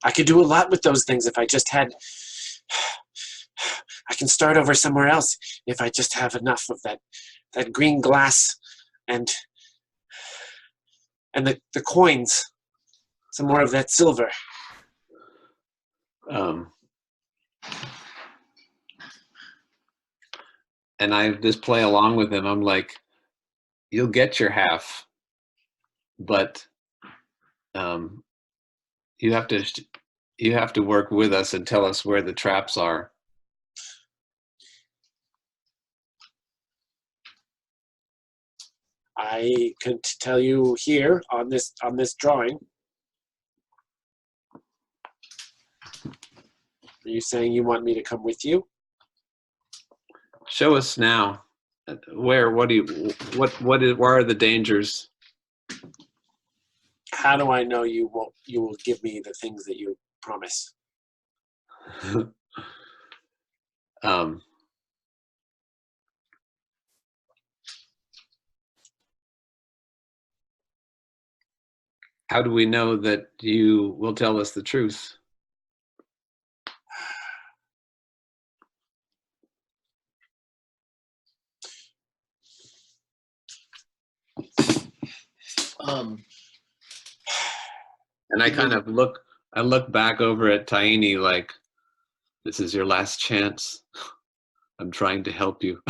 I could do a lot with those things if I just had. I can start over somewhere else if I just have enough of that green glass and the coins, some more of that silver. And I just play along with him. I'm like, you'll get your half, but you have to work with us and tell us where the traps are. I can tell you here on this drawing. Are you saying you want me to come with you? Show us now. Where? What are the dangers? How do I know you will give me the things that you promise? How do we know that you will tell us the truth? And I kind of look back over at Taini like, this is your last chance. I'm trying to help you.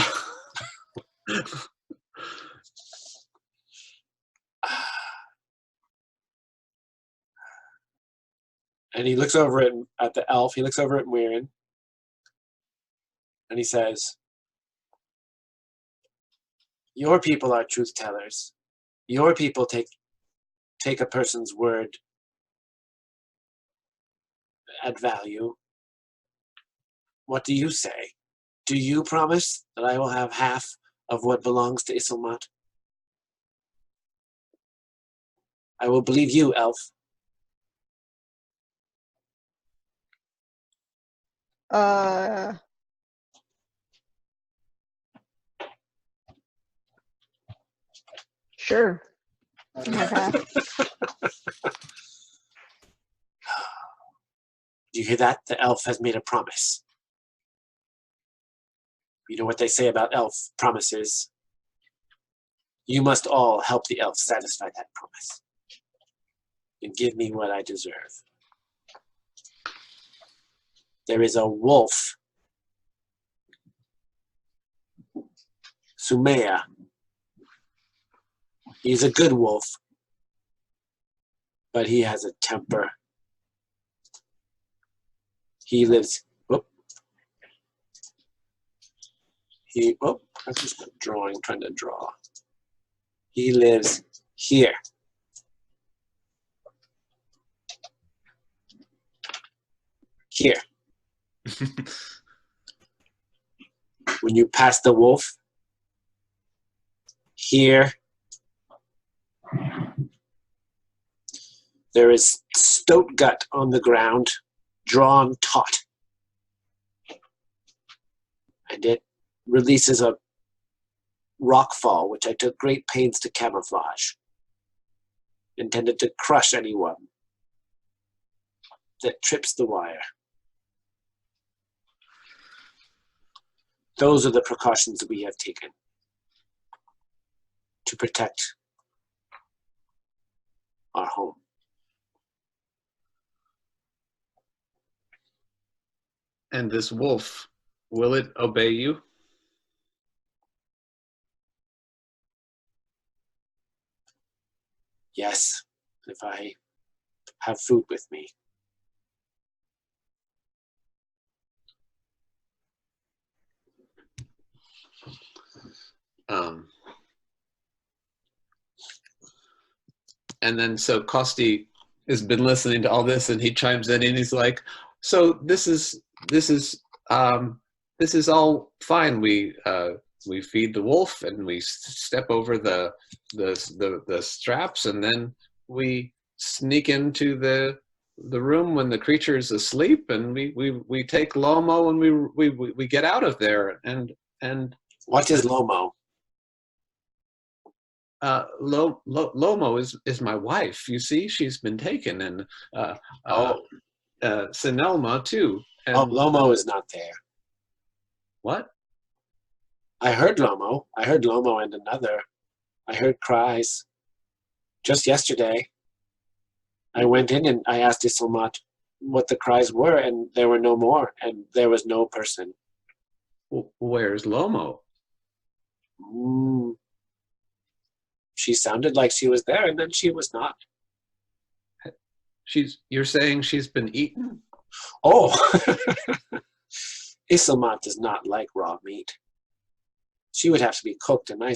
And he looks over at the elf. He looks over at Muirin, and he says, "Your people are truth tellers. Your people take a person's word at value. What do you say? Do you promise that I will have half of what belongs to Isilmat? I will believe you, elf." Sure. Okay. Do you hear that? The elf has made a promise. You know what they say about elf promises. You must all help the elf satisfy that promise and give me what I deserve. There is a wolf, Sumaya. He's a good wolf, but he has a temper. He lives. I'm just trying to draw. He lives here. Here. When you pass the wolf, here, there is stoat gut on the ground, drawn taut. And it releases a rock fall, which I took great pains to camouflage, intended to crush anyone that trips the wire. Those are the precautions we have taken to protect our home. And this wolf, will it obey you? Yes, if I have food with me. And then so Kosti has been listening to all this, and he chimes in, and he's like, "So this is all fine. We feed the wolf, and we step over the straps, and then we sneak into the room when the creature is asleep, and we take Lomo, and we get out of there. And What is Lomo? Lomo is my wife. You see, she's been taken, and Sinelma too. And Oh, Lomo is not there. what? I heard Lomo. I heard Lomo and another. I heard cries. Just yesterday, I went in and I asked Isilmat what the cries were, and there were no more, and there was no person. Where's Lomo? She sounded like she was there, and then she was not. You're saying she's been eaten? Oh, Isilmat does not like raw meat. She would have to be cooked, and I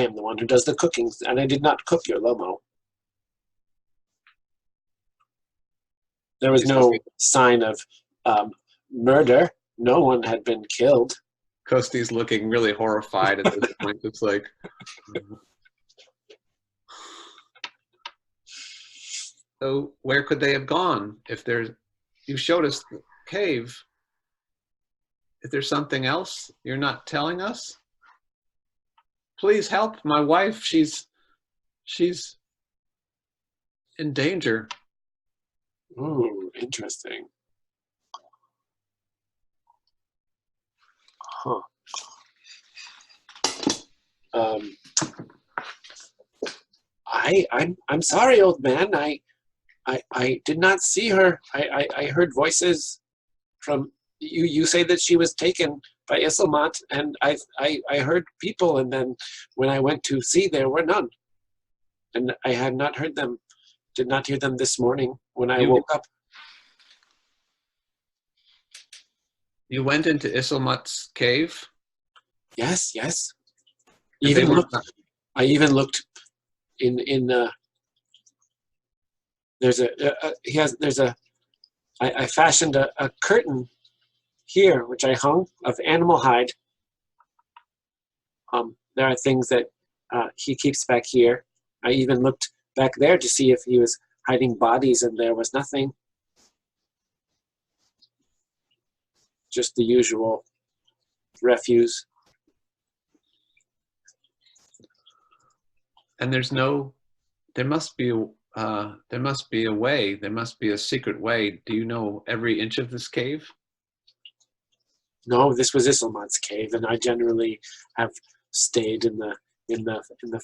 am the one who does the cooking, and I did not cook your Lomo. There was no sign of murder. No one had been killed. Kosti's looking really horrified at this point. It's like, so where could they have gone? You showed us the cave. If there's something else you're not telling us, please help my wife. She's in danger. Ooh, interesting. Huh. I'm sorry, old man. I did not see her. I heard voices from you. You say that she was taken by Isilmat, and I heard people, and then when I went to see, there were none, and I had not heard them. Did not hear them this morning when I woke up. You went into Isilmat's cave? Yes. And I even looked in I fashioned a curtain here which I hung of animal hide. There are things that he keeps back here. I even looked back there to see if he was hiding bodies, and there was nothing. Just the usual refuse. And there must be a way. There must be a secret way. Do you know every inch of this cave? No, this was Isilmat's cave, and I generally have stayed in the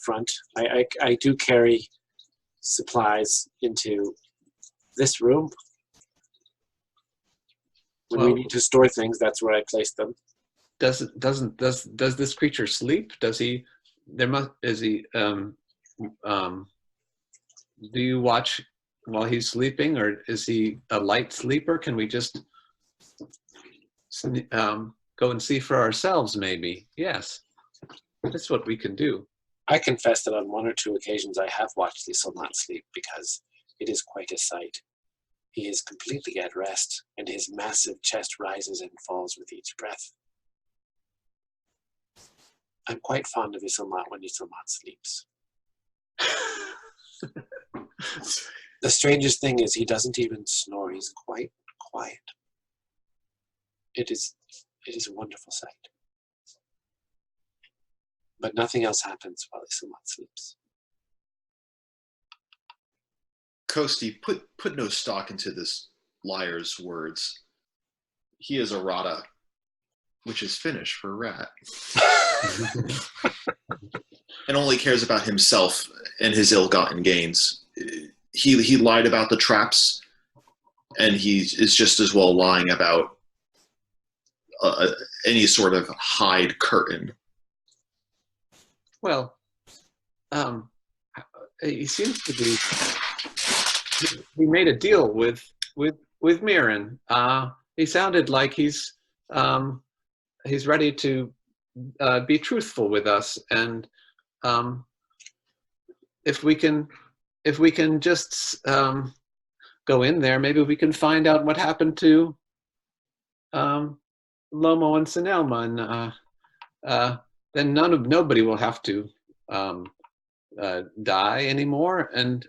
front. I do carry supplies into this room. When we need to store things, that's where I place them. Does this creature sleep? Do you watch while he's sleeping, or is he a light sleeper? Can we just go and see for ourselves, maybe? Yes, that's what we can do. I confess that on one or two occasions I have watched Isilmat sleep, because it is quite a sight. He is completely at rest, and his massive chest rises and falls with each breath. I'm quite fond of Isilmat when Isilmat sleeps. The strangest thing is he doesn't even snore. He's quite quiet. It is a wonderful sight. But nothing else happens while Islamat sleeps. Kosti, put no stock into this liar's words. He is a rata, which is Finnish for rat, and only cares about himself and his ill-gotten gains. He lied about the traps, and he is just as well lying about any sort of hide curtain. Well, he seems to be. He made a deal with Mirren. He sounded like he's ready to be truthful with us, and if we can just go in there, maybe we can find out what happened to Lomo and Sinelma, and then nobody will have to die anymore, and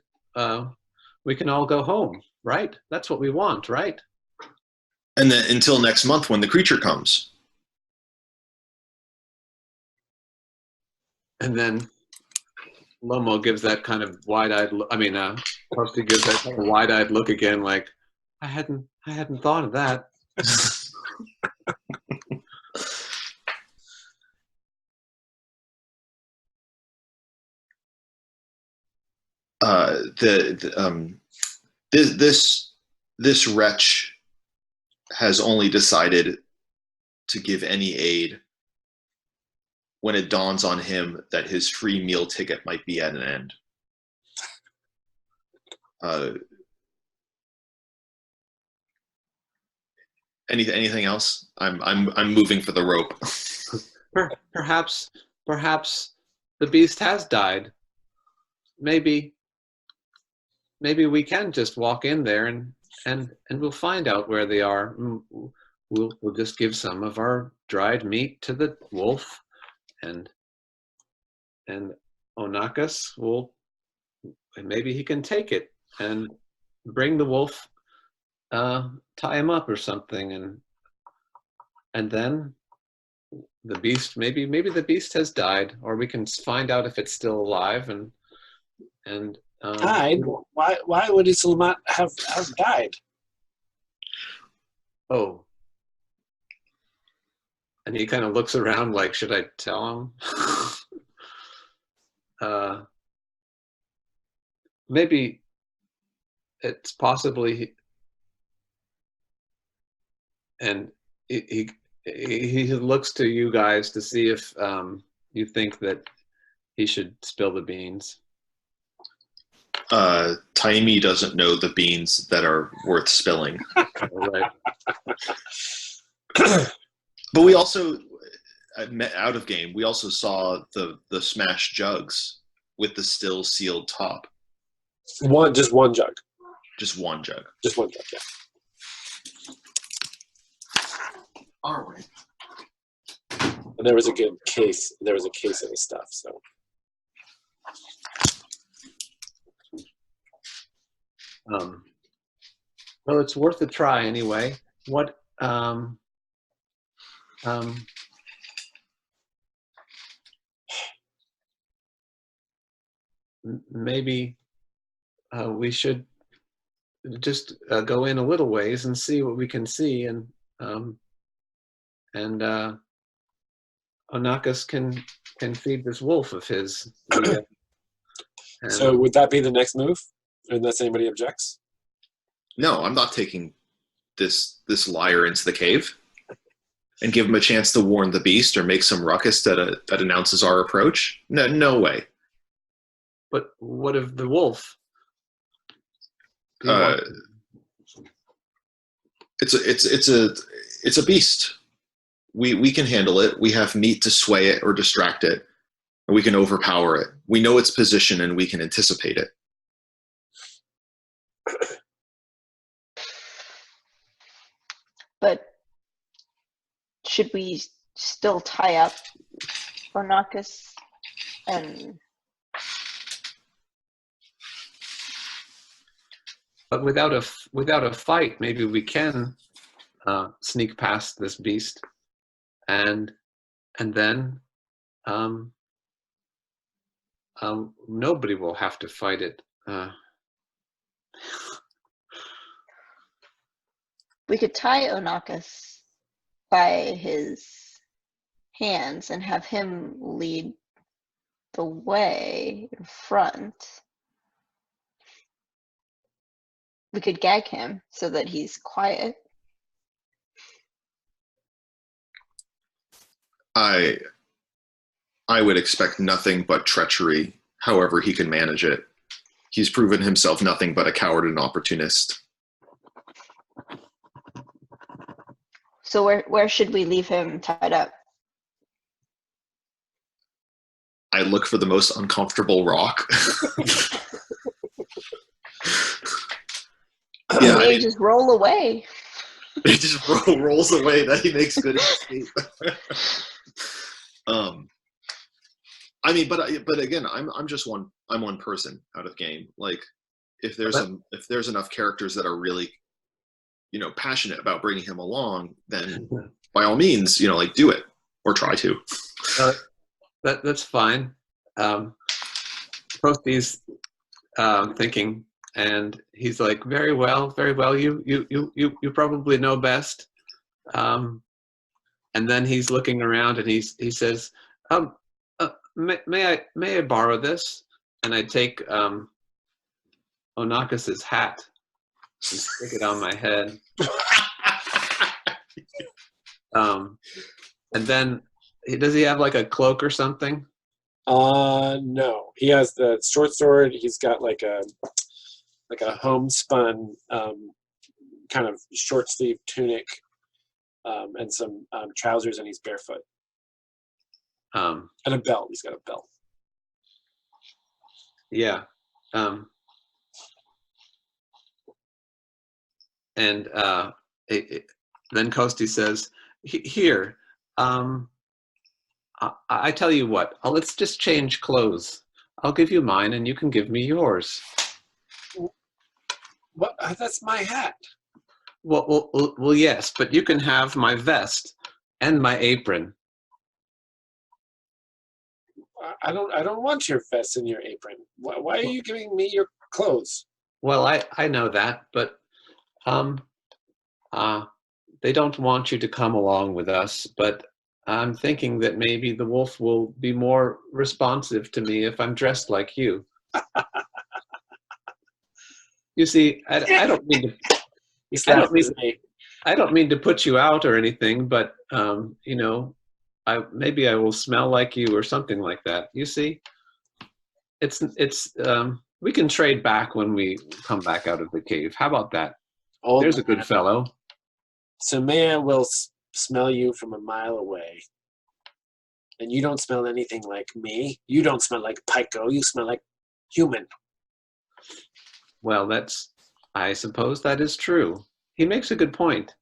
we can all go home, right? That's what we want, right? And then until next month when the creature comes. And then Lomo gives that kind of wide-eyed look. I mean, Kosti gives that kind of wide-eyed look again, like, I hadn't thought of that. This wretch has only decided to give any aid when it dawns on him that his free meal ticket might be at an end. Anything else? I'm moving for the rope. Perhaps the beast has died. Maybe we can just walk in there and we'll find out where they are. We'll just give some of our dried meat to the wolf, and Onakas will, maybe he can take it and bring the wolf, tie him up or something, and then the beast, maybe the beast has died, or we can find out if it's still alive and died? Why would Islamat have died? Oh. And he kind of looks around like, should I tell him? Maybe it's possibly, and he looks to you guys to see if you think that he should spill the beans. Taimi doesn't know the beans that are worth spilling. Right. But we also, out of game, we also saw the smashed jugs with the still sealed top. Just one jug. Just one jug. Just one jug, yeah. All right. And there was a good case. There was a case of the stuff, so. Well, it's worth a try anyway. What, maybe we should just go in a little ways and see what we can see, and Onakas can feed this wolf of his. So would that be the next move, unless anybody objects? No, I'm not taking this liar into the cave and give him a chance to warn the beast or make some ruckus that announces our approach. No way. But what of the wolf? It's a beast. We can handle it. We have meat to sway it or distract it, and we can overpower it. We know its position and we can anticipate it. But should we still tie up Onakas and But without a fight, maybe we can sneak past this beast, and then nobody will have to fight it. We could tie Onakas by his hands and have him lead the way in front. We could gag him so that he's quiet. I would expect nothing but treachery, however he can manage it. He's proven himself nothing but a coward and opportunist. So where should we leave him tied up? I look for the most uncomfortable rock. Yeah, I mean, just roll away. he just rolls away. That he makes good escape. I mean, but again, I'm one person out of game. Like, if there's enough characters that are really, passionate about bringing him along, then by all means, like, do it or try to. That's fine. Prosty's thinking, and he's like, very well. You probably know best. And then he's looking around, and he says, may I borrow this? And I take Onakas's hat and stick it on my head. And then, does he have like a cloak or something? No. He has the short sword. He's got like a homespun kind of short sleeve tunic and some trousers, and he's barefoot. And a belt. He's got a belt. Yeah. And then Kosti says, here, I tell you what, let's just change clothes. I'll give you mine and you can give me yours. What? That's my hat. Well, yes, but you can have my vest and my apron. I don't want your vest and your apron. Why are you giving me your clothes? Well, I know that, but they don't want you to come along with us, but I'm thinking that maybe the wolf will be more responsive to me if I'm dressed like you. You see, I don't mean to. I don't mean to put you out or anything, but maybe I will smell like you or something like that. You see, we can trade back when we come back out of the cave. How about that? There's a good fellow. So man will smell you from a mile away. And you don't smell anything like me. You don't smell like Pico. You smell like human. Well, I suppose that is true. He makes a good point.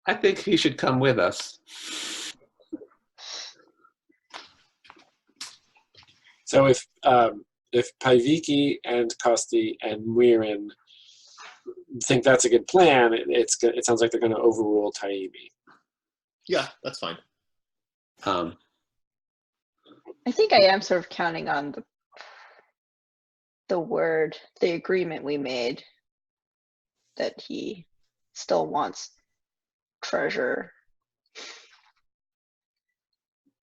I think he should come with us. So if Paiviki and Kosti and Muirin think that's a good plan, it sounds like they're going to overrule Taimi. Yeah, that's fine. I think I am sort of counting on the agreement we made that he still wants treasure.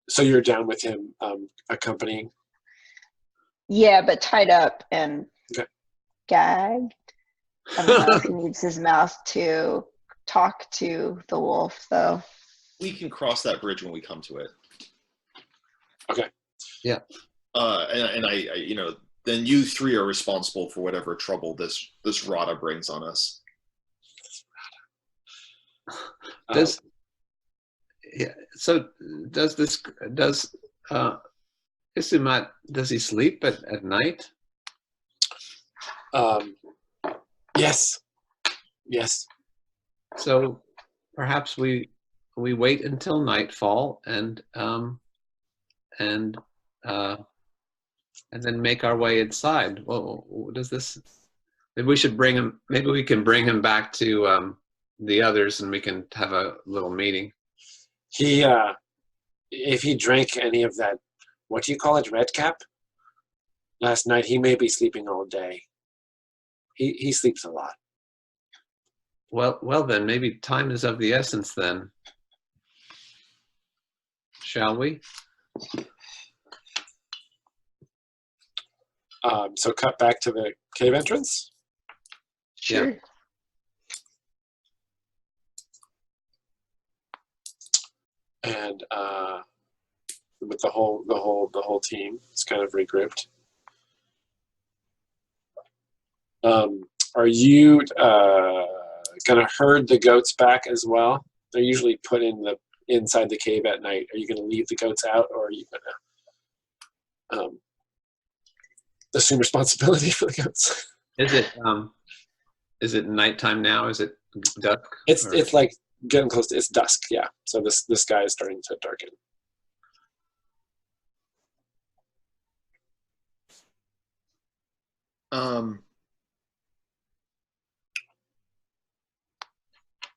So you're down with him accompanying? Yeah, but tied up and gagged. I don't know if he needs his mouth to talk to the wolf, though. We can cross that bridge when we come to it. Okay. Yeah. And I then you three are responsible for whatever trouble this Rada brings on us. Does Isumat, does he sleep at night? Yes. So perhaps we wait until nightfall and and then make our way inside. Well, what does this? Maybe we should bring him. Maybe we can bring him back to the others, and we can have a little meeting. He, if he drank any of that, what do you call it, red cap? Last night, he may be sleeping all day. He sleeps a lot. Well, then maybe time is of the essence. Then, shall we? So cut back to the cave entrance. Sure. Yeah. And with the whole team, it's kind of regrouped. Are you gonna herd the goats back as well? They're usually put inside the cave at night. Are you gonna leave the goats out, or are you gonna assume responsibility for the goats? Is it nighttime now? Is it dusk? It's like getting close to, it's dusk, yeah. So the sky is starting to darken.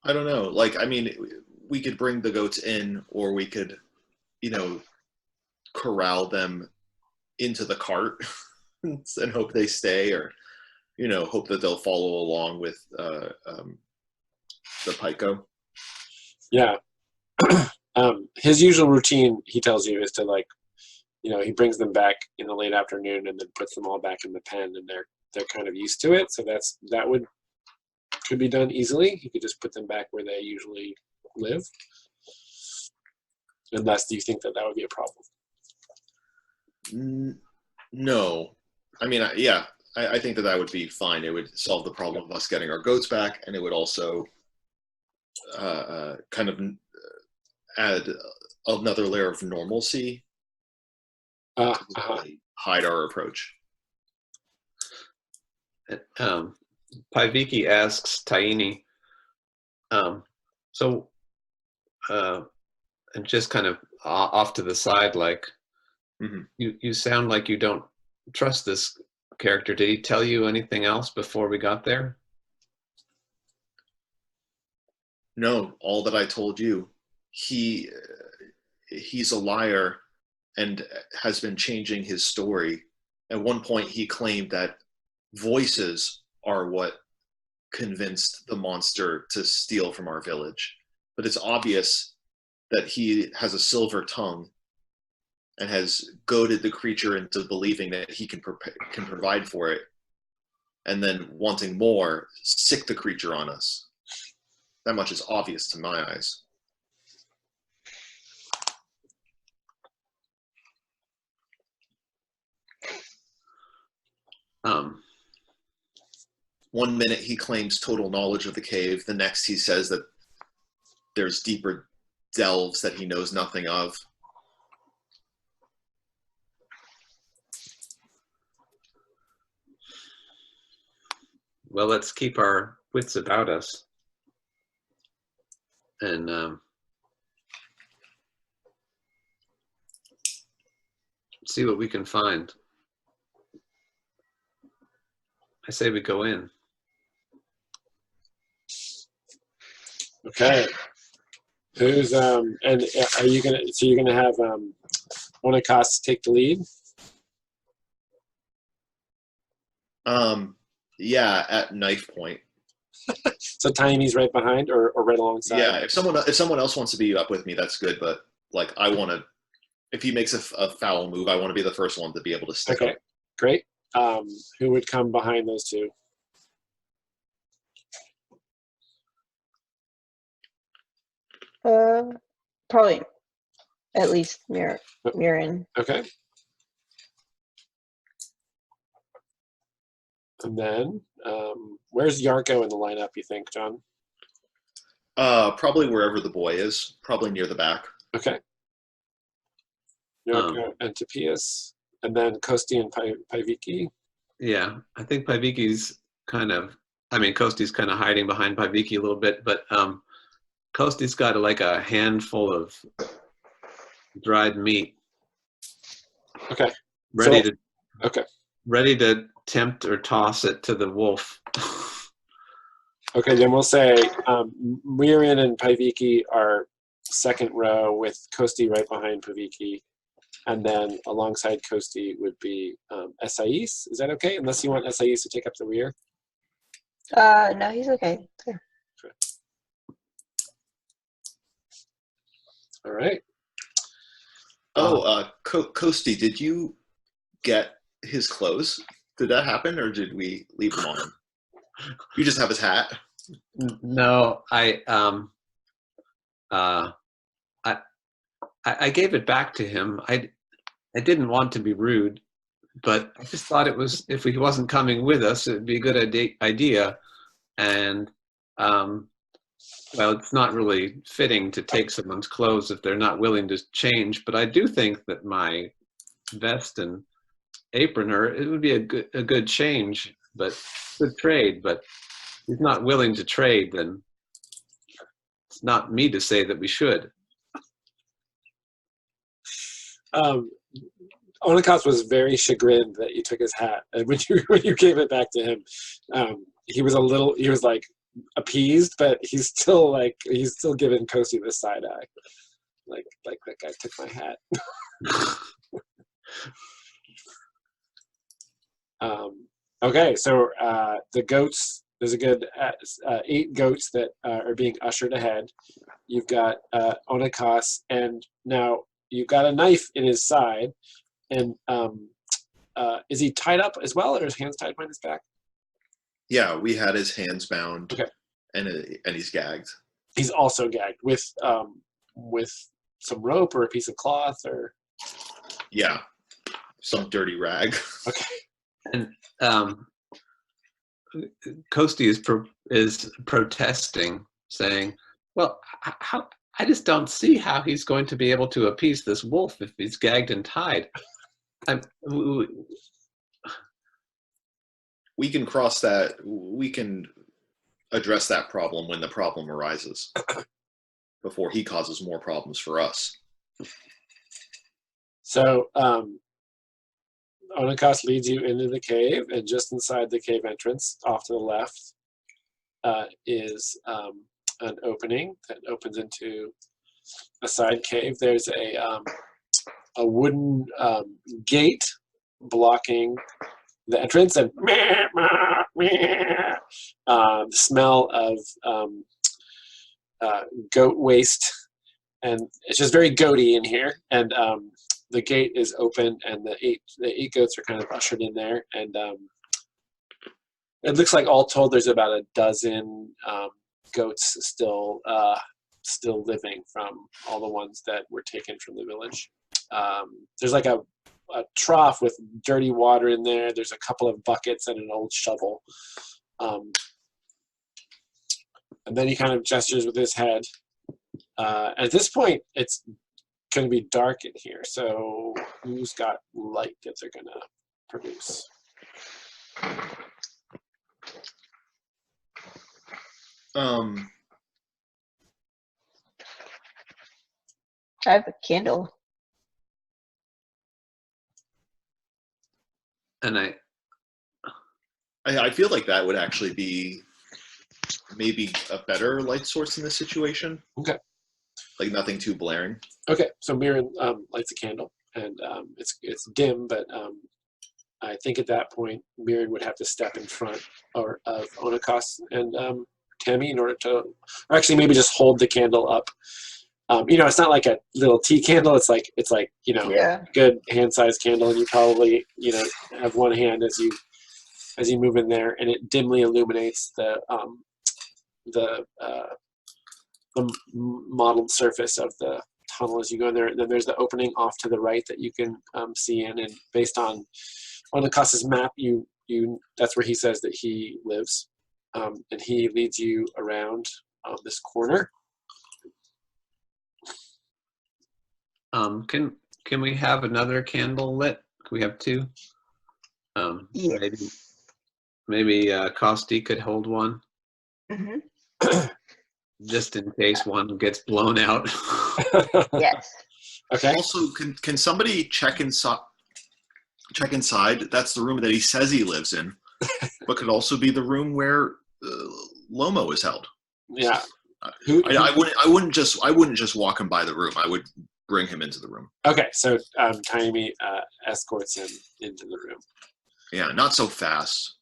I don't know. Like, I mean, we could bring the goats in, or we could, corral them into the cart and hope they stay, or, hope that they'll follow along with the Pico. Yeah. His usual routine, he tells you, is to he brings them back in the late afternoon and then puts them all back in the pen, and they're kind of used to it. So that could be done easily. You could just put them back where they usually live, unless you think that would be a problem. No, I mean, I think that would be fine. It would solve the problem of us getting our goats back, and it would also kind of add another layer of normalcy to hide our approach. Paiviki asks Taini, and just kind of off to the side, like, Mm-hmm. you sound like you don't trust this character. Did he tell you anything else before we got there? No, all that I told you. He's a liar and has been changing his story. At one point, he claimed that voices are what convinced the monster to steal from our village. But it's obvious that he has a silver tongue and has goaded the creature into believing that he can provide for it, and then wanting more, sick the creature on us. That much is obvious to my eyes. One minute he claims total knowledge of the cave. The next he says that there's deeper delves that he knows nothing of. Well, let's keep our wits about us and see what we can find. I say we go in. Okay. Who's and are you gonna? So you're gonna have one of Costs take the lead? Yeah, at knife point. So Tiny's right behind, or right alongside. Yeah, if someone else wants to be up with me, that's good. But like, I want to. If he makes a foul move, I want to be the first one to be able to stick Okay, up. great. Who would come behind those two? Probably at least Mirren. Okay. And then, where's Yarko in the lineup, you think, John? Probably wherever the boy is. Probably near the back. Okay. Yarko and Tapias. And then Kosti and Paiviki. Yeah, I think Paiviki's Kosti's kind of hiding behind Paiviki a little bit, but Kosti's got like a handful of dried meat. Okay. Ready Okay. ready to tempt or toss it to the wolf. Okay, then we'll say Mirin and Paviki are second row with Kosti right behind Paviki. And then alongside Kosti would be Esais. Is that okay? Unless you want Esais to take up the rear. No, he's okay. Sure. All right. Kosti, did you get his clothes? Did that happen, or did we leave him on him? You just have his hat. No, I gave it back to him. I didn't want to be rude, but I just thought it was, if he wasn't coming with us, it'd be a good idea. And well, it's not really fitting to take someone's clothes if they're not willing to change. But I do think that my vest and apron it would be a good change, but good trade. But if he's not willing to trade, then it's not me to say that we should. Onikas was very chagrined that you took his hat, and when you gave it back to him, he was like appeased, but he's still giving Kosti the side eye, like that guy took my hat. Okay, so the goats. There's a good 8 goats that are being ushered ahead. You've got Onikas, and now you've got a knife in his side. And is he tied up as well, or his hands tied behind his back? Yeah, we had his hands bound. Okay. And he's gagged. He's also gagged with some rope or a piece of cloth, or yeah, some dirty rag. Okay. And Kosti is protesting, saying, "Well, how? I just don't see how he's going to be able to appease this wolf if he's gagged and tied." We can cross that. We can address that problem when the problem arises, before he causes more problems for us. So Onikas leads you into the cave, and just inside the cave entrance, off to the left, is an opening that opens into a side cave. There's a wooden gate blocking the entrance, and the smell of goat waste, and it's just very goaty in here. And the gate is open, and the eight goats are kind of ushered in there, and it looks like all told there's about a dozen goats still living from all the ones that were taken from the village. There's like a trough with dirty water in there. There's a couple of buckets and an old shovel. And then he kind of gestures with his head. At this point, it's going to be dark in here. So who's got light that they're going to produce? I have a candle. And I feel like that would actually be maybe a better light source in this situation. Okay. Like nothing too blaring. Okay, so Mirren lights a candle, and it's dim, but I think at that point Mirren would have to step in front of Onikas and Tammy in order to, or actually maybe just hold the candle up. It's not like a little tea candle. It's like good hand-sized candle, and you probably have one hand as you move in there, and it dimly illuminates the modeled surface of the tunnel as you go in there. And then there's the opening off to the right that you can see in, and based on Onikas' map, that's where he says that he lives, and he leads you around this corner. Can we have another candle lit? Can we have 2? Yes. Maybe Kosti could hold one. Mm-hmm. Just in case one gets blown out. Yes. Okay. Also, can somebody check inside? check inside. That's the room that he says he lives in, but could also be the room where Lomo is held. Yeah. I wouldn't just walk him by the room. I would bring him into the room. Okay, so Taimi escorts him into the room. Yeah, not so fast.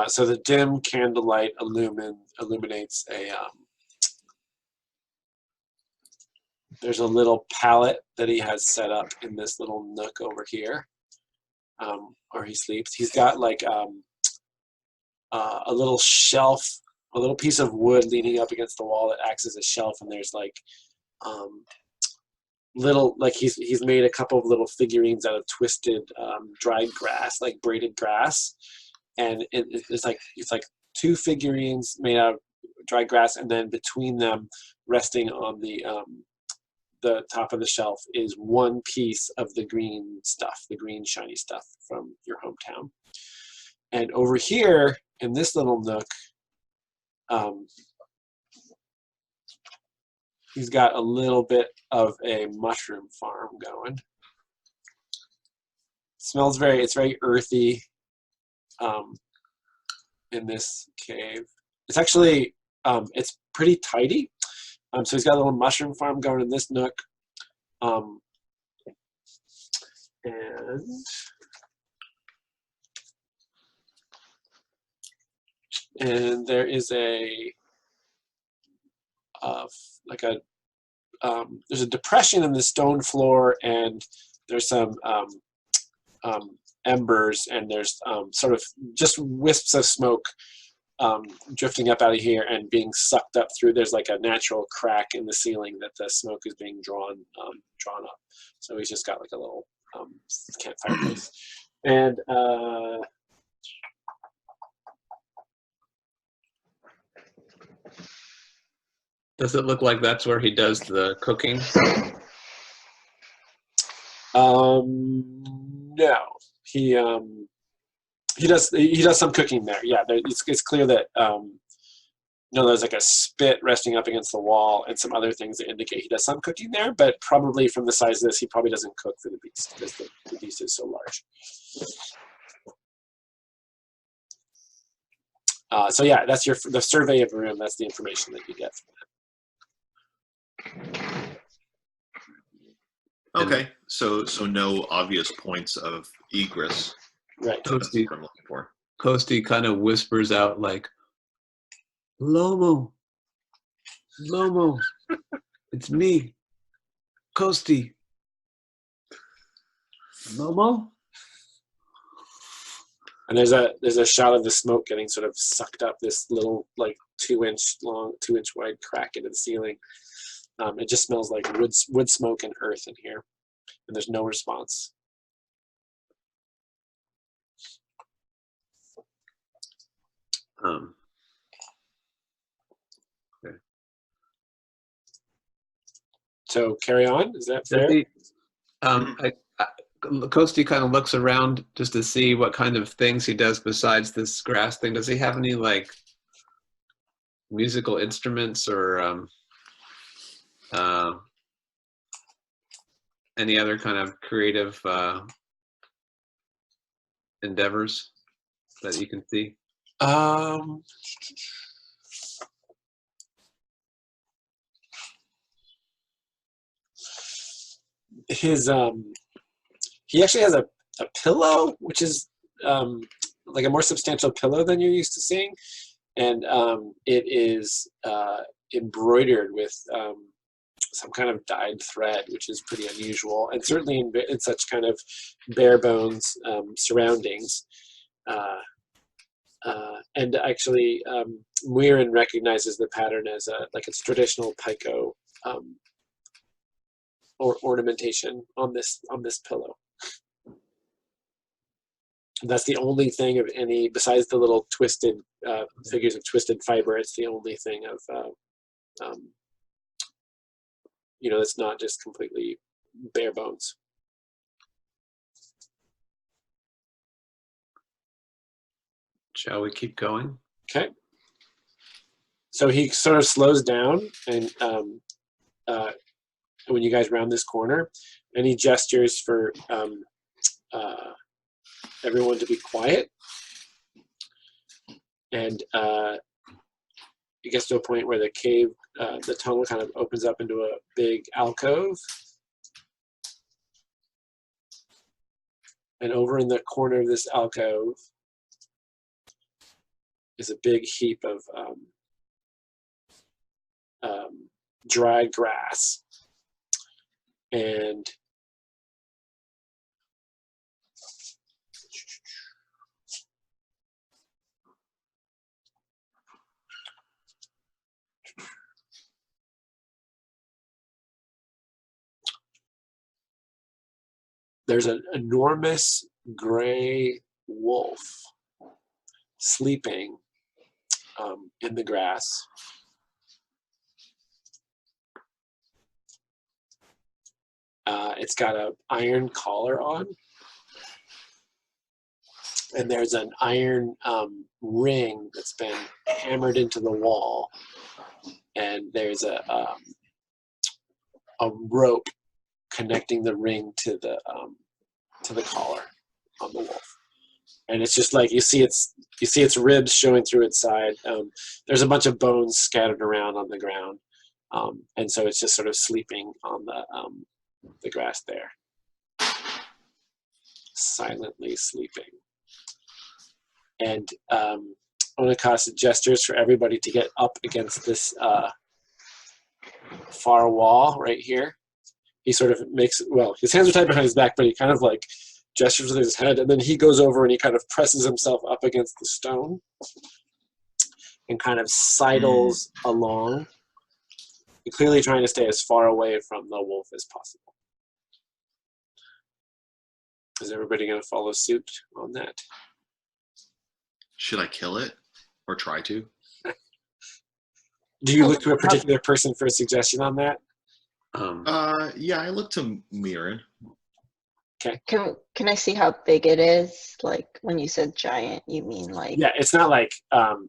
So the dim candlelight illuminates a. There's a little pallet that he has set up in this little nook over here, where he sleeps. He's got like a little shelf, a little piece of wood leaning up against the wall that acts as a shelf, and there's like little, like he's made a couple of little figurines out of twisted dried grass, like braided grass, and it's like two figurines made out of dried grass, and then between them, resting on the top of the shelf, is one piece of the green stuff, the green shiny stuff from your hometown. And over here in this little nook, he's got a little bit of a mushroom farm going. It's very earthy in this cave. It's actually, it's pretty tidy. So he's got a little mushroom farm going in this nook. And there is there's a depression in the stone floor, and there's some embers, and there's sort of just wisps of smoke drifting up out of here and being sucked up through. There's like a natural crack in the ceiling that the smoke is being drawn up. So he's just got like a little campfire place. And does it look like that's where he does the cooking? No, he does some cooking there. Yeah, it's clear that there's like a spit resting up against the wall and some other things that indicate he does some cooking there. But probably from the size of this, he probably doesn't cook for the beast because the beast is so large. So yeah, that's the survey of the room. That's the information that you get from that. Okay, so no obvious points of egress. Right. That's what I'm looking for. Kosti kind of whispers out like, Lomo, it's me, Kosti. Lomo? And there's a shot of the smoke getting sort of sucked up this little like 2-inch wide crack into the ceiling. It just smells like wood smoke and earth in here, and there's no response. Okay. So carry on. Is that fair? Kosti kind of looks around just to see what kind of things he does besides this grass thing. Does he have any like musical instruments or any other kind of creative endeavors that you can see? He actually has a pillow, which is like a more substantial pillow than you're used to seeing, and it is embroidered with some kind of dyed thread, which is pretty unusual, and certainly in such kind of bare bones surroundings. And actually, Muirin recognizes the pattern as it's traditional Paiko or ornamentation on this pillow. That's the only thing of any, besides the little twisted figures of twisted fiber. It's the only thing of it's not just completely bare bones. Shall we keep going? Okay. So he sort of slows down and when you guys round this corner, and he gestures for everyone to be quiet. And it gets to a point where the cave, the tunnel kind of opens up into a big alcove. And over in the corner of this alcove is a big heap of dry grass. And there's an enormous gray wolf sleeping in the grass. It's got an iron collar on, and there's an iron ring that's been hammered into the wall, and there's a rope connecting the ring to the collar on the wolf. And it's just like you see its ribs showing through its side. There's a bunch of bones scattered around on the ground, and so it's just sort of sleeping on the grass there, silently sleeping. And Onikasa gestures for everybody to get up against this far wall right here. He sort of makes, well, his hands are tied behind his back, but he kind of like gestures with his head, and then he goes over and he kind of presses himself up against the stone and kind of sidles along, clearly trying to stay as far away from the wolf as possible. Is everybody going to follow suit on that? Should I kill it or try to? Do you look to a particular person for a suggestion on that? Yeah, I look to Mirren. Okay. Can I see how big it is? Like when you said giant, you mean like? Yeah, it's not like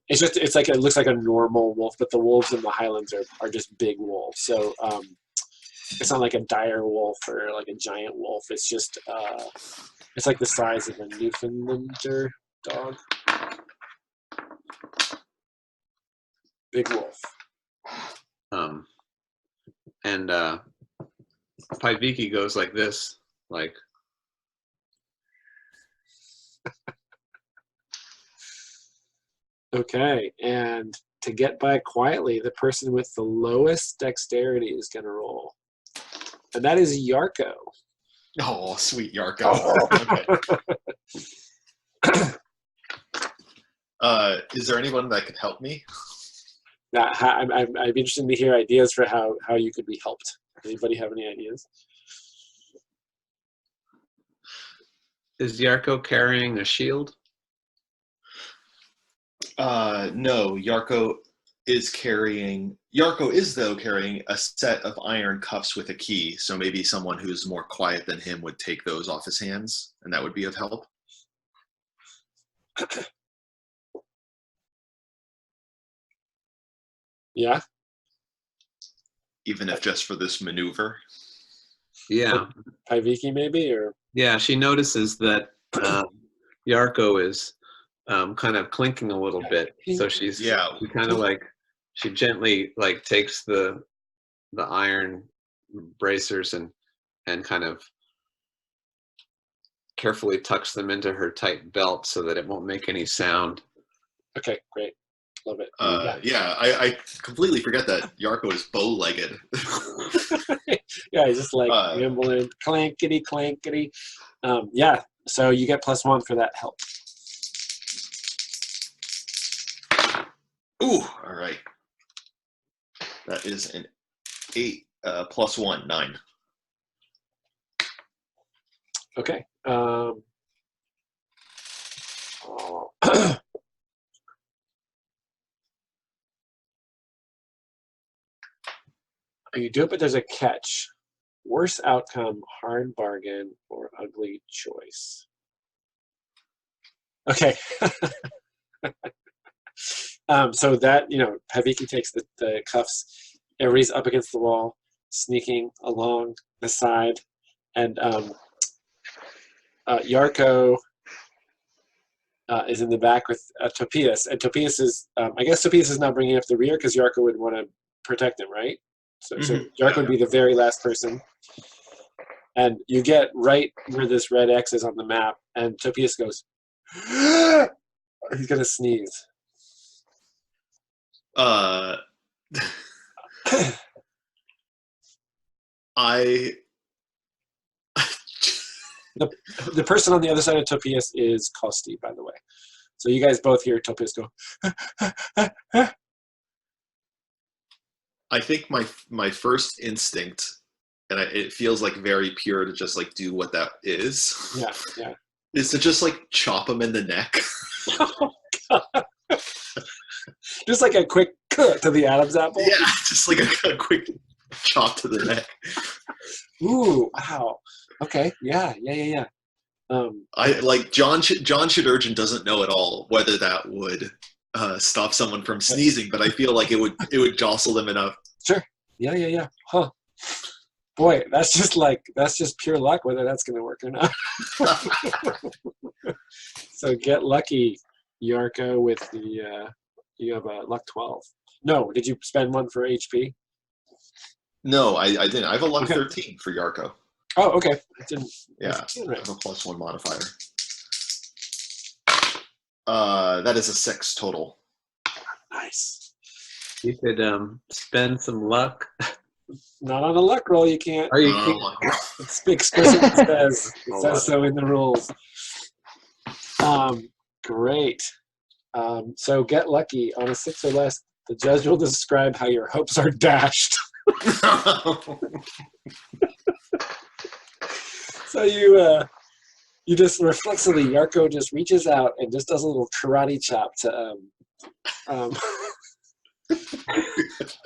it's like it looks like a normal wolf, but the wolves in the Highlands are just big wolves. So it's not like a dire wolf or like a giant wolf. It's just it's like the size of a Newfoundlander dog. Big wolf. And Paiviki goes like this, like. Okay, and to get by quietly, the person with the lowest dexterity is going to roll. And that is Yarko. Oh, sweet Yarko. Okay. Is there anyone that could help me? Now, I'd be interested to hear ideas for how you could be helped. Anybody have any ideas? Is Yarko carrying a shield? No, Yarko is carrying a set of iron cuffs with a key, so maybe someone who's more quiet than him would take those off his hands, and that would be of help. Yeah? Even if just for this maneuver. Yeah. Paiviki maybe, or? Yeah, she notices that Yarko is kind of clinking a little bit, so she kind of like, she gently like takes the iron bracers and kind of carefully tucks them into her tight belt so that it won't make any sound. Okay, great. Love it. Yeah, I completely forget that Yarko is bow-legged. Yeah, he's just like rambling, clankety, clankety. Yeah, so you get +1 for that help. Ooh, all right. That is an 8 +1, 9. Okay. You do it, but there's a catch. Worse outcome, hard bargain, or ugly choice. Okay. So that, Paiviki takes the cuffs, everybody's up against the wall. sneaking along the side, and Yarko is in the back with Topias, and Topias is, I guess Topias is now bringing up the rear because Yarko would want to protect him, right? So Yarko would be the very last person. And you get right where this red X is on the map, and Topias goes, he's going to sneeze. The person on the other side of Topias is Kosti, by the way. So you guys both hear Topias go. I think my first instinct, and it feels like very pure to just like do what that is. Yeah. Is to just like chop him in the neck. Oh, God. Just like a quick to the Adam's apple. Yeah, just like a quick chop to the neck. Ooh, wow. Okay, yeah. I like John Shadurgeon doesn't know at all whether that would stop someone from sneezing, but I feel like it would jostle them enough. Sure. Yeah. Huh. Boy, that's just pure luck whether that's going to work or not. So get lucky, Yarko, with the you have a luck 12. No, did you spend one for HP? No, I didn't. I have a luck 13 for Yarko. Oh, okay. I didn't. Yeah, right. I have a +1 modifier. That is a 6 total. Nice. You could spend some luck. Not on a luck roll, you can't. Or you Oh my God. It's explicit. It says so in the rules. Great. So get lucky. On a 6 or less, the judge will describe how your hopes are dashed. So you just reflexively, Yarko just reaches out and just does a little karate chop to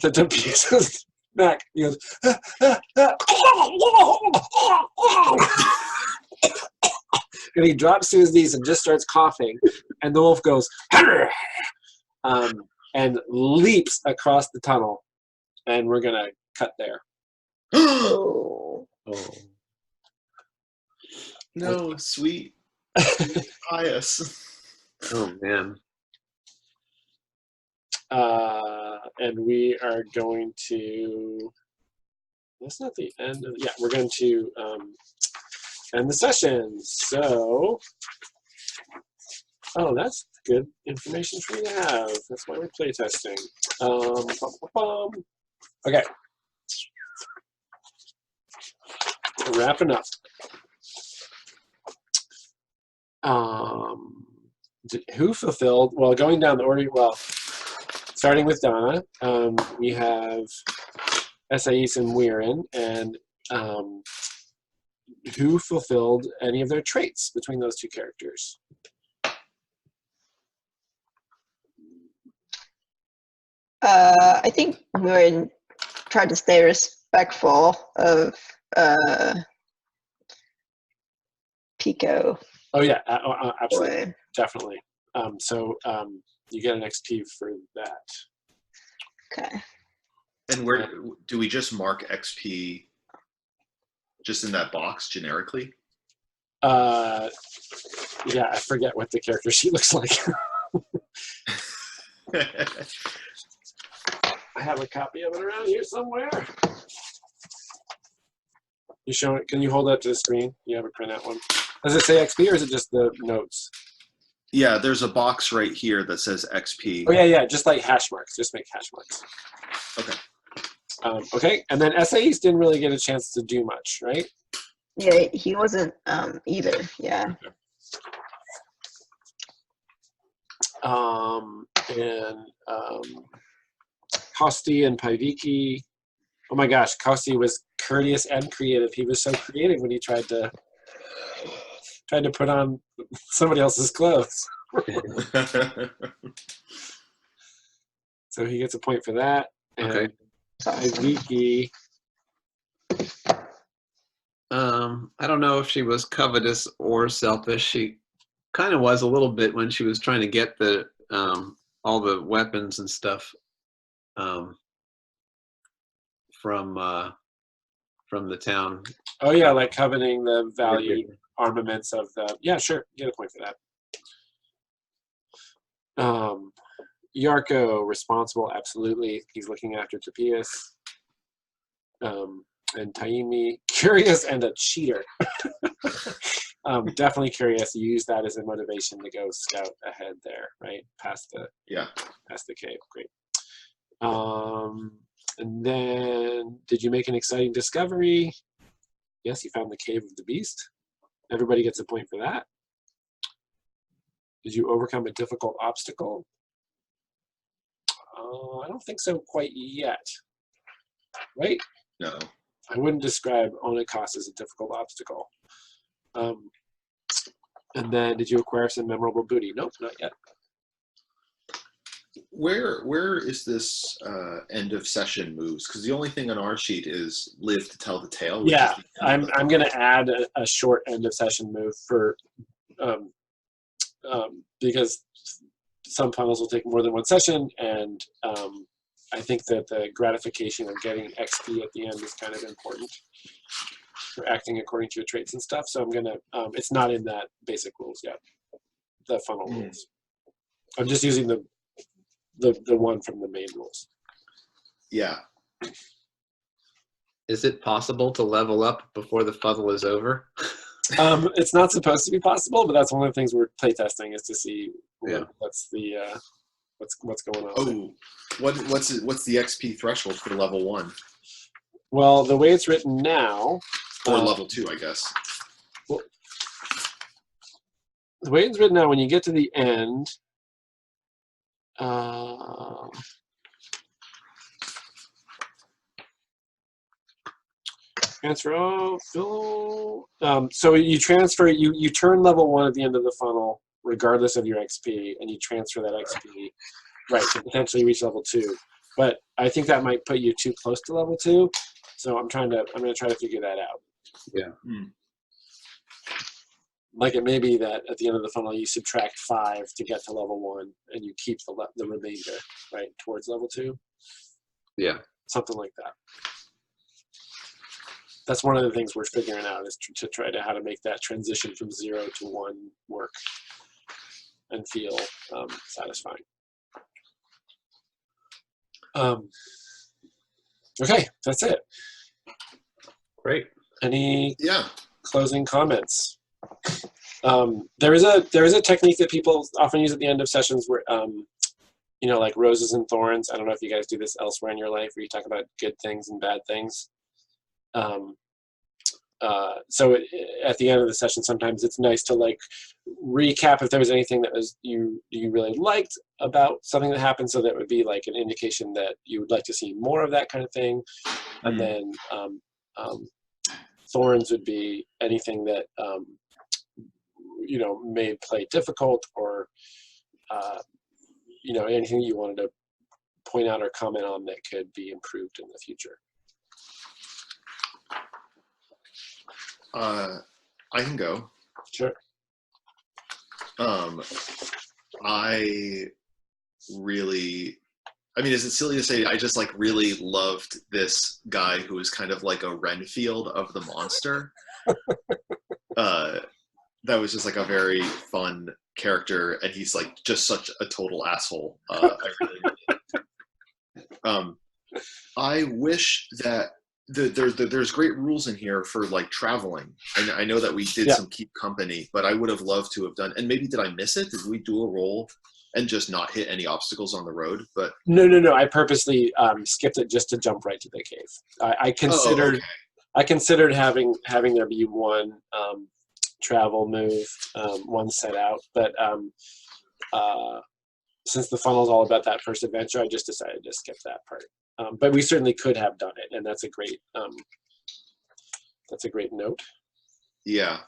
to Topias' neck. He goes, and he drops to his knees and just starts coughing. And the wolf goes, and leaps across the tunnel. And we're gonna cut there. Oh. No, sweet pious. Oh man. And we are going to. That's not the end of. Yeah, we're going to end the session. So. Oh, that's good information for you to have. That's why we're playtesting. Okay. Wrapping up. Who fulfilled? Well, going down the order. Well, starting with Donna, we have Esais and Weirin, and who fulfilled any of their traits between those two characters? I think Murin tried to stay respectful of Pico. Oh yeah, absolutely, Boy. definitely. So you get an XP for that. Okay. And where do we just mark XP? Just in that box generically? Yeah, I forget what the character sheet looks like. I have a copy of it around here somewhere. You show it? Can you hold it up to the screen? You have a printout one. Does it say XP or is it just the notes? Yeah, there's a box right here that says XP. Oh yeah, just like hash marks. Just make hash marks. Okay. Okay, and then SAEs didn't really get a chance to do much, right? Yeah, he wasn't either. Yeah. Kosti and Paviki. Oh my gosh, Kosti was courteous and creative. He was so creative when he tried to put on somebody else's clothes. So he gets a point for that. And Okay. Paviki. I don't know if she was covetous or selfish. She kind of was a little bit when she was trying to get the all the weapons and stuff from from the town. Oh yeah, like coveting the valued armaments of the. Yeah, sure, get a point for that. Yarko, responsible, absolutely. He's looking after Tapias. And Taimi, curious and a cheater. Definitely curious. Use that as a motivation to go scout ahead there, right? Past the cave. Great. And then, did you make an exciting discovery? Yes, you found the cave of the beast. Everybody gets a point for that. Did you overcome a difficult obstacle? I don't think so quite yet. Right? No. I wouldn't describe Onikos as a difficult obstacle. And then, did you acquire some memorable booty? Nope, not yet. Where is this end of session moves? Because the only thing on our sheet is live to tell the tale. Yeah, I'm going to add a short end of session move for because some funnels will take more than one session, and I think that the gratification of getting XP at the end is kind of important for acting according to your traits and stuff. So I'm gonna. It's not in that basic rules yet. The funnel rules. I'm just using the one from the main rules. Yeah. Is it possible to level up before the funnel is over? It's not supposed to be possible, but that's one of the things we're playtesting is to see what's going on. Oh, what's the XP threshold for level 1 Well, the way it's written now, or level 2, I guess. Well, the way it's written now, when you get to the end, transfer. So you transfer. You turn level 1 at the end of the funnel, regardless of your XP, and you transfer that XP, right, to potentially reach level 2. But I think that might put you too close to level 2. So I'm going to try to figure that out. Yeah. Like it may be that at the end of the funnel you subtract 5 to get to level 1, and you keep the remainder right towards level 2. Yeah. Something like that. That's one of the things we're figuring out is to try to how to make that transition from 0 to 1 work and feel satisfying. Okay, that's it. Great. Any Yeah. closing comments? There is a technique that people often use at the end of sessions where, like roses and thorns. I don't know if you guys do this elsewhere in your life, where you talk about good things and bad things. So at the end of the session, sometimes it's nice to like recap if there was anything that was you really liked about something that happened, so that would be like an indication that you would like to see more of that kind of thing. And then thorns would be anything that made play difficult, or anything you wanted to point out or comment on that could be improved in the future. I can go. Sure. Is it silly to say I just like really loved this guy who was kind of like a Renfield of the monster? That was just like a very fun character, and he's like just such a total asshole. I really I wish that there's great rules in here for like traveling. And I know that we did some keep company, but I would have loved to have done. And maybe did I miss it? Did we do a roll and just not hit any obstacles on the road? But no. I purposely skipped it just to jump right to the cave. I considered I considered having there be one travel move, one set out, but since the funnel is all about that first adventure, I just decided to skip that part. But we certainly could have done it, and that's a great note. Yeah.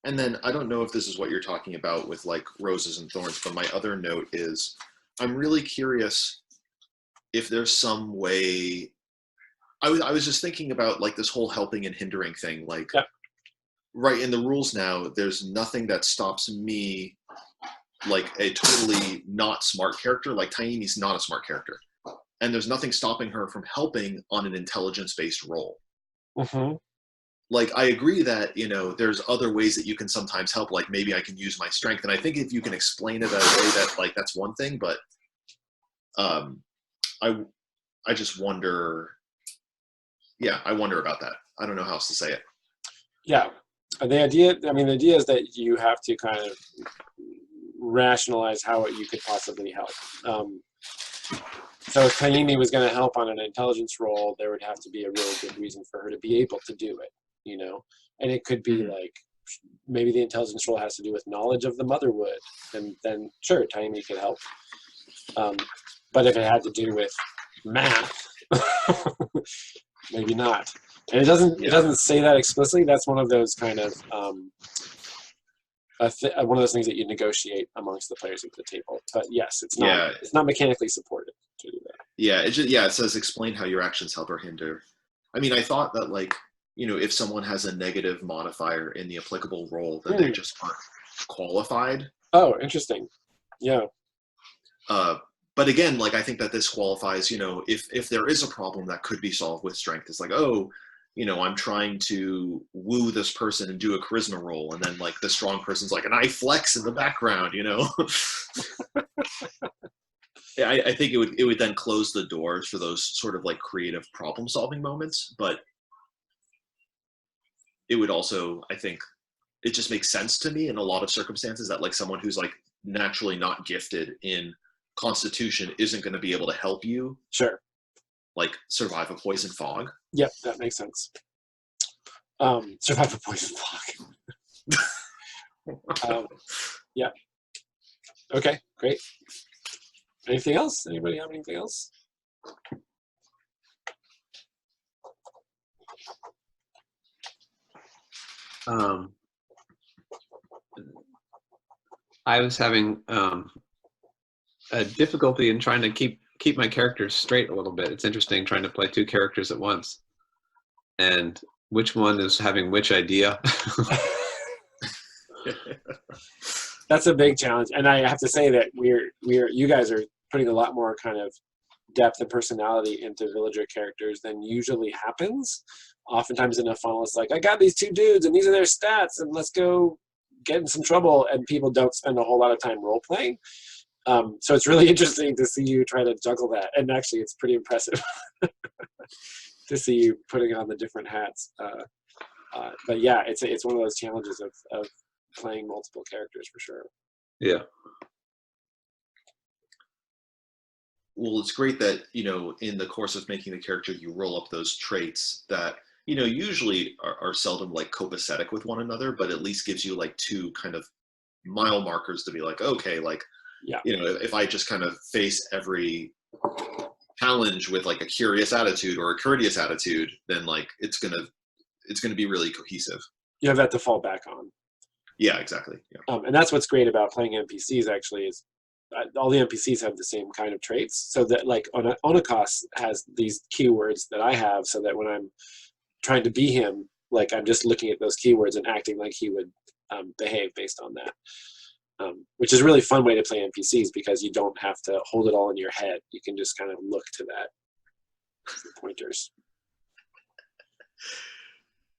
And then I don't know if this is what you're talking about with like roses and thorns, but my other note is I'm really curious if there's some way. I was just thinking about like this whole helping and hindering thing. Like, right in the rules now, there's nothing that stops me, like a totally not smart character. Like Taimi's not a smart character. And there's nothing stopping her from helping on an intelligence-based roll. Mm-hmm. Like, I agree that, there's other ways that you can sometimes help. Like, maybe I can use my strength. And I think if you can explain it in a way that, like, that's one thing. But I just wonder. Yeah, I wonder about that. I don't know how else to say it. Yeah. The idea is that you have to kind of rationalize how you could possibly help. So if Taimi was going to help on an intelligence roll, there would have to be a really good reason for her to be able to do it, And it could be like, maybe the intelligence roll has to do with knowledge of the motherwood, and then sure, Taimi could help. But if it had to do with math, maybe not. And it doesn't say that explicitly. That's one of those kind of one of those things that you negotiate amongst the players at the table. But yes, it's not mechanically supported to do that. Yeah, it says explain how your actions help or hinder. I mean, I thought that, like, if someone has a negative modifier in the applicable role, then they just aren't qualified. Oh, interesting. Yeah. But again, like, I think that this qualifies, if there is a problem that could be solved with strength, it's like, oh, I'm trying to woo this person and do a charisma roll, and then, like, the strong person's like, and I flex in the background, Yeah, I think it would then close the doors for those sort of, like, creative problem solving moments, but it would also, I think, it just makes sense to me in a lot of circumstances that, like, someone who's, like, naturally not gifted in Constitution isn't going to be able to help you. Sure. Like, survive a poison fog. Yep, that makes sense. Survive a poison fog. Yeah. Okay, great. Anything else? Anybody have anything else? I was having a difficulty in trying to keep my characters straight a little bit. It's interesting trying to play two characters at once, and which one is having which idea. That's a big challenge, and I have to say that you guys are putting a lot more kind of depth and personality into villager characters than usually happens. Oftentimes in a funnel, it's like, I got these two dudes, and these are their stats, and let's go get in some trouble, and people don't spend a whole lot of time role playing. So it's really interesting to see you try to juggle that, and actually it's pretty impressive to see you putting on the different hats. But yeah, it's one of those challenges of playing multiple characters for sure. Yeah. Well, it's great that, in the course of making the character, you roll up those traits that, usually are seldom, like, copacetic with one another, but at least gives you, like, two kind of mile markers to be like, okay, like, yeah, if I just kind of face every challenge with, like, a curious attitude or a courteous attitude, then, like, it's gonna be really cohesive. You have that to fall back on. Yeah, exactly. Yeah. And that's what's great about playing NPCs, actually, is all the NPCs have the same kind of traits. So that, like, Onakos has these keywords that I have, so that when I'm trying to be him, like, I'm just looking at those keywords and acting like he would behave based on that. Which is a really fun way to play NPCs, because you don't have to hold it all in your head. You can just kind of look to that pointers.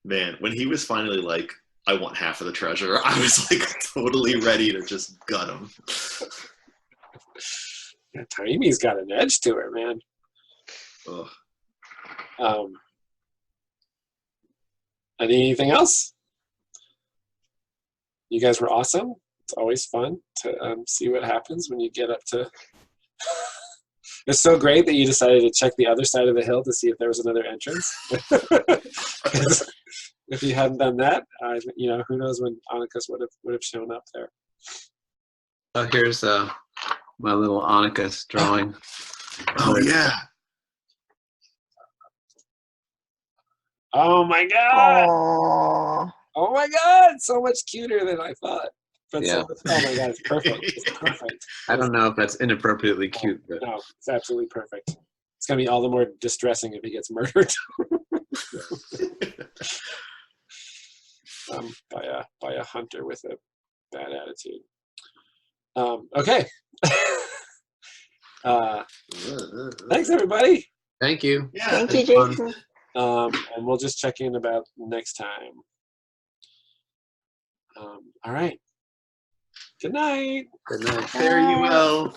Man, when he was finally like, I want half of the treasure, I was, like, totally ready to just gut him. Yeah, Taimi's got an edge to her, man. Ugh. Anything else? You guys were awesome. It's always fun to see what happens when you get up to... It's so great that you decided to check the other side of the hill to see if there was another entrance. If you hadn't done that, who knows when Onychus would have shown up there. Oh, here's my little Onychus drawing. Oh, yeah. Oh my god! Aww. Oh my god! So much cuter than I thought. But Yeah. oh my god, it's perfect. It's perfect. I don't know if that's inappropriately cute, but No, it's absolutely perfect. It's gonna be all the more distressing if he gets murdered by a hunter with a bad attitude. Okay. Thanks, everybody. thank you. Yeah. Thank you, Jason. And we'll just check in about next time. All right. Good night. Good night. Fare you well.